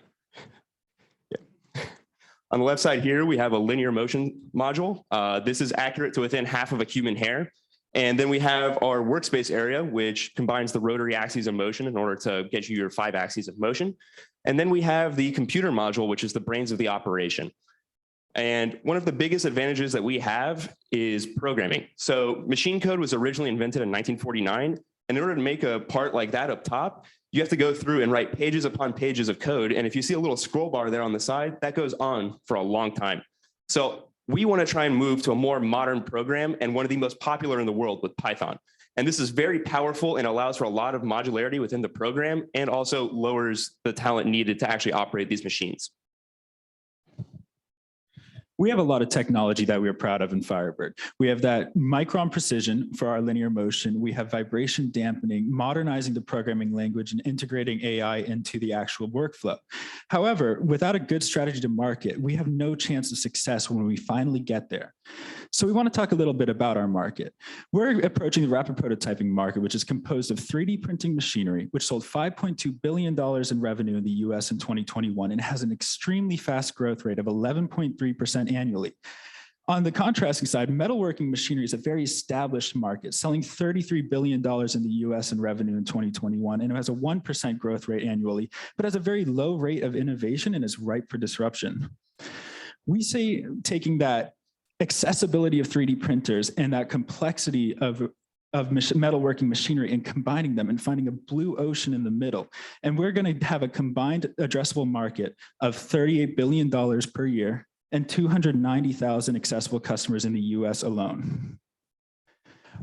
Speaker 18: the left side here, we have a linear motion module. This is accurate to within half of a human hair. And then we have our workspace area, which combines the rotary axes of motion in order to get you your 5 axes of motion. And then we have the computer module, which is the brains of the operation. And one of the biggest advantages that we have is programming. So machine code was originally invented in 1949. And in order to make a part like that up top, you have to go through and write pages upon pages of code. And if you see a little scroll bar there on the side, that goes on for a long time. So we want to try and move to a more modern program and one of the most popular in the world with Python. And this is very powerful and allows for a lot of modularity within the program and also lowers the talent needed to actually operate these machines.
Speaker 20: We have a lot of technology that we're proud of in Firebird. We have that micron precision for our linear motion. We have vibration dampening, modernizing the programming language and integrating AI into the actual workflow. However, without a good strategy to market, we have no chance of success when we finally get there. So we want to talk a little bit about our market. We're approaching the rapid prototyping market, which is composed of 3D printing machinery, which sold $5.2 billion in revenue in the US in 2021 and has an extremely fast growth rate of 11.3% annually. On the contrasting side, metalworking machinery is a very established market, selling $33 billion in the US in revenue in 2021, and it has a 1% growth rate annually, but has a very low rate of innovation and is ripe for disruption. We say taking that accessibility of 3D printers and that complexity of metalworking machinery and combining them and finding a blue ocean in the middle. And we're going to have a combined addressable market of $38 billion per year and 290,000 accessible customers in the US alone.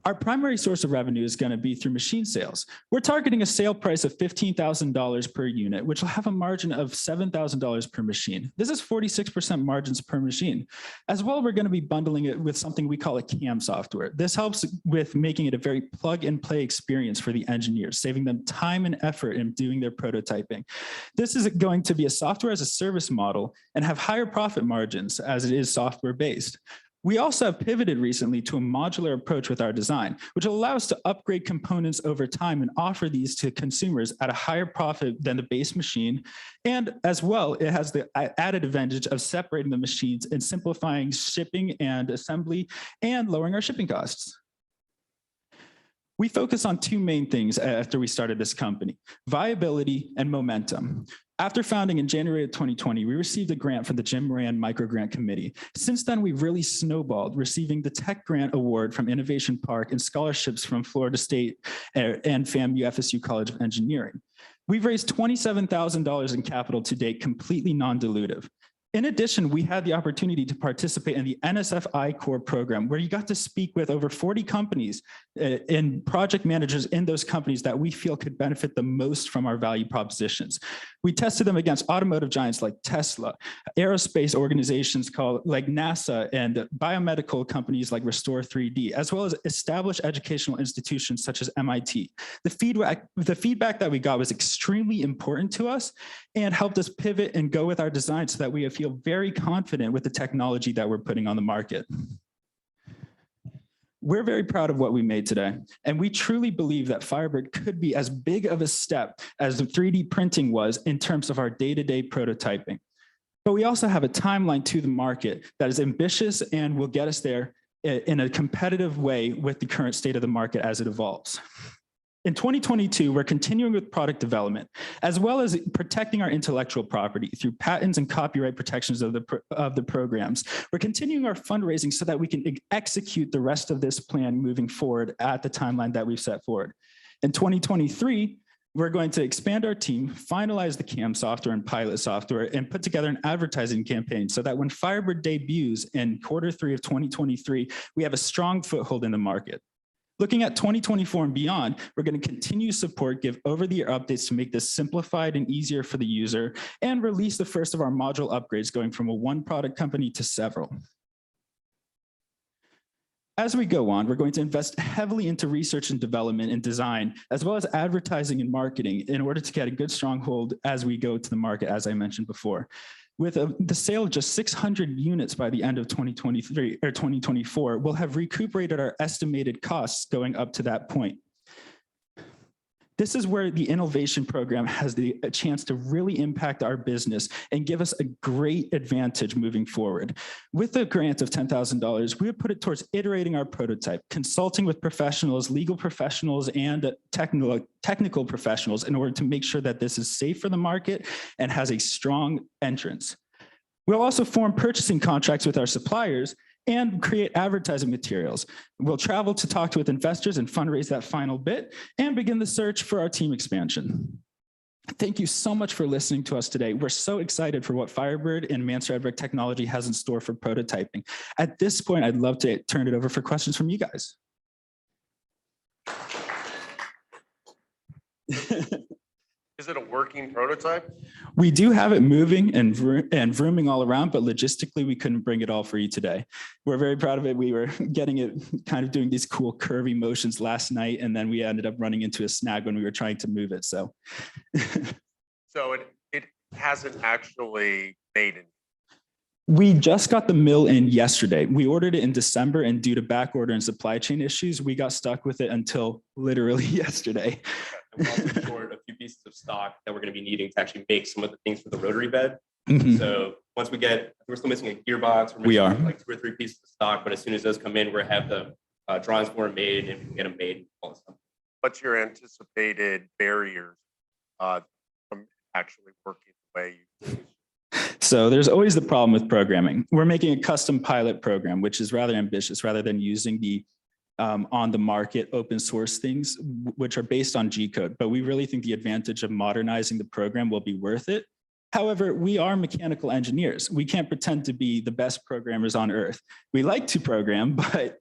Speaker 20: Our primary source of revenue is going to be through machine sales. We're targeting a sale price of $15,000 per unit, which will have a margin of $7,000 per machine. This is 46% margins per machine. As well, we're going to be bundling it with something we call a CAM software. This helps with making it a very plug and play experience for the engineers, saving them time and effort in doing their prototyping. This is going to be a software as a service model and have higher profit margins as it is software based. We also have pivoted recently to a modular approach with our design, which allows us to upgrade components over time and offer these to consumers at a higher profit than the base machine. And as well, it has the added advantage of separating the machines and simplifying shipping and assembly and lowering our shipping costs. We focus on two main things after we started this company: viability and momentum. After founding in January of 2020, we received a grant from the Jim Moran Micro Grant Committee. Since then, we've really snowballed, receiving the Tech Grant Award from Innovation Park and scholarships from Florida State and FAMU FSU College of Engineering. We've raised $27,000 in capital to date, completely non-dilutive. In addition, we had the opportunity to participate in the NSF I-Core program, where you got to speak with over 40 companies and project managers in those companies that we feel could benefit the most from our value propositions. We tested them against automotive giants like Tesla, aerospace organizations like NASA, and biomedical companies like Restore 3D, as well as established educational institutions such as MIT. The feedback that we got was extremely important to us and helped us pivot and go with our design so that we feel very confident with the technology that we're putting on the market. We're very proud of what we made today, and we truly believe that Firebird could be as big of a step as the 3D printing was in terms of our day-to-day prototyping. But we also have a timeline to the market that is ambitious and will get us there in a competitive way with the current state of the market as it evolves. In 2022, we're continuing with product development, as well as protecting our intellectual property through patents and copyright protections of the programs. We're continuing our fundraising so that we can execute the rest of this plan moving forward at the timeline that we've set forward. In 2023, we're going to expand our team, finalize the CAM software and pilot software, and put together an advertising campaign so that when Firebird debuts in Q3 of 2023, we have a strong foothold in the market. Looking at 2024 and beyond, we're going to continue support, give over-the-air updates to make this simplified and easier for the user, and release the first of our module upgrades going from a one product company to several. As we go on, we're going to invest heavily into research and development and design, as well as advertising and marketing in order to get a good stronghold as we go to the market, as I mentioned before. With the sale of just 600 units by the end of 2023 or 2024, we'll have recuperated our estimated costs going up to that point. This is where the InNOLEvation program has a chance to really impact our business and give us a great advantage moving forward. With a grant of $10,000, we would put it towards iterating our prototype, consulting with professionals, legal professionals, and technical professionals in order to make sure that this is safe for the market and has a strong entrance. We'll also form purchasing contracts with our suppliers and create advertising materials. We'll travel to talk with investors and fundraise that final bit and begin the search for our team expansion. Thank you so much for listening to us today. We're so excited for what Firebird and Mansour Edberg Technology has in store for prototyping. At this point, I'd love to turn it over for questions from you guys.
Speaker 7: Is it a working prototype?
Speaker 20: We do have it moving and vrooming all around, but logistically, we couldn't bring it all for you today. We're very proud of it. We were getting it kind of doing these cool curvy motions last night, and then we ended up running into a snag when we were trying to move it. So,
Speaker 7: So it hasn't actually made it.
Speaker 20: we just got the mill in yesterday. We ordered it in December, and due to back order and supply chain issues, we got stuck with it until literally yesterday.
Speaker 18: And we're also short a few pieces of stock that we're going to be needing to actually make some of the things for the rotary bed. So once we're still missing a gearbox.
Speaker 20: We are
Speaker 18: like 2 or 3 pieces of stock, but as soon as those come in, we're gonna have the drawings for them made and we can get them made. All this stuff.
Speaker 7: What's your anticipated barriers from actually working the way you?
Speaker 20: So there's always the problem with programming. We're making a custom pilot program, which is rather ambitious, rather than using the on the market open source things, which are based on G code. But we really think the advantage of modernizing the program will be worth it. However, we are mechanical engineers. We can't pretend to be the best programmers on earth. We like to program, but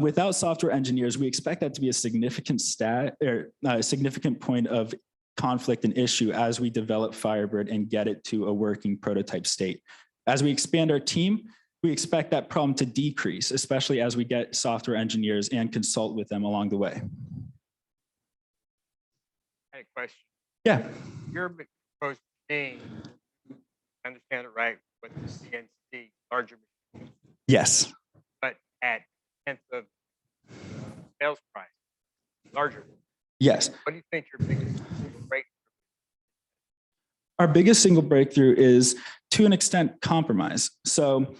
Speaker 20: without software engineers, we expect that to be a significant significant point of conflict and issue as we develop Firebird and get it to a working prototype state. As we expand our team, we expect that problem to decrease, especially as we get software engineers and consult with them along the way.
Speaker 4: I had a question.
Speaker 20: Yeah.
Speaker 4: Your proposed machine, I understand it right, with the CNC larger machine,
Speaker 20: Yes.
Speaker 4: but at 10th of sales price, larger.
Speaker 20: Yes.
Speaker 4: What do you think your biggest breakthrough?
Speaker 20: Our biggest single breakthrough is, to an extent, compromise. So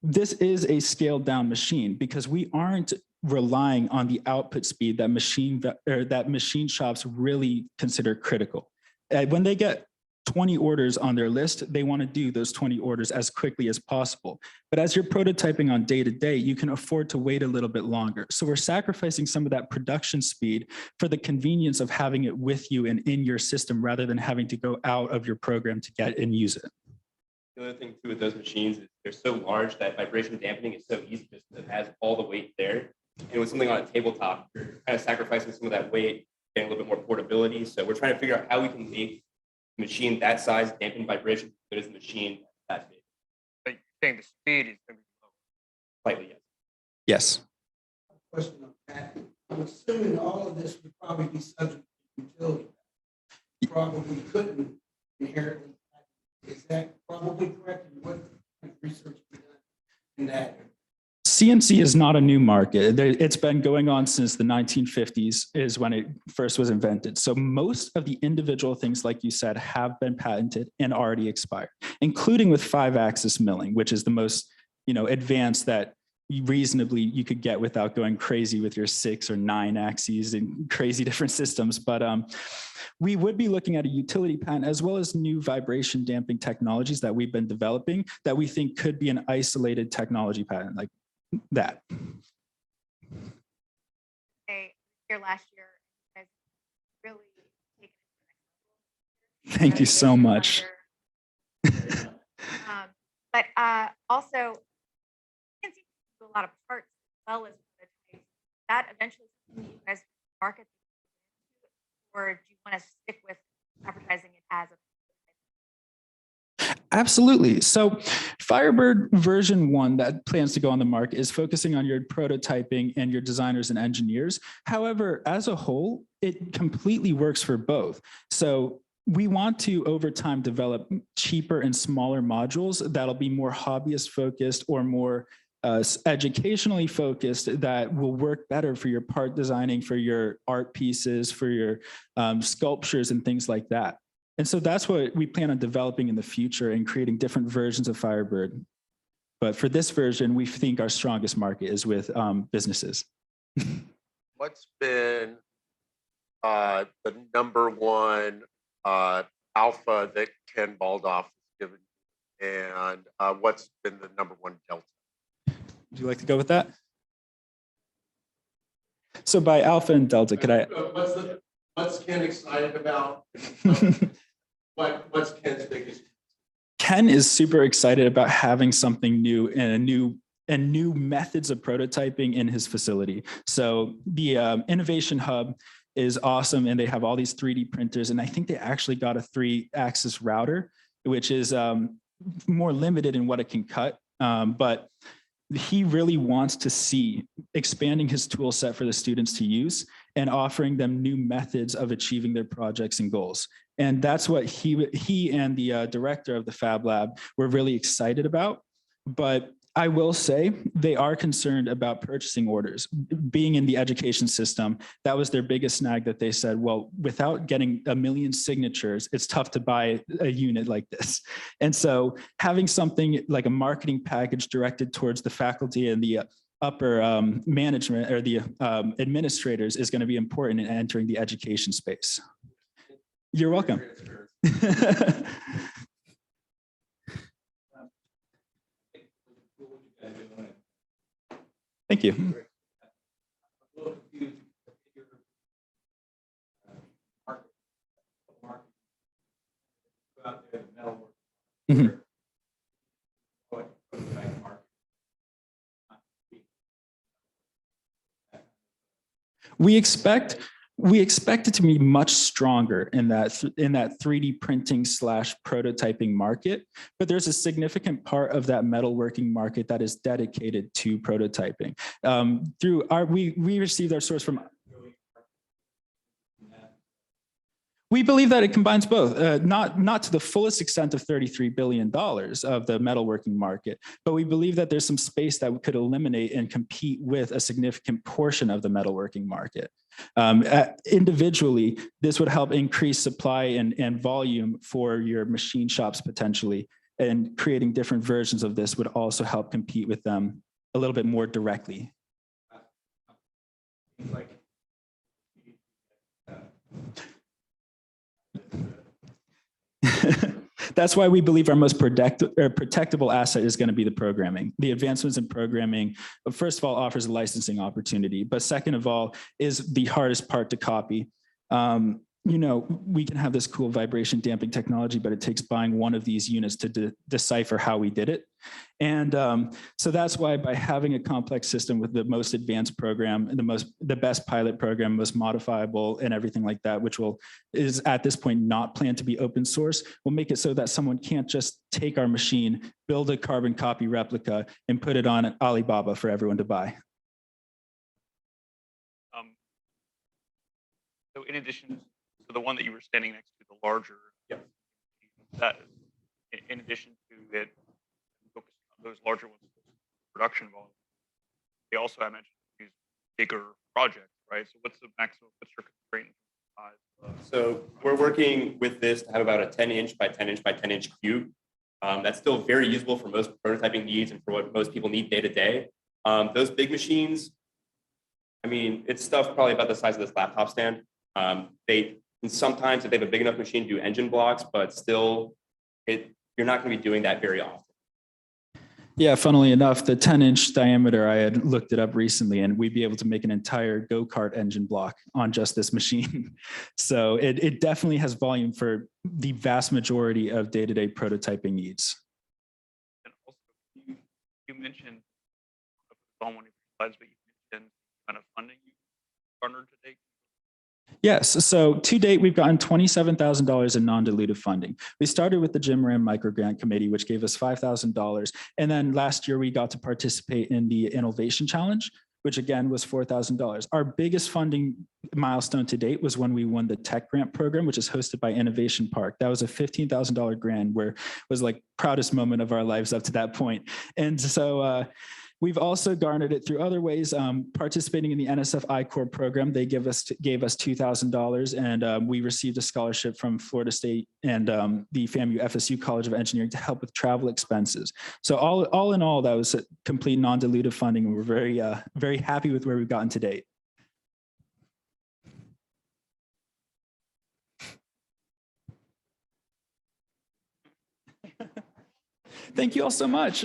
Speaker 20: this is a scaled down machine because we aren't relying on the output speed that machine shops really consider critical. When they get 20 orders on their list, they want to do those 20 orders as quickly as possible. But as you're prototyping on day to day, you can afford to wait a little bit longer. So we're sacrificing some of that production speed for the convenience of having it with you and in your system rather than having to go out of your program to get and use it.
Speaker 18: The other thing too with those machines is they're so large that vibration dampening is so easy just because it has all the weight there. And with something on a tabletop, you're kind of sacrificing some of that weight, getting a little bit more portability. So we're trying to figure out how we can make a machine that size, dampen vibration, as good as a machine that big.
Speaker 4: But you're saying the speed is going to be low.
Speaker 18: Slightly, yes.
Speaker 20: Yes.
Speaker 12: Question on that. I'm assuming all of this would probably be subject to utility. Probably couldn't inherently. Is that probably correct? And what kind of research be done in that?
Speaker 20: CNC is not a new market. It's been going on since the 1950s is when it first was invented. So most of the individual things, like you said, have been patented and already expired, including with 5-axis milling, which is the most, advanced that reasonably you could get without going crazy with your 6 or 9 axes and crazy different systems. But we would be looking at a utility patent as well as new vibration damping technologies that we've been developing that we think could be an isolated technology patent like that.
Speaker 5: Okay, here last year, you guys really taken it to the next level.
Speaker 20: Thank you so much.
Speaker 5: But also, you can see a lot of parts as well as prototypes. That eventually something you guys market, or do you want to stick with advertising it as a
Speaker 20: Absolutely. So Firebird version 1 that plans to go on the market is focusing on your prototyping and your designers and engineers. However, as a whole, it completely works for both. So we want to, over time, develop cheaper and smaller modules that'll be more hobbyist focused or more educationally focused that will work better for your part designing, for your art pieces, for your sculptures and things like that. And so that's what we plan on developing in the future and creating different versions of Firebird. But for this version, we think our strongest market is with businesses.
Speaker 7: What's been the number one alpha that Ken Baldoff has given you? And what's been the number one delta?
Speaker 20: Would you like to go with that? So by alpha and delta, could I?
Speaker 7: What's Ken excited about? What's Ken's biggest?
Speaker 20: Ken is super excited about having something new and new methods of prototyping in his facility. So the Innovation Hub is awesome, and they have all these 3D printers, and I think they actually got a 3-axis router, which is more limited in what it can cut, but he really wants to see expanding his tool set for the students to use and offering them new methods of achieving their projects and goals. And that's what he and the director of the Fab Lab were really excited about. But I will say they are concerned about purchasing orders. Being in the education system, that was their biggest snag, that they said, well, without getting 1 million signatures, it's tough to buy a unit like this. And so having something like a marketing package directed towards the faculty and the upper management or the administrators is going to be important in entering the education space. You're welcome. Thank you. Mhm. We expect it to be much stronger in that 3D printing / prototyping market, but there's a significant part of that metalworking market that is dedicated to prototyping. We received our source from. We believe that it combines both, not to the fullest extent of $33 billion of the metalworking market, but we believe that there's some space that we could eliminate and compete with a significant portion of the metalworking market. Individually, this would help increase supply and volume for your machine shops potentially, and creating different versions of this would also help compete with them a little bit more directly. That's why we believe our most protectable asset is going to be the programming. The advancements in programming, first of all, offers a licensing opportunity, but second of all, is the hardest part to copy. you know, we can have this cool vibration damping technology, but it takes buying one of these units to decipher how we did it. And so that's why by having a complex system with the most advanced program and the best pilot program, most modifiable and everything like that, which is at this point not planned to be open source, will make it so that someone can't just take our machine, build a carbon copy replica and put it on Alibaba for everyone to buy.
Speaker 8: So in addition to the one that you were standing next to, the larger, that in addition to it focusing on those larger ones, production volume, they also, I mentioned, use bigger projects, right? So what's the maximum, what's your constraint size?
Speaker 18: So we're working with this to have about a 10-inch by 10-inch by 10-inch cube. That's still very usable for most prototyping needs and for what most people need day to day. Those big machines, I mean, it's stuff probably about the size of this laptop stand. Sometimes if they have a big enough machine, do engine blocks, but still, you're not going to be doing that very often.
Speaker 20: Yeah, funnily enough, the 10-inch diameter, I had looked it up recently, and we'd be able to make an entire go-kart engine block on just this machine. So it definitely has volume for the vast majority of day-to-day prototyping needs.
Speaker 8: And also, you mentioned on one of your slides, but you mentioned kind of funding you garnered to date.
Speaker 20: Yes, so to date, we've gotten $27,000 in non-dilutive funding. We started with the Jim Ram Microgrant Committee, which gave us $5,000. And then last year, we got to participate in the InNOLEvation Challenge, which again was $4,000. Our biggest funding milestone to date was when we won the Tech Grant program, which is hosted by Innovation Park. That was a $15,000 grant, where it was like proudest moment of our lives up to that point. And so we've also garnered it through other ways, participating in the NSF I-Corps program. They gave us $2,000, and we received a scholarship from Florida State and the FAMU FSU College of Engineering to help with travel expenses. So all in all, that was a complete non-dilutive funding, and we're very happy with where we've gotten to date. Thank you all so much.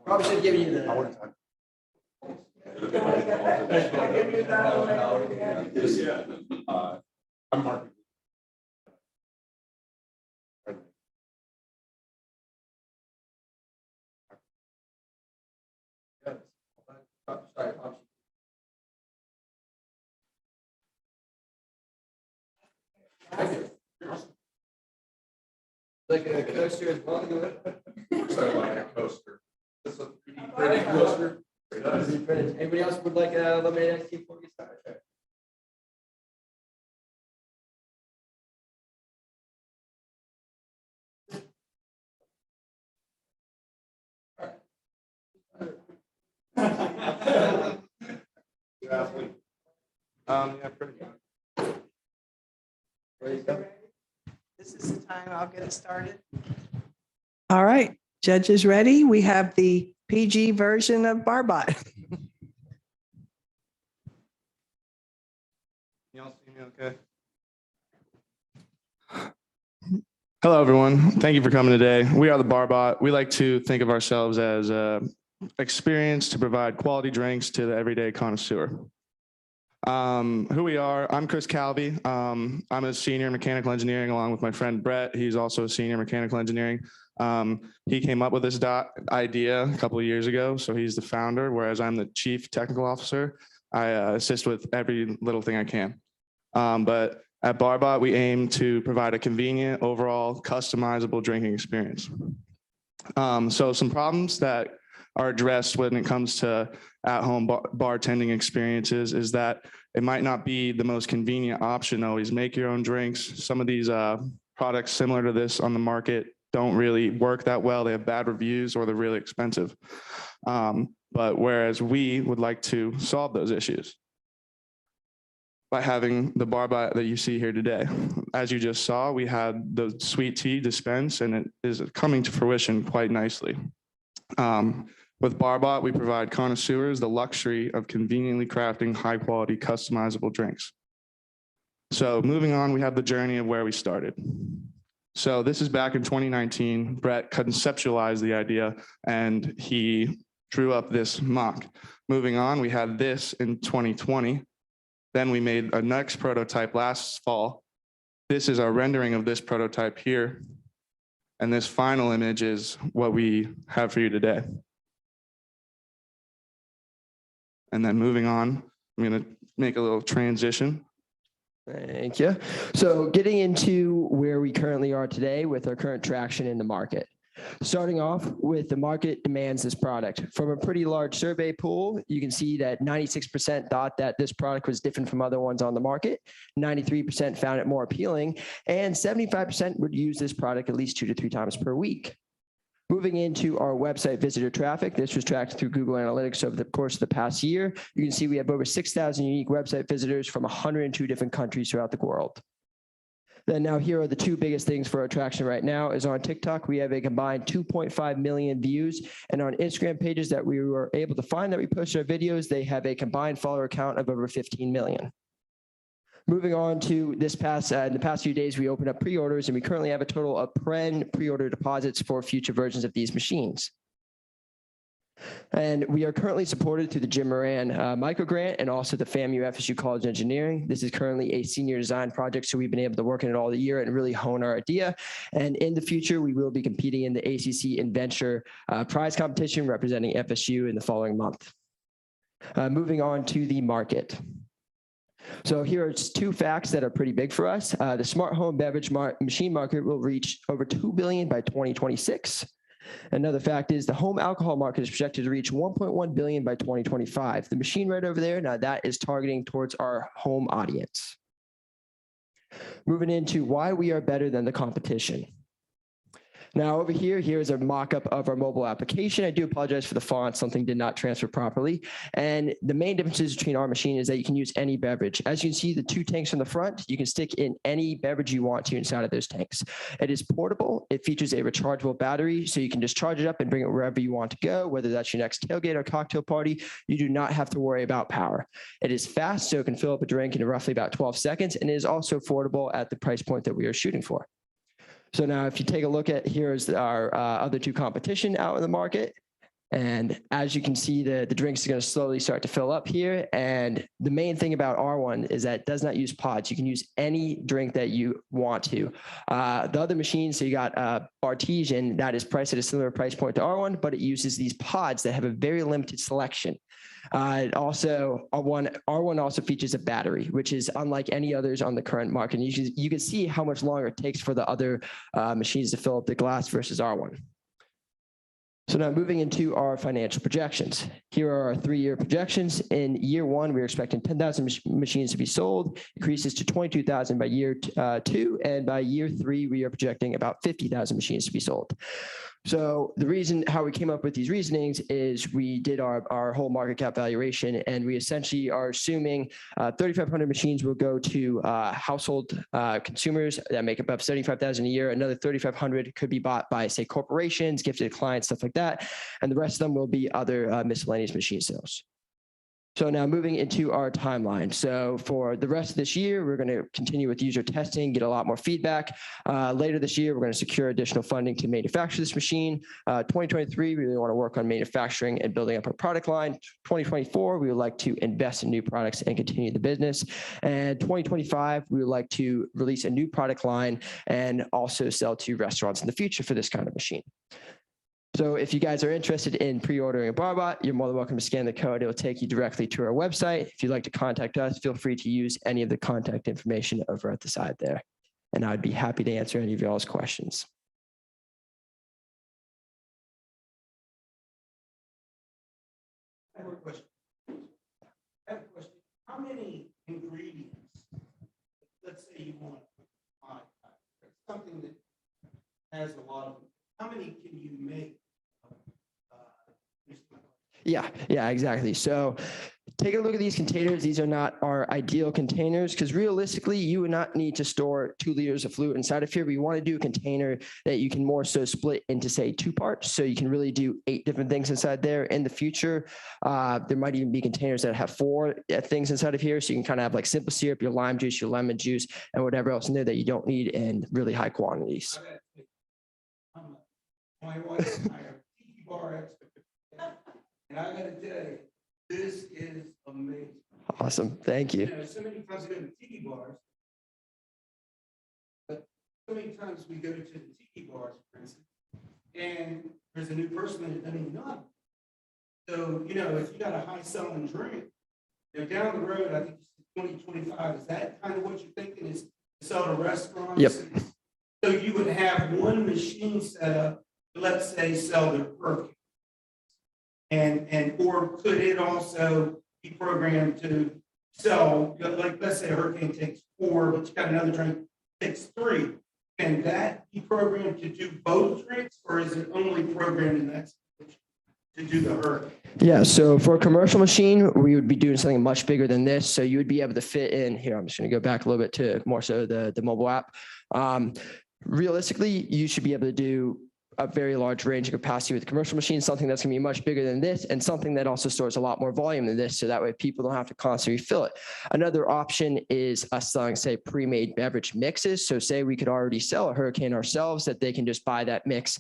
Speaker 12: Probably should give you the.
Speaker 7: I'm marking.
Speaker 12: Like a coaster as well.
Speaker 7: Sorry, like a coaster. This is a 3D
Speaker 12: Printed
Speaker 7: printed coaster.
Speaker 12: 3D printed. Anybody else would like a lemonade iced tea before we get started?
Speaker 6: Yeah, pretty good.
Speaker 2: Ready to go? This is the time I'll get it started. All right, judges ready? We have the PG version of Barbot.
Speaker 6: Y'all see me okay? Hello, everyone. Thank you for coming today. We are the Barbot. We like to think of ourselves as experienced to provide quality drinks to the everyday connoisseur. Who we are, I'm Chris Calvi. I'm a senior in mechanical engineering along with my friend Brett. He's also a senior in mechanical engineering. He came up with this idea a couple of years ago, so he's the founder, whereas I'm the chief technical officer. I assist with every little thing I can. But at Barbot, we aim to provide a convenient, overall, customizable drinking experience. So some problems that are addressed when it comes to at-home bartending experiences is that it might not be the most convenient option to always make your own drinks. Some of these products similar to this on the market don't really work that well. They have bad reviews or they're really expensive. But whereas we would like to solve those issues by having the Barbot that you see here today. As you just saw, we had the sweet tea dispense and it is coming to fruition quite nicely. With Barbot, we provide connoisseurs the luxury of conveniently crafting high-quality customizable drinks. So moving on, we have the journey of where we started. So this is back in 2019. Brett conceptualized the idea and he drew up this mock. Moving on, we had this in 2020. Then we made a next prototype last fall. This is our rendering of this prototype here. And this final image is what we have for you today. And then moving on, I'm going to make a little transition.
Speaker 21: Thank you. So getting into where we currently are today with our current traction in the market. Starting off with the market demands this product. From a pretty large survey pool, you can see that 96% thought that this product was different from other ones on the market. 93% found it more appealing, and 75% would use this product at least 2 to 3 times per week. Moving into our website visitor traffic, this was tracked through Google Analytics over the course of the past year. You can see we have over 6,000 unique website visitors from 102 different countries throughout the world. Then now here are the 2 biggest things for our traction right now is on TikTok, we have a combined 2.5 million views, and on Instagram pages that we were able to find that we posted our videos, they have a combined follower count of over 15 million. Moving on to this in the past few days, we opened up pre-orders and we currently have a total of 10 pre-order deposits for future versions of these machines. And we are currently supported through the Jim Moran micro grant and also the FAMU FSU College of Engineering. This is currently a senior design project, so we've been able to work on it all the year and really hone our idea. And in the future, we will be competing in the ACC Inventure prize competition representing FSU in the following month. Moving on to the market. So here are 2 facts that are pretty big for us. The smart home beverage machine market will reach over $2 billion by 2026. Another fact is the home alcohol market is projected to reach $1.1 billion by 2025. The machine right over there, now that is targeting towards our home audience. Moving into why we are better than the competition. Now over here, here's a mock-up of our mobile application. I do apologize for the font, something did not transfer properly. And the main differences between our machine is that you can use any beverage. As you can see, the 2 tanks on the front, you can stick in any beverage you want to inside of those tanks. It is portable. It features a rechargeable battery, so you can just charge it up and bring it wherever you want to go, whether that's your next tailgate or cocktail party. You do not have to worry about power. It is fast, so it can fill up a drink in roughly about 12 seconds, and it is also affordable at the price point that we are shooting for. So now if you take a look at, here's our other 2 competition out in the market. And as you can see, the drinks are going to slowly start to fill up here. And the main thing about R1 is that it does not use pods. You can use any drink that you want to. The other machines, so you got Bartesian, that is priced at a similar price point to R1, but it uses these pods that have a very limited selection. It also, R1 also features a battery, which is unlike any others on the current market. And you can see how much longer it takes for the other machines to fill up the glass versus R1. So now moving into our financial projections. Here are our 3-year projections. In year 1, we're expecting 10,000 machines to be sold, increases to 22,000 by year 2, and by year 3, we are projecting about 50,000 machines to be sold. So the reason how we came up with these reasonings is we did our whole market cap valuation, and we essentially are assuming 3,500 machines will go to household consumers that make about 75,000 a year. Another 3,500 could be bought by, say, corporations, gifted clients, stuff like that. And the rest of them will be other miscellaneous machine sales. So now moving into our timeline. So for the rest of this year, we're going to continue with user testing, get a lot more feedback. Later this year, we're going to secure additional funding to manufacture this machine. 2023, we really want to work on manufacturing and building up our product line. 2024, we would like to invest in new products and continue the business. And 2025, we would like to release a new product line and also sell to restaurants in the future for this kind of machine. So if you guys are interested in pre-ordering a BarBot, you're more than welcome to scan the code. It will take you directly to our website. If you'd like to contact us, feel free to use any of the contact information over at the side there. And I'd be happy to answer any of y'all's questions.
Speaker 6: I have a question. How many ingredients, let's say you want something that has a lot of, how many can you make?
Speaker 21: Yeah, exactly. So take a look at these containers. These are not our ideal containers because realistically, you would not need to store 2 liters of fluid inside of here. But you want to do a container that you can more so split into, say, 2 parts. So you can really do 8 different things inside there. In the future, there might even be containers that have 4 things inside of here. So you can kind of have like simple syrup, your lime juice, your lemon juice, and whatever else in there that you don't need in really high quantities.
Speaker 6: My wife and I are tiki bar experts. And I gotta tell you, this is amazing.
Speaker 21: Awesome. Thank you.
Speaker 6: You know, so many times we go to tiki bars, but so many times we go to the tiki bars, for instance, and there's a new person that doesn't even know. So, you know, if you got a high selling drink, you know, down the road, I think it's 2025, is that kind of what you're thinking is to sell to restaurants?
Speaker 21: Yep.
Speaker 6: So you would have one machine set up, let's say, sell their perfume. And or could it also be programmed to sell, like, let's say a hurricane takes 4, but you got another drink takes 3. Can that be programmed to do both drinks, or is it only programmed in that to do the hurricane?
Speaker 21: Yeah, so for a commercial machine, we would be doing something much bigger than this. So you would be able to fit in here. I'm just going to go back a little bit to more so the mobile app. Realistically, you should be able to do a very large range of capacity with commercial machines, something that's going to be much bigger than this, and something that also stores a lot more volume than this, so that way people don't have to constantly fill it. Another option is us selling, say, pre-made beverage mixes. So say we could already sell a Hurricane ourselves, that they can just buy that mix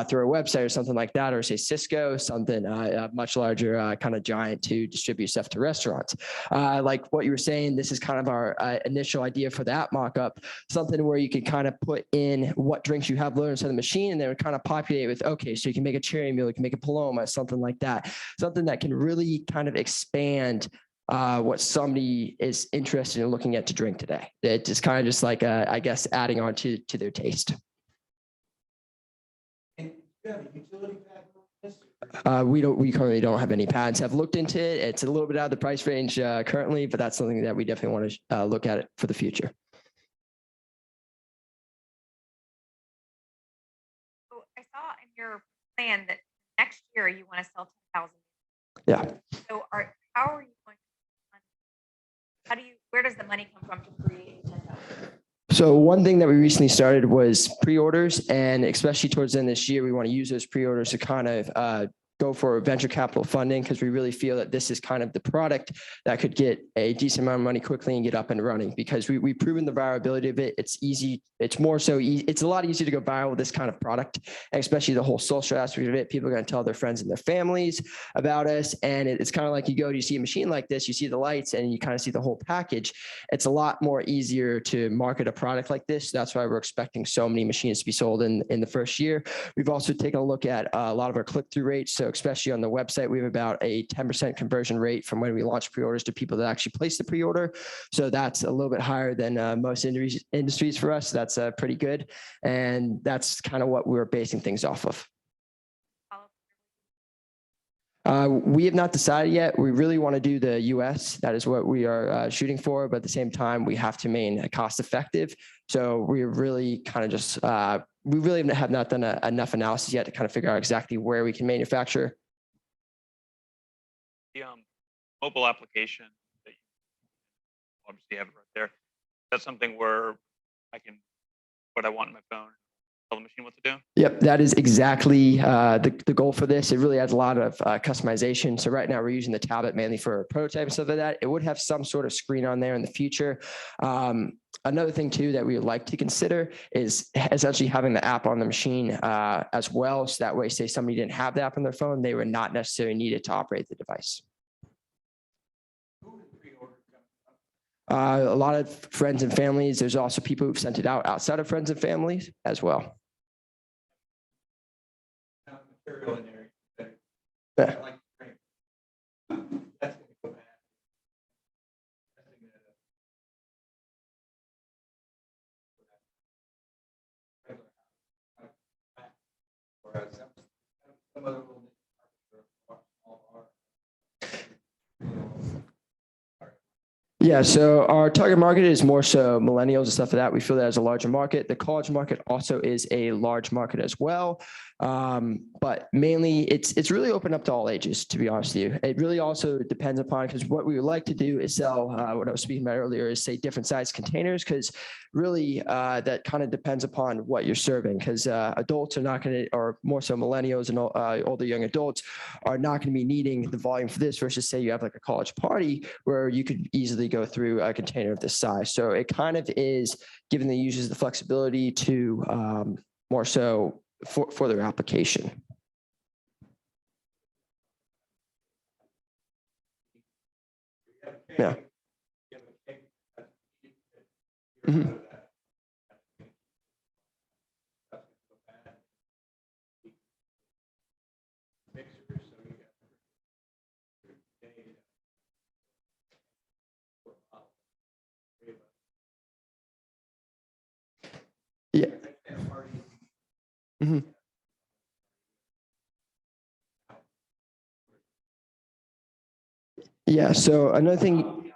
Speaker 21: through our website or something like that, or say Cisco, something much larger kind of giant to distribute stuff to restaurants. Like what you were saying, this is kind of our initial idea for that mock-up, something where you could kind of put in what drinks you have loaded inside the machine, and then it kind of populate with, okay, so you can make a cherry mule, you can make a Paloma, something like that, something that can really kind of expand what somebody is interested in looking at to drink today. It's just kind of just like, I guess, adding on to their taste.
Speaker 6: And you have a utility patent on this?
Speaker 21: We currently don't have any patents. I've looked into it. It's a little bit out of the price range currently, but that's something that we definitely want to look at it for the future.
Speaker 5: your plan that next year you want to sell 10,000.
Speaker 21: Yeah.
Speaker 5: So how are you going to, where does the money come from to create 10,000?
Speaker 21: So one thing that we recently started was pre-orders, and especially towards the end of this year, we want to use those pre-orders to kind of go for venture capital funding, because we really feel that this is kind of the product that could get a decent amount of money quickly and get up and running, because we've proven the viability of it. It's easy. It's more so easy. It's a lot easier to go viral with this kind of product, and especially the whole social aspect of it. People are going to tell their friends and their families about us. And it's kind of like you see a machine like this, you see the lights and you kind of see the whole package. It's a lot more easier to market a product like this. That's why we're expecting so many machines to be sold in the first year. We've also taken a look at a lot of our click-through rates. So especially on the website, we have about a 10% conversion rate from when we launch pre-orders to people that actually place the pre-order. So that's a little bit higher than most industries for us. That's pretty good. And that's kind of what we're basing things off of. We have not decided yet. We really want to do the US. That is what we are shooting for. But at the same time, we have to remain cost effective. So we're really kind of just, we really have not done enough analysis yet to kind of figure out exactly where we can manufacture.
Speaker 8: The mobile application that you obviously have it right there. That's something where I can, what I want in my phone, tell the machine what to do.
Speaker 21: Yep, that is exactly the goal for this. It really adds a lot of customization. So right now we're using the tablet mainly for prototype and stuff like that. It would have some sort of screen on there in the future. Another thing too that we would like to consider is essentially having the app on the machine as well. So that way, say somebody didn't have the app on their phone, they would not necessarily need it to operate the device. A lot of friends and families. There's also people who've sent it out outside of friends and families as well. Yeah. Yeah, so our target market is more so millennials and stuff like that. We feel that as a larger market. The college market also is a large market as well. But mainly it's really open up to all ages, to be honest with you. It really also depends upon, because what we would like to do is sell, what I was speaking about earlier, is say different size containers, because really that kind of depends upon what you're serving, because adults are not going to, or more so millennials and older young adults are not going to be needing the volume for this versus say you have like a college party where you could easily go through a container of this size. So it kind of is giving the users the flexibility to more so for their application. Yeah. Mm-hmm. Yeah. Mm-hmm. Yeah. So another thing,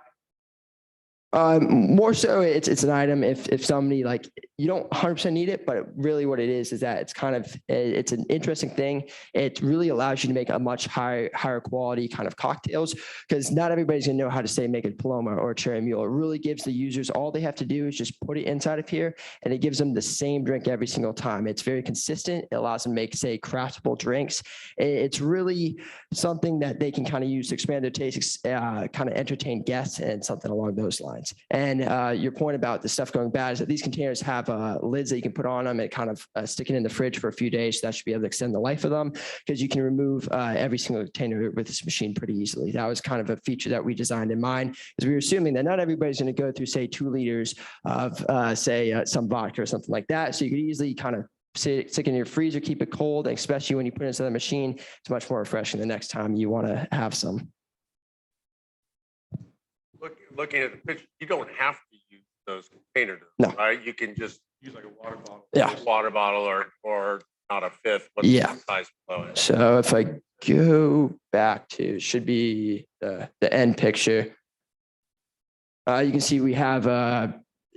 Speaker 21: more so it's an item if somebody like, you don't 100% need it, but really what it is that it's kind of, it's an interesting thing. It really allows you to make a much higher quality kind of cocktails, because not everybody's gonna know how to say make a Paloma or a Cherry Mule. It really gives the users, all they have to do is just put it inside of here and it gives them the same drink every single time. It's very consistent. It allows them to make, say, craftable drinks. It's really something that they can kind of use to expand their tastes, kind of entertain guests and something along those lines. And your point about the stuff going bad is that these containers have lids that you can put on them and kind of stick it in the fridge for a few days. So that should be able to extend the life of them, because you can remove every single container with this machine pretty easily. That was kind of a feature that we designed in mind, because we were assuming that not everybody's going to go through, say, 2 liters of, say, some vodka or something like that. So you could easily kind of stick it in your freezer, keep it cold, and especially when you put it into the machine, it's much more refreshing the next time you want to have some.
Speaker 7: Looking at the picture, you don't have to use those containers,
Speaker 21: no.
Speaker 7: Right? You can just use like a water bottle.
Speaker 21: Yeah.
Speaker 7: Water bottle or not a fifth. What's
Speaker 21: Yeah.
Speaker 7: the size below it?
Speaker 21: So if I go back to, should be the end picture. You can see we have,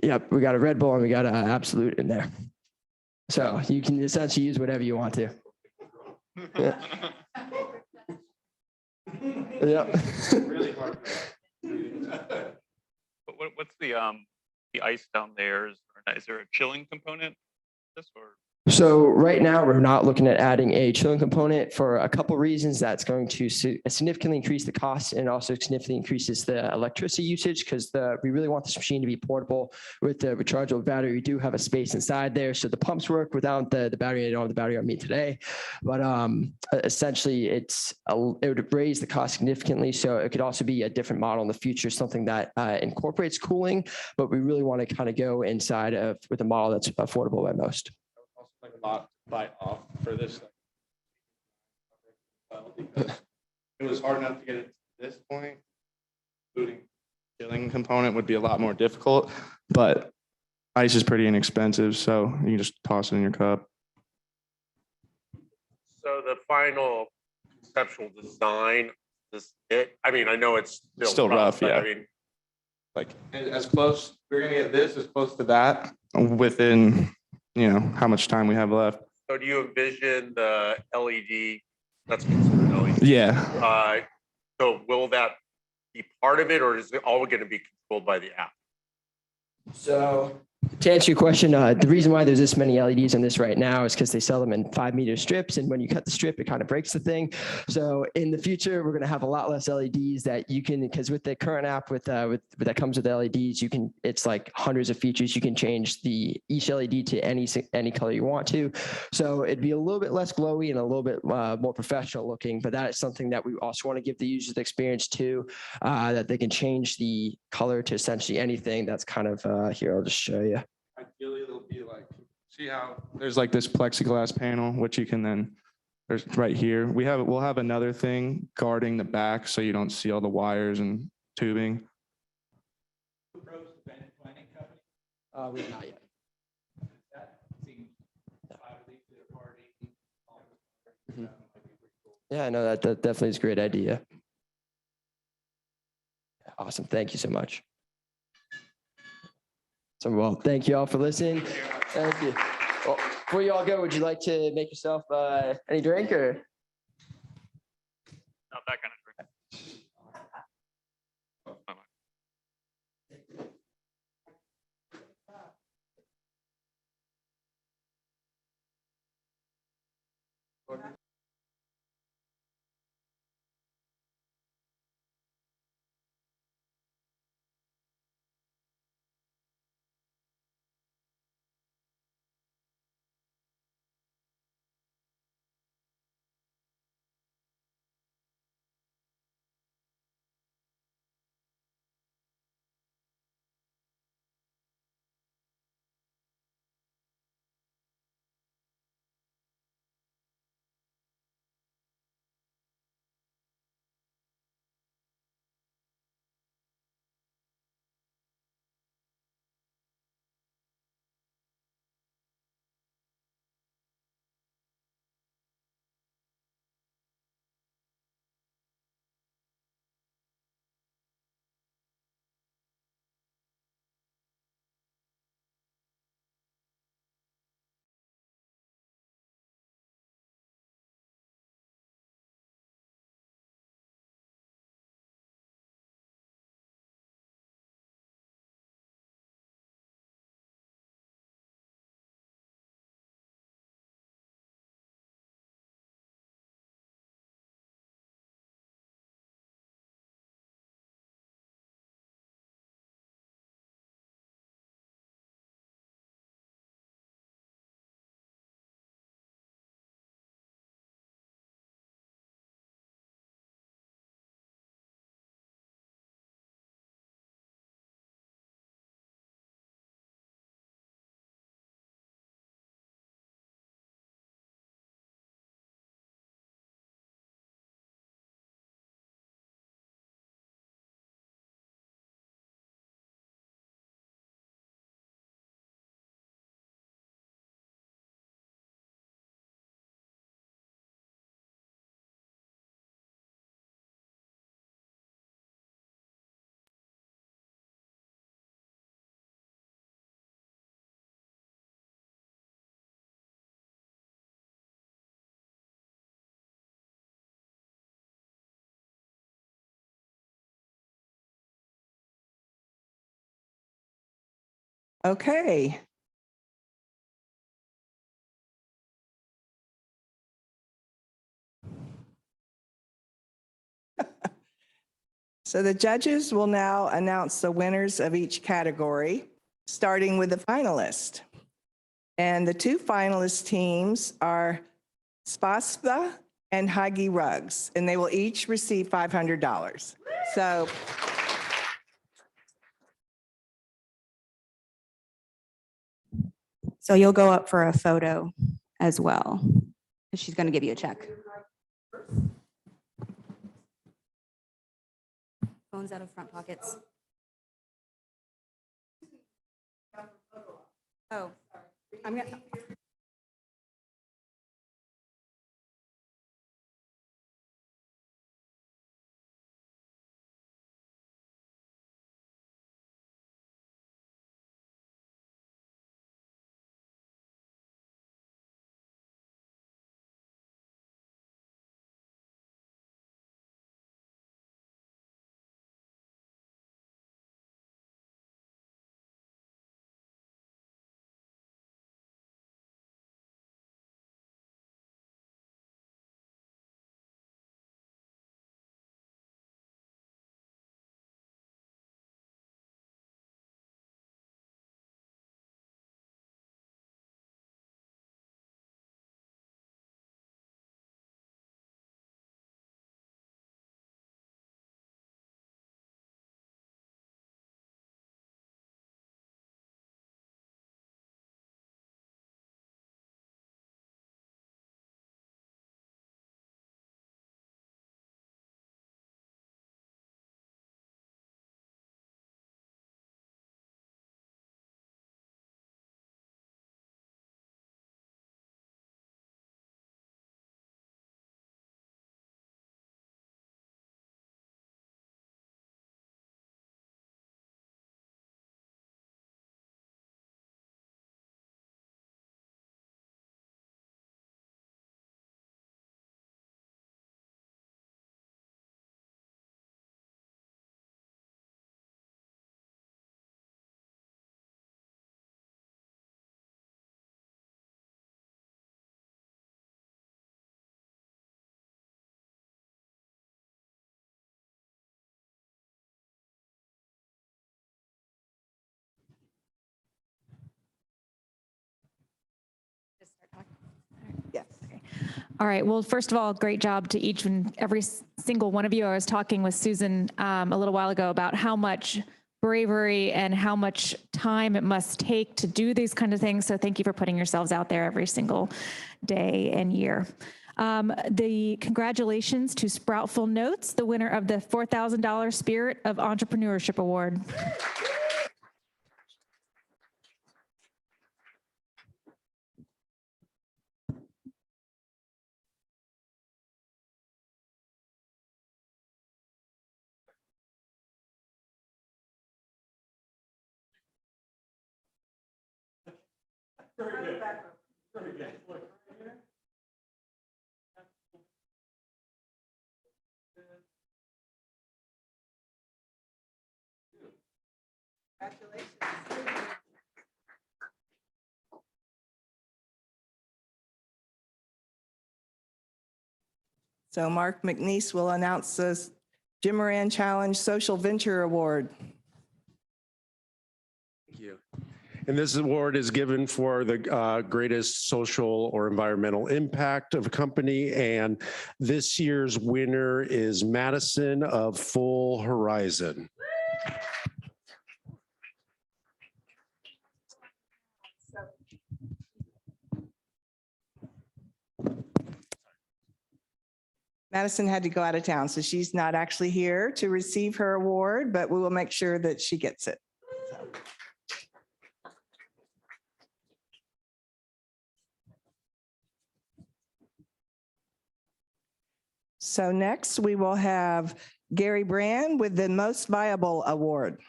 Speaker 21: we got a Red Bull and we got an Absolute in there. So you can essentially use whatever you want to. Yeah. Yeah.
Speaker 8: What's the ice down there? Is there a chilling component to this or?
Speaker 21: So right now, we're not looking at adding a chilling component for a couple reasons. That's going to significantly increase the cost and also significantly increases the electricity usage because we really want this machine to be portable with the rechargeable battery. We do have a space inside there. So the pumps work without the battery. I don't have the battery on me today, but essentially it would raise the cost significantly. So it could also be a different model in the future, something that incorporates cooling, but we really want to kind of go inside with a model that's affordable by most.
Speaker 7: Like a lot to bite off for this. Because it was hard enough to get it to this point, including chilling component would be a lot more difficult, but ice is pretty inexpensive, so you can just toss it in your cup. So the final conceptual design, I mean, I know it's still rough, yeah. I mean, like as close, we're gonna get this as close to that within, how much time we have left. So do you envision the LED, that's considered LED? Yeah. So will that be part of it or is it all going to be controlled by the app?
Speaker 21: So to answer your question, the reason why there's this many LEDs on this right now is because they sell them in 5-meter strips. And when you cut the strip, it kind of breaks the thing. So in the future, we're going to have a lot less LEDs that you can, because with the current app that comes with LEDs, it's like hundreds of features. You can change each LED to any color you want to. So it'd be a little bit less glowy and a little bit more professional looking, but that is something that we also want to give the users the experience too, that they can change the color to essentially anything. That's kind of, here, I'll just show you.
Speaker 7: Ideally, it'll be like, see how there's like this plexiglass panel, which you can then, there's right here. We'll have another thing guarding the back so you don't see all the wires and tubing.
Speaker 21: We're not yet. Mhm. Yeah, no, that definitely is a great idea. Awesome. Thank you so much. So, well, thank you all for listening. Thank you. Well, before you all go, would you like to make yourself any drink or?
Speaker 8: Not that kind of drink.
Speaker 2: Okay. So the judges will now announce the winners of each category, starting with the finalist. And the two finalist teams are Spaspa and Huggy Rugs, and they will each receive $500.
Speaker 17: So you'll go up for a photo as well. She's going to give you a check. Phones out of front pockets. Oh, I'm gonna.
Speaker 2: Yes.
Speaker 1: All right. Well, first of all, great job to each and every single one of you. I was talking with Susan a little while ago about how much bravery and how much time it must take to do these kind of things. So thank you for putting yourselves out there every single day and year. The congratulations to Sproutful Notes, the winner of the $4,000 Spirit of Entrepreneurship Award.
Speaker 2: So Mark McNeese will announce the Jim Moran Challenge Social Venture Award.
Speaker 22: Thank you. And this award is given for the greatest social or environmental impact of a company. And this year's winner is Madison of Full Horizon.
Speaker 2: Madison had to go out of town, so she's not actually here to receive her award, but we will make sure that she gets it. So next we will have Gary Brand with the Most Viable Award.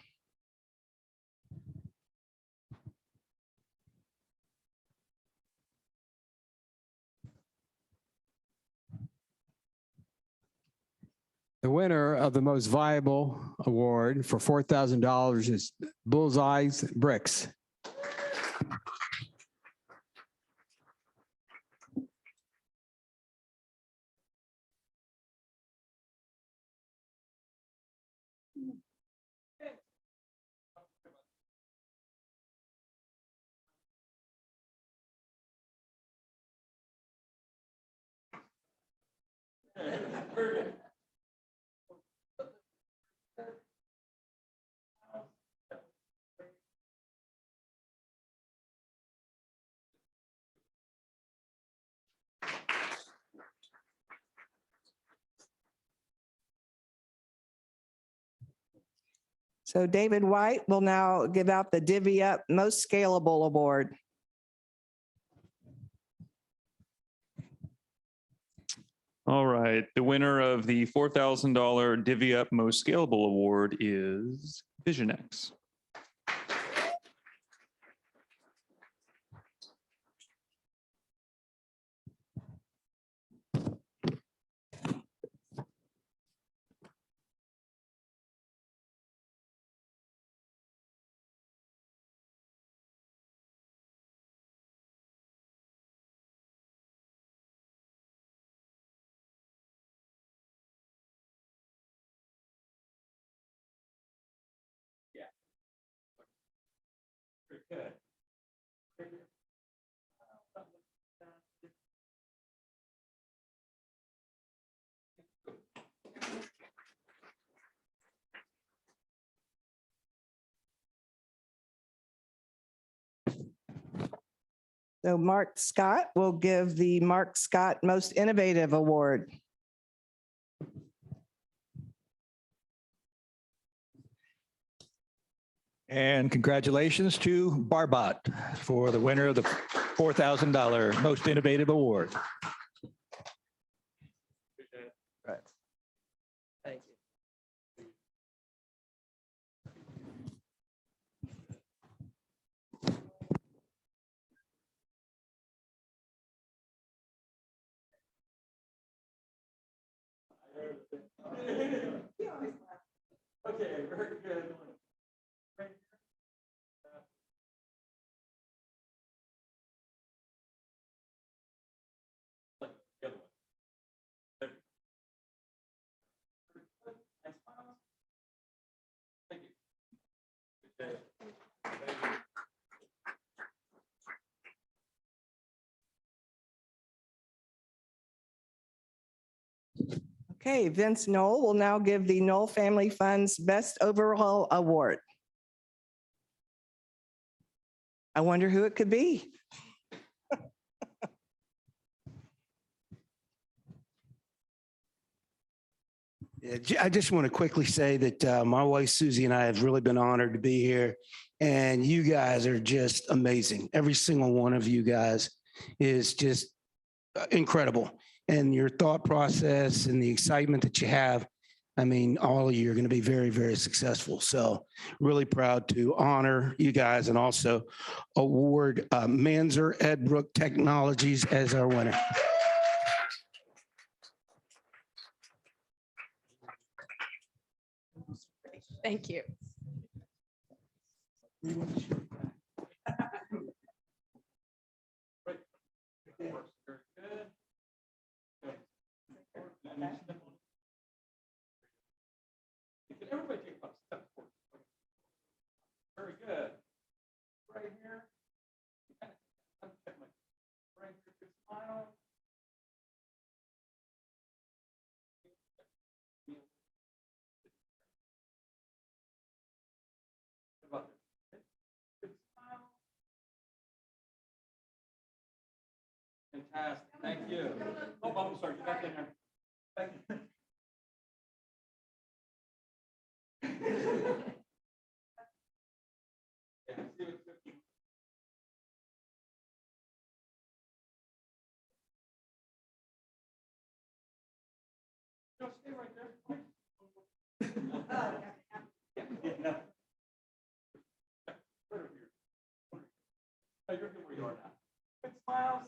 Speaker 23: The winner of the Most Viable Award for $4,000 is Bullseye's Bricks.
Speaker 2: So David White will now give out the Divvy Up Most Scalable Award.
Speaker 8: All right. The winner of the $4,000 Divvy Up Most Scalable Award is VisionX.
Speaker 2: So Mark Scott will give the Mark Scott Most Innovative Award.
Speaker 12: And congratulations to Barbot for the winner of the $4,000 Most Innovative Award.
Speaker 21: Thank you. Okay, very good.
Speaker 2: Okay, Vince Knoll will now give the Knoll Family Fund's Best Overall Award. I wonder who it could be.
Speaker 6: Yeah, I just want to quickly say that my wife Susie and I have really been honored to be here. And you guys are just amazing. Every single one of you guys is just incredible. And your thought process and the excitement that you have, I mean, all of you are going to be very, very successful. So really proud to honor you guys and also award Manzer Edbrook Technologies as our winner.
Speaker 17: Thank you.
Speaker 12: Everybody take about a step forward. Very good. Right here. Right here, smile. Fantastic. Thank you. Oh, I'm sorry. Get back in there. Thank you. No, stay right there. Yeah. You're good where you are now. Good smiles.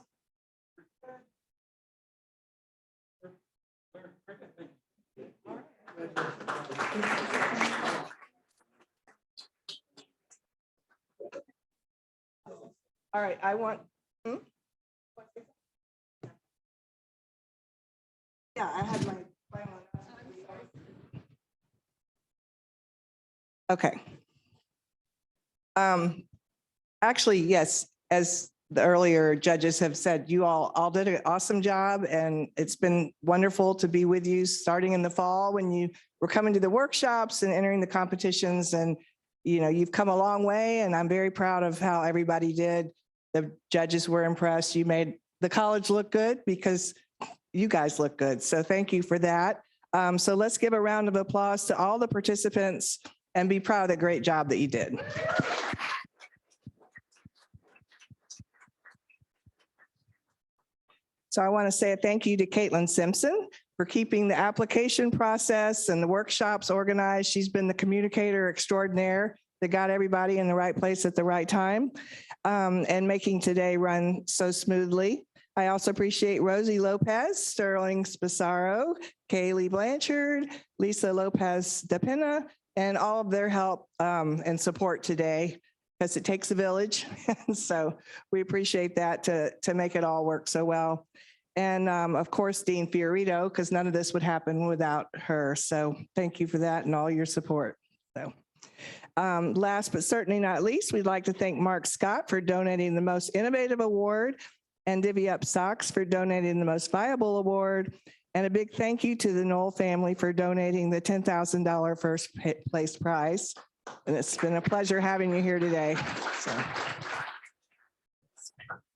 Speaker 2: All right, I want. Yeah, I had my final. Okay. Actually, yes, as the earlier judges have said, you all did an awesome job, and it's been wonderful to be with you starting in the fall when you were coming to the workshops and entering the competitions. And, you know, you've come a long way, and I'm very proud of how everybody did. The judges were impressed. You made the college look good because you guys look good. So thank you for that. So let's give a round of applause to all the participants and be proud of the great job that you did. So I want to say a thank you to Caitlin Simpson for keeping the application process and the workshops organized. She's been the communicator extraordinaire that got everybody in the right place at the right time, and making today run so smoothly. I also appreciate Rosie Lopez, Sterling Spasaro, Kaylee Blanchard, Lisa Lopez DePena, and all of their help and support today, because it takes a village. So we appreciate that to make it all work so well. And of course, Dean Fiorito, because none of this would happen without her. So thank you for that and all your support. So last but certainly not least, we'd like to thank Mark Scott for donating the most innovative award, and Divvy Up Socks for donating the most viable award. And a big thank you to the Knoll family for donating the $10,000 first place prize. And it's been a pleasure having you here today. So.